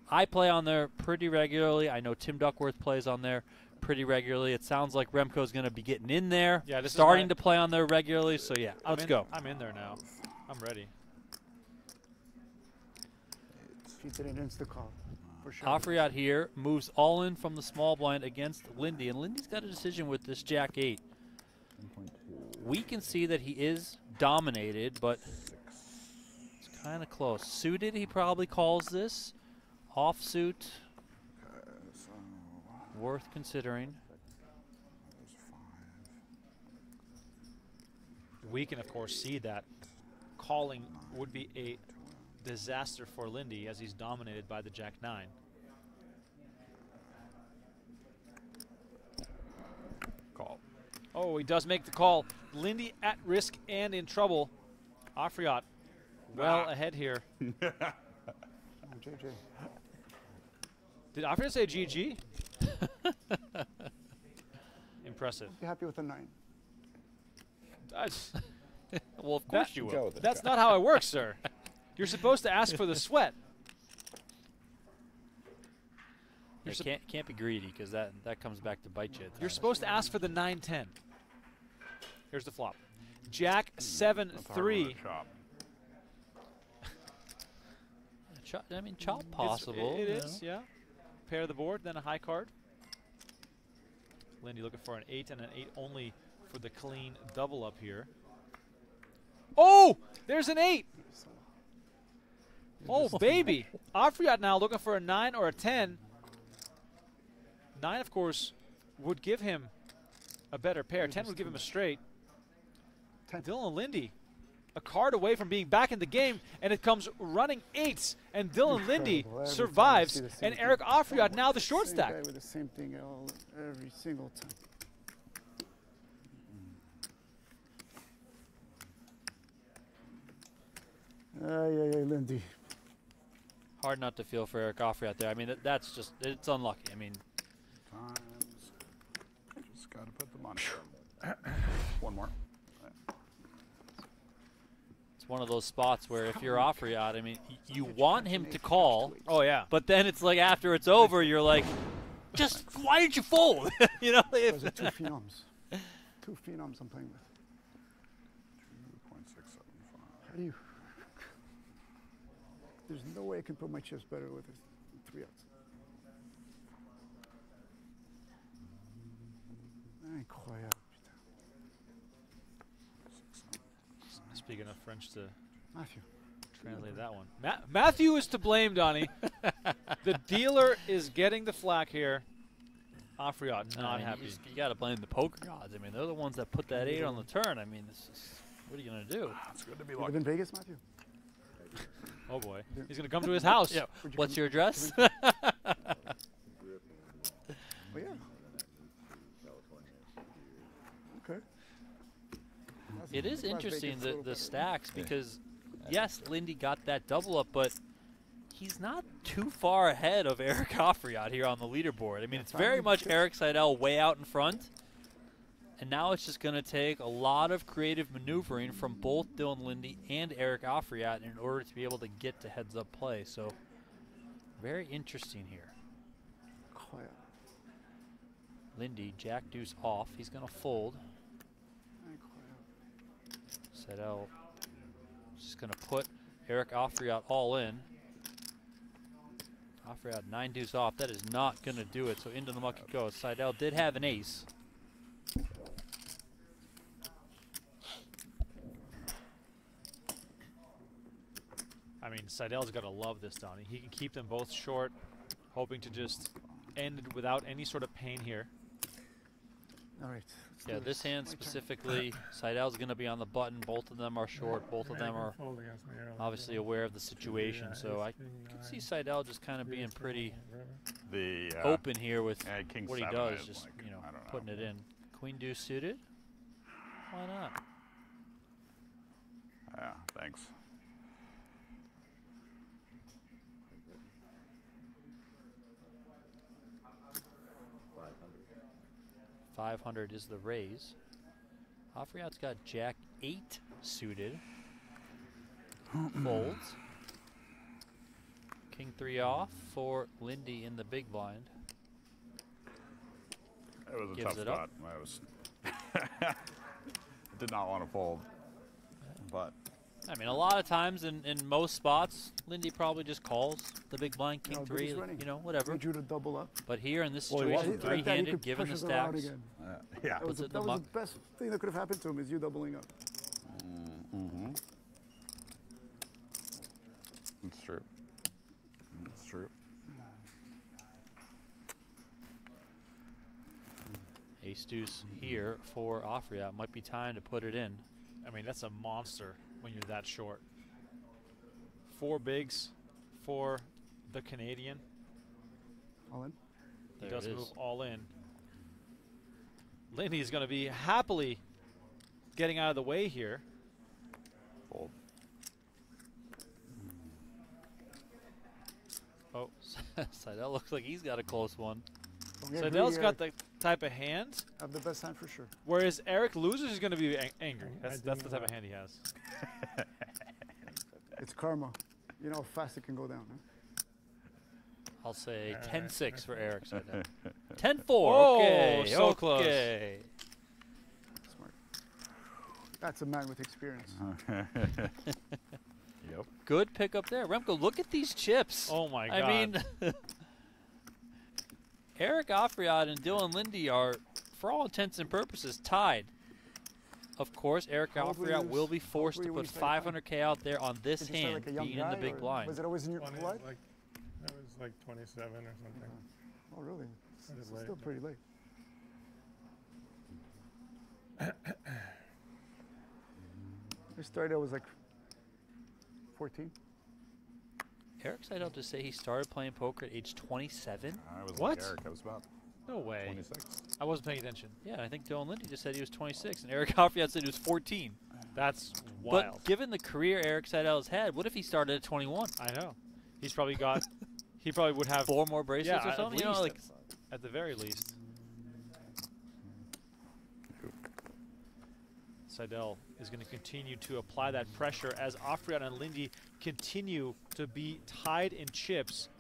I play on there pretty regularly. I know Tim Duckworth plays on there pretty regularly. It sounds like Remko's going to be getting in there, starting to play on there regularly. So, yeah, let's go. I'm in there now. I'm ready. She did an insta-call. Afriat here moves all in from the small blind against Lindy, and Lindy's got a decision with this Jack-8. We can see that he is dominated, but it's kind of close. Suited, he probably calls this. Offsuit, worth considering. We can, of course, see that calling would be a disaster for Lindy as he's dominated by the Jack-9. Call. Oh, he does make the call. Lindy at risk and in trouble. Afriat well ahead here. JJ. Did Afriat say GG? Impressive. Be happy with a 9. Well, of course you will. That's not how it works, sir. You're supposed to ask for the sweat. You can't be greedy because that comes back to bite you. You're supposed to ask for the 9-10. Here's the flop. Jack 7-3. I mean, chop possible. It is, yeah. Pair the board, then a high card. Lindy looking for an 8 and an 8 only for the clean double up here. Oh, there's an 8. Oh, baby. Afriat now looking for a 9 or a 10. 9, of course, would give him a better pair. 10 would give him a straight. Dylan Lindy, a card away from being back in the game, and it comes running 8s, and Dylan Lindy survives, and Eric Afriat now the short stack. With the same thing every single time. Yeah, Lindy. Hard not to feel for Eric Afriat there. I mean, that's just, it's unlucky. I mean, just got to put the money. One more. it's one of those spots where if you're Afriat, I mean, you want him to call. Oh, yeah. But then it's like after it's over, you're like, just, why did you fold? You know? Those are 2 phenoms. 2 phenoms I'm playing with. 2.675. How do you? there's no way I can put my chips better with this 3 outs. Incroyable. Speaking of French to Matthew. translate that one. Matthew is to blame, Donnie. The dealer is getting the flack here. Afriat not happy. You got to blame the poker gods. I mean, they're the ones that put that 8 on the turn. I mean, this is, what are you going to do? It's good to be You live in Vegas, Matthew? Oh boy, he's going to come to his house. Yeah. What's your address? Oh, yeah. Okay. It is interesting, the stacks, because, yes, Lindy got that double up, but he's not too far ahead of Eric Afriat here on the leaderboard. I mean, it's very much Erik Seidel way out in front, and now it's just going to take a lot of creative maneuvering from both Dylan Lindy and Eric Afriat in order to be able to get to heads-up play. So, very interesting here. Lindy, jack deuce off. He's going to fold. Seidel just going to put Eric Afriat all in. Afriat 9 deuce off. That is not going to do it. So into the muck it goes. Seidel did have an ace. I mean, Seidel's got to love this, Donnie. He can keep them both short, hoping to just end it without any sort of pain here. All right. Yeah, this hand specifically, Seidel's going to be on the button. Both of them are short. Both of them are obviously aware of the situation. So I can see Seidel just kind of being pretty open here with what he does, just putting it in. Queen deuce suited. Why not? Yeah, thanks. $500 is the raise. Afriat's got jack 8 suited. Folds. King 3 off for Lindy in the big blind. It was a Gives tough it spot. up. I was did not want to fold, but I mean, a lot of times in most spots, Lindy probably just calls the big blind, king 3, whatever. Need you to double up. But here in this situation, three-handed, given the stacks, yeah, that was the best thing that could have happened to him, is you doubling up. It's true. It's true. Ace deuce here for Afriat. Might be time to put it in. I mean, that's a monster when you're that short. 4 bigs for the Canadian. All in. He does move all in. Lindy is going to be happily getting out of the way here. Fold. Oh, Seidel looks like he's got a close one. Seidel's got the type of hand. Have the best hand for sure. Whereas Eric loses, he's going to be angry. That's the type of hand he has. It's karma. You know how fast it can go down, huh? I'll say 10-6 for Eric Seidel. 10-4. Oh, okay, so close. Smart. That's a man with experience. Yep. Good pickup there. Remko, look at these chips. Oh, my God. I mean, Eric Afriat and Dylan Lindy are, for all intents and purposes, tied. Of course, Eric Afriat will be forced to put $500K out there on this hand, being in the big blind. Was it always in your blood? That was like 27 or something. Oh, really? It's still pretty late. I started, I was like 14. Eric Seidel just say he started playing poker at age 27? I was What? like Eric. I was about No way. 26. I wasn't paying attention. Yeah, I think Dylan Lindy just said he was 26, and Eric Afriat said he was 14. That's wild. But given the career Eric Seidel has had, what if he started at 21? I know. He's probably got, he probably would have 4 more bracelets or something? At, You know, like, at the very least. Seidel is going to continue to apply that pressure as Afriat and Lindy continue to be tied in chips.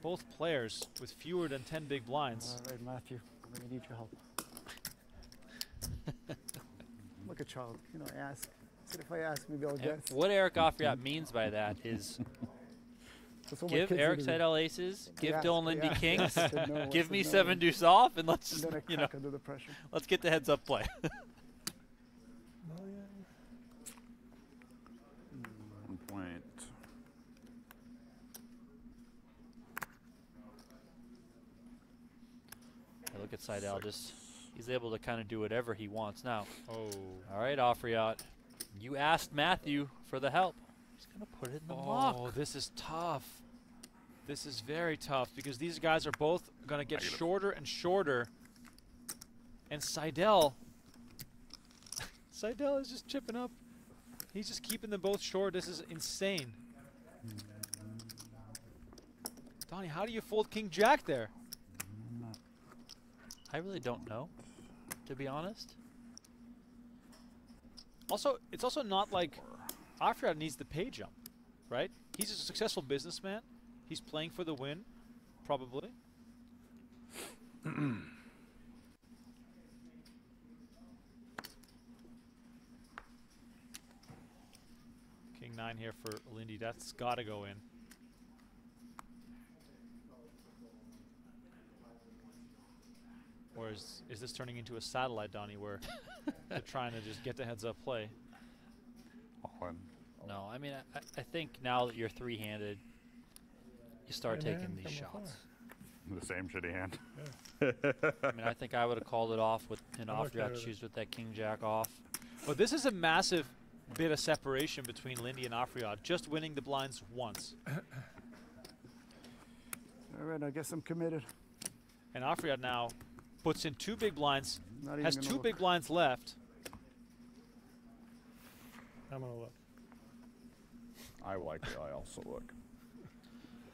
Both players with fewer than 10 big blinds. All right, Matthew, I'm going to need your help. I'm like a child, you know, I ask. I said if I ask, maybe I'll guess. What Eric Afriat means by that is That's what my Give kids Erik do to me. Seidel aces. Give Yeah, Dylan Lindy yeah. kings. I said no, I Give said me no. 7 deuce off, and let's And just then I you know, crack under the pressure. let's get the heads up play. Million. 1 point. Look at Seidel. Just he's able to kind of do whatever he wants now. Oh. All right, Afriat. You asked Matthew for the help. He's gonna put it in the muck. Oh, this is tough. This is very tough because these guys are both going to get shorter and shorter. And Seidel is just chipping up. He's just keeping them both short. This is insane. Donnie, how do you fold King Jack there? I really don't know, to be honest. Also, it's also not like Afriat needs the pay jump, right? He's a successful businessman. He's playing for the win, probably. King 9 here for Lindy. That's got to go in. Or is this turning into a satellite, Donnie, where they're trying to just get the heads-up play? No, I mean, I think now that you're three-handed, you start taking these shots. The same shitty hand. I mean, I think I would have called it off with an Afriat choose with that King Jack off. But this is a massive bit of separation between Lindy and Afriat, just winning the blinds once. All right, I guess I'm committed. And Afriat now puts in 2 big blinds, Not even has gonna 2 look. big blinds left. I'm gonna look. I like it. I also look.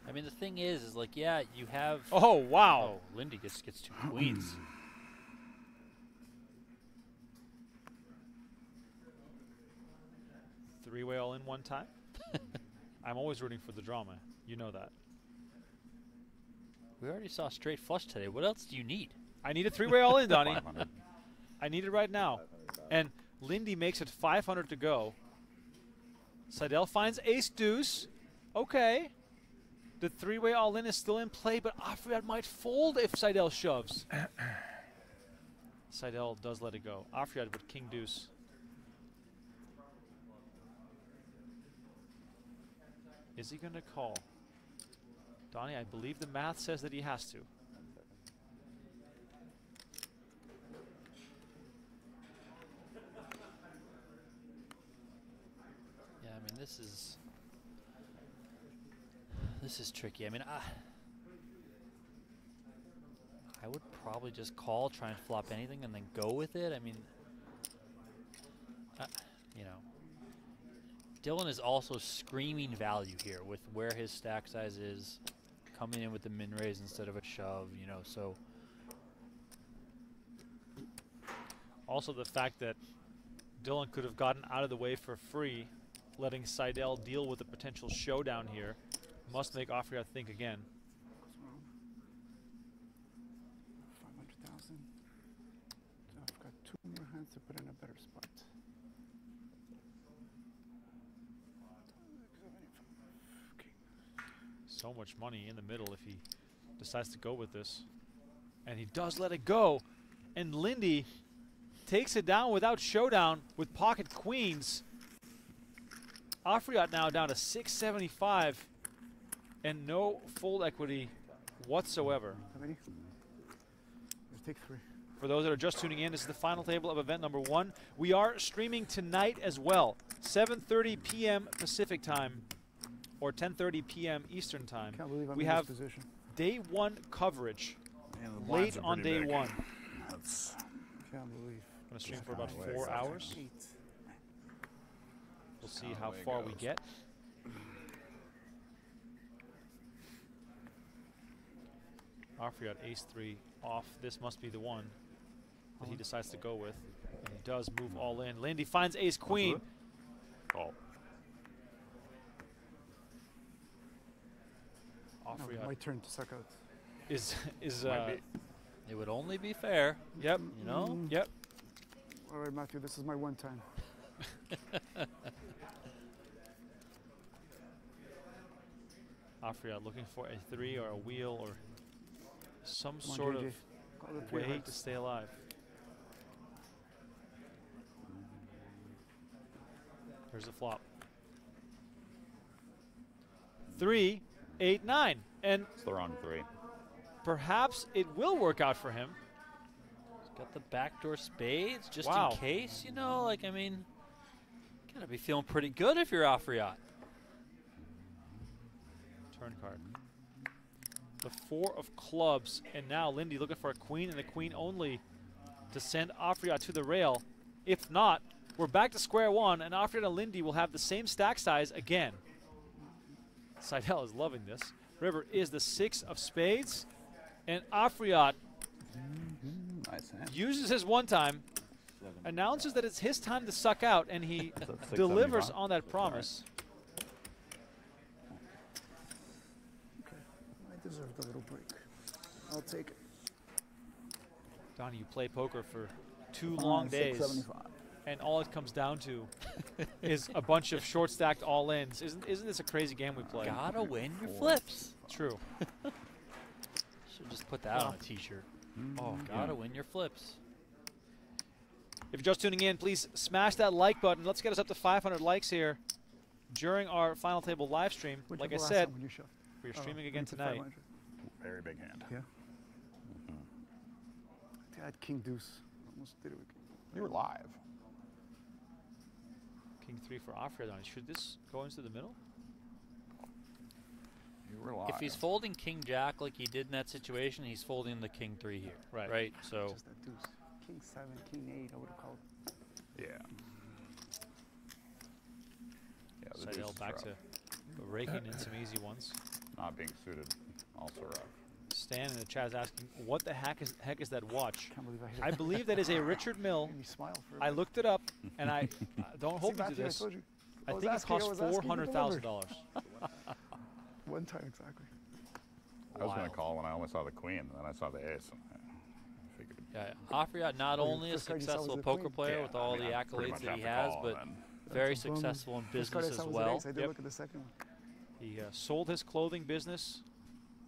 I mean, the thing is like, yeah, you have. Oh, wow. Oh, Lindy gets 2 queens. Three-way all in one time. I'm always rooting for the drama. You know that. We already saw straight flush today. What else do you need? I need a 3-way all in, Donnie. I need it right now. And Lindy makes it 500 to go. Seidel finds ace deuce. Okay. The 3-way all in is still in play, but Afriat might fold if Seidel shoves. Seidel does let it go. Afriat with king deuce. Is he going to call? Donnie, I believe the math says that he has to. Yeah, I mean, this is tricky. I mean, I would probably just call, try and flop anything, and then go with it. I mean, you know, Dylan is also screaming value here with where his stack size is, coming in with the min raise instead of a shove, you know, so. Also the fact that Dylan could have gotten out of the way for free, letting Seidel deal with the potential showdown here, must make Afriat think again. 500,000. So I've got 2 more hands to put in a better spot. So much money in the middle if he decides to go with this. And he does let it go. And Lindy takes it down without showdown with pocket queens. Afriat now down to 675 and no fold equity whatsoever. How many? Let's take 3. For those that are just tuning in, this is the final table of event number 1. We are streaming tonight as well, 7:30 p.m. Pacific time or 10:30 p.m. Eastern time. Can't believe I'm we in have this position. day 1 coverage Man, the blinds late are on pretty day big. 1. That's Can't believe. I'm going to stream for about 4 hours. We'll see how far we get. Afriat ace-3 off. This must be the one that he decides to go with. And he does move all in. Lindy finds ace-queen. Call. Afriat My turn to suck out. is it would only be fair. Yep. You know? Yep. All right, Matthew, this is my one time. Afriat looking for a 3 or a wheel or some Come on, sort JJ. of Call the 3 way hearts. to stay alive. There's the flop. 3, 8, 9. And It's the wrong 3. perhaps it will work out for him. He's got the backdoor spades just Wow. in case, you know, like, I mean, gotta be feeling pretty good if you're Afriat. Turn card. The 4 of clubs, and now Lindy looking for a queen and a queen only to send Afriat to the rail. If not, we're back to square one, and Afriat and Lindy will have the same stack size again. Seidel is loving this. River is the 6 of spades, and Afriat Nice hand. uses his one time, announces that it's his time to suck out, and he That's 675. delivers on that promise. I deserve the little break. I'll take it. Donnie, you play poker for 2 long days, 675. and all it comes down to is a bunch of short stacked all-ins. Isn't this a crazy game we play? Gotta win your flips. True. Should just put that on a t-shirt. Oh, gotta win your flips. If you're just tuning in, please smash that like button. Let's get us up to 500 likes here during our final table live stream. What'd Like you I go last said, time when you shoved? we're Oh, streaming again into tonight. 500. Very big hand. Yeah. I had king deuce. Almost did it with You were live. King 3 for Afriat. Should this go into the middle? You were live. If he's folding king jack like he did in that situation, he's folding the king 3 here. Right. Right. So just that deuce. King 7, king 8, I would have called. Yeah. Yeah, the deuce Seidel is back rough. to raking in some easy ones. Not being suited, also rough. Stan in the chat is asking, what the heck is that watch? Can't believe I hit I believe that is a Richard Mill. Made me smile for a I bit. looked it up, and I don't hold me to Matthew, this. I told you. I was think it asking, I cost was asking, you delivered. $400,000. One time exactly. I was going Wild. to call when I only saw the queen, and then I saw the ace. And I figured. yeah, Afriat not Oh, your only a first card you saw was successful the poker queen? player Yeah, with all I mean, the I pretty accolades much that he have to has, call, but and very That's a bonus. successful in First card I business saw as was an well. ace. I did Yep. look at the second one. He sold his clothing business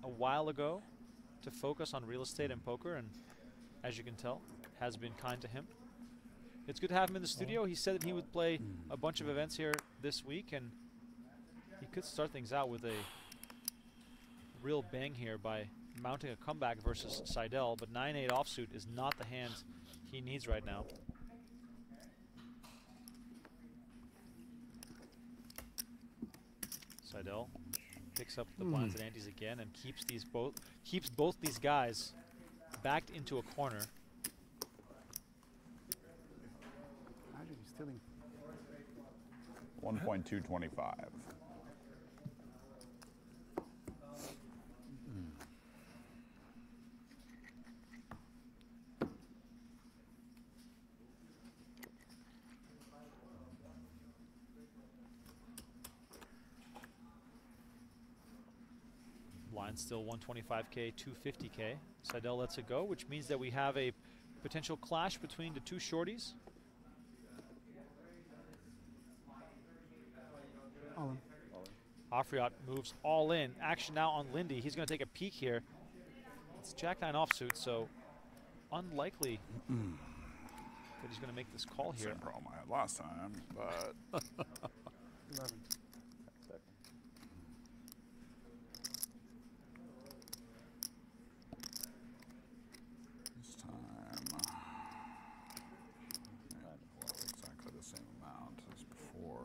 a while ago to focus on real estate and poker, and as you can tell, has been kind to him. It's good to have him in the studio. He said that he would play a bunch of events here this week, and he could start things out with a real bang here by mounting a comeback versus Seidel, but 9-8 offsuit is not the hand he needs right now. Seidel picks up the blinds and antes again and keeps both these guys backed into a corner. Imagine he's stealing. 1.225. Line still 125K, 250K. Seidel lets it go, which means that we have a potential clash between the two shorties. All in. Afriat moves all in. Action now on Lindy. He's going to take a peek here. It's Jack-9 offsuit, so unlikely that he's going to make this call here. Same problem I had last time, but 11. this time, exactly the same amount as before.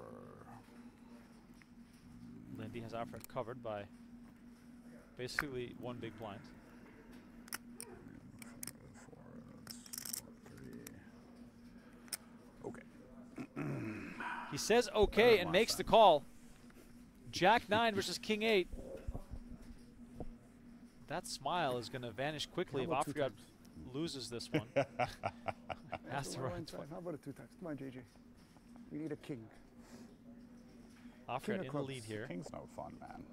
Lindy has Afriat covered by basically one big blind. Okay. He says okay and makes the call. Jack-9 versus King-8. That smile is going to vanish quickly if How about two Afriat times? loses this one. Has to Well, run one time. How about a 2 times? Come on, JJ. We need a king. Afriat King of in the clubs. lead here. King's no fun, man.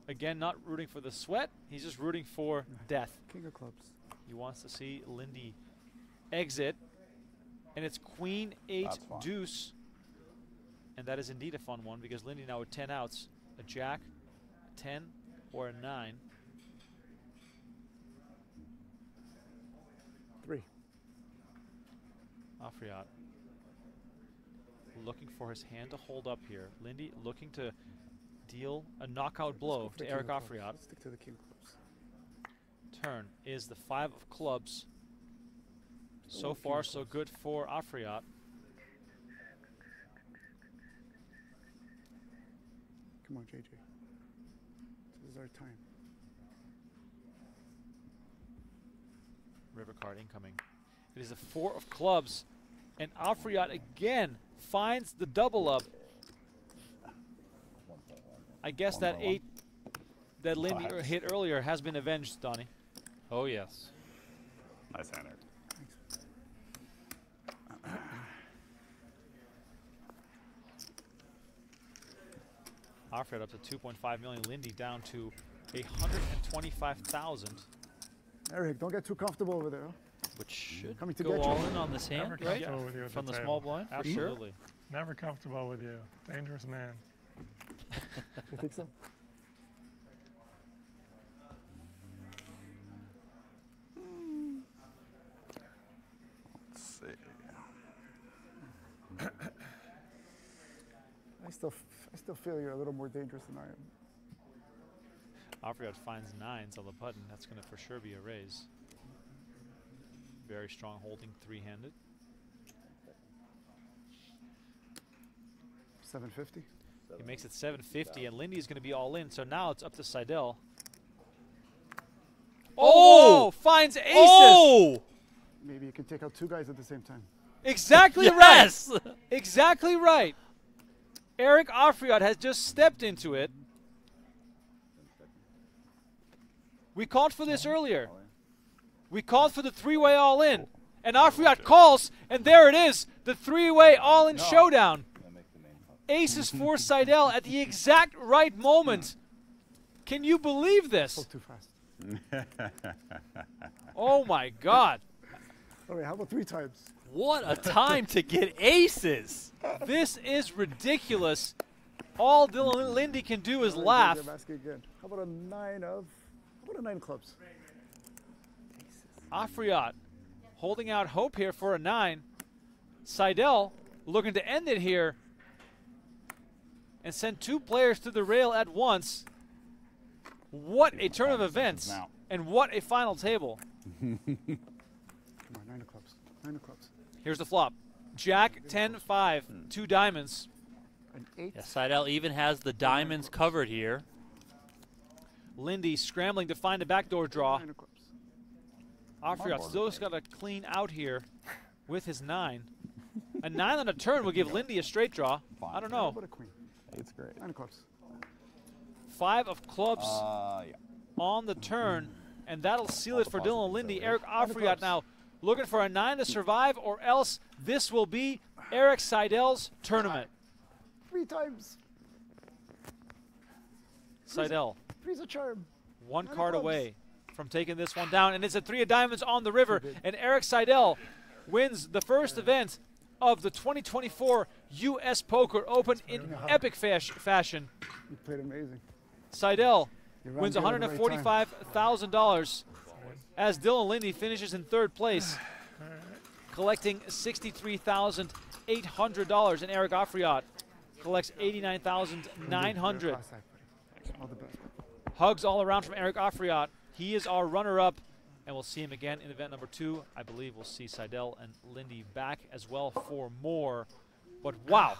Again, not rooting for the sweat. He's just rooting for death. King of clubs. He wants to see Lindy exit. And it's Queen 8 That's fun. deuce. And that is indeed a fun one because Lindy now with 10 outs. A jack, 10 or a 9. 3. Afriat looking for his hand to hold up here. Lindy looking to deal a knockout blow to Eric Afriat. Let's stick to the king clubs. Turn is the 5 of clubs. So far, so good for Afriat. Come on, JJ. This is our time. River card incoming. It is a 4 of clubs, and Afriat again finds the double up. I guess that 8 that Lindy hit earlier has been avenged, Donnie. Oh, yes. Nice hand, Eric. Afriat up to 2.5 million. Lindy down to 125,000. Eric, don't get too comfortable over there. Huh? Which should Coming to go get all you. in on this hand, Never right? comfortable with you at From the table. small blind, for sure. Absolutely. Never comfortable with you. Dangerous man. You think so? Let's see. I still feel you're a little more dangerous than I am. Afriat finds 9s on the button. That's going to for sure be a raise. Very strong holding, 3-handed. 750. He makes it 750, and Lindy's going to be all in. So now it's up to Seidel. Oh! Finds aces! Oh! Maybe you can take out 2 guys at the same time. Exactly right. Exactly right. Eric Afriat has just stepped into it. We called for this earlier. We called for the 3-way all-in. And Afriat calls, and there it is, the 3-way all-in showdown. Aces for Seidel at the exact right moment. Can you believe this? Too fast. Oh my God. All right, how about 3 times? What a time to get aces. This is ridiculous. All Dylan Lindy can do is laugh. I'm asking again. How about a 9 of? How about a 9 clubs? Afriat holding out hope here for a 9. Seidel looking to end it here and send 2 players to the rail at once. What a turn of events, and what a final table. Come on, 9 of clubs. 9 of clubs. Here's the flop. Jack, 10-5, 2 diamonds. An 8. Yeah, Seidel even has the diamonds covered here. Lindy scrambling to find a backdoor draw. Afriat still just got to clean out here with his 9. A 9 on a turn would give Lindy a straight draw. I don't know. It's great. 9 of clubs. 5 of clubs on the turn, and that'll seal it for Dylan Lindy. Eric Afriat now looking for a 9 to survive, or else this will be Erik Seidel's tournament. 3 times. Seidel. 3's a charm. 1 9 of card clubs. away from taking this one down, and it's a 3 of diamonds on the river, and Erik Seidel wins the first event of the 2024 U.S. Poker Open in epic fashion. You played amazing. Seidel You're right wins there at the right time. $145,000 as Dylan Lindy finishes in 3rd place, collecting $63,800, and Eric Afriat collects $89,900. All the best. Hugs all around from Eric Afriat. He is our runner-up, and we'll see him again in event number 2. I believe we'll see Seidel and Lindy back as well for more. But wow,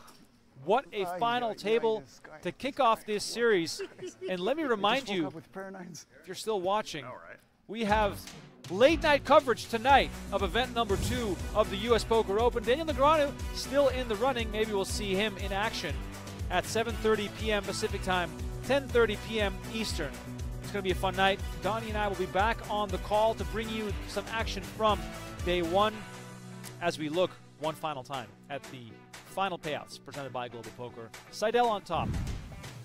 what a final table to kick off this series. And let me remind you, if you're still watching, we have late night coverage tonight of event number 2 of the U.S. Poker Open. Daniel Negreanu still in the running. Maybe we'll see him in action at 7:30 p.m. Pacific time, 10:30 p.m. Eastern. It's going to be a fun night. Donnie and I will be back on the call to bring you some action from day 1 as we look one final time at the final payouts presented by Global Poker. Seidel on top,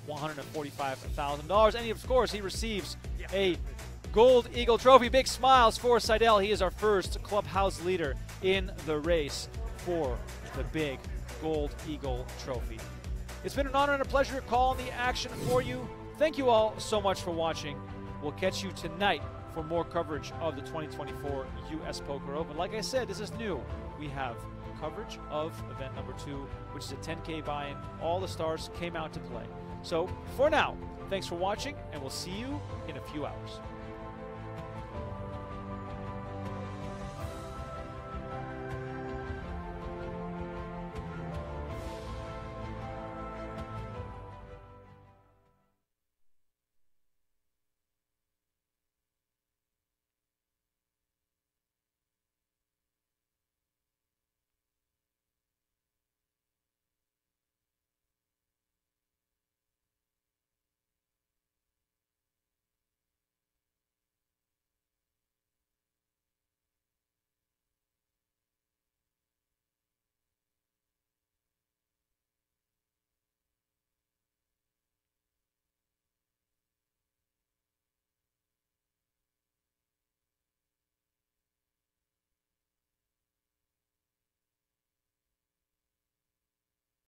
$145,000. And of course, he receives a Gold Eagle trophy. Big smiles for Seidel. He is our first clubhouse leader in the race for the big Gold Eagle trophy. It's been an honor and a pleasure calling the action for you. thank you all so much for watching. We'll catch you tonight for more coverage of the 2024 U.S. Poker Open. Like I said, this is new. We have coverage of event number 2, which is a 10K buy-in. All the stars came out to play. So for now, thanks for watching, and we'll see you in a few hours.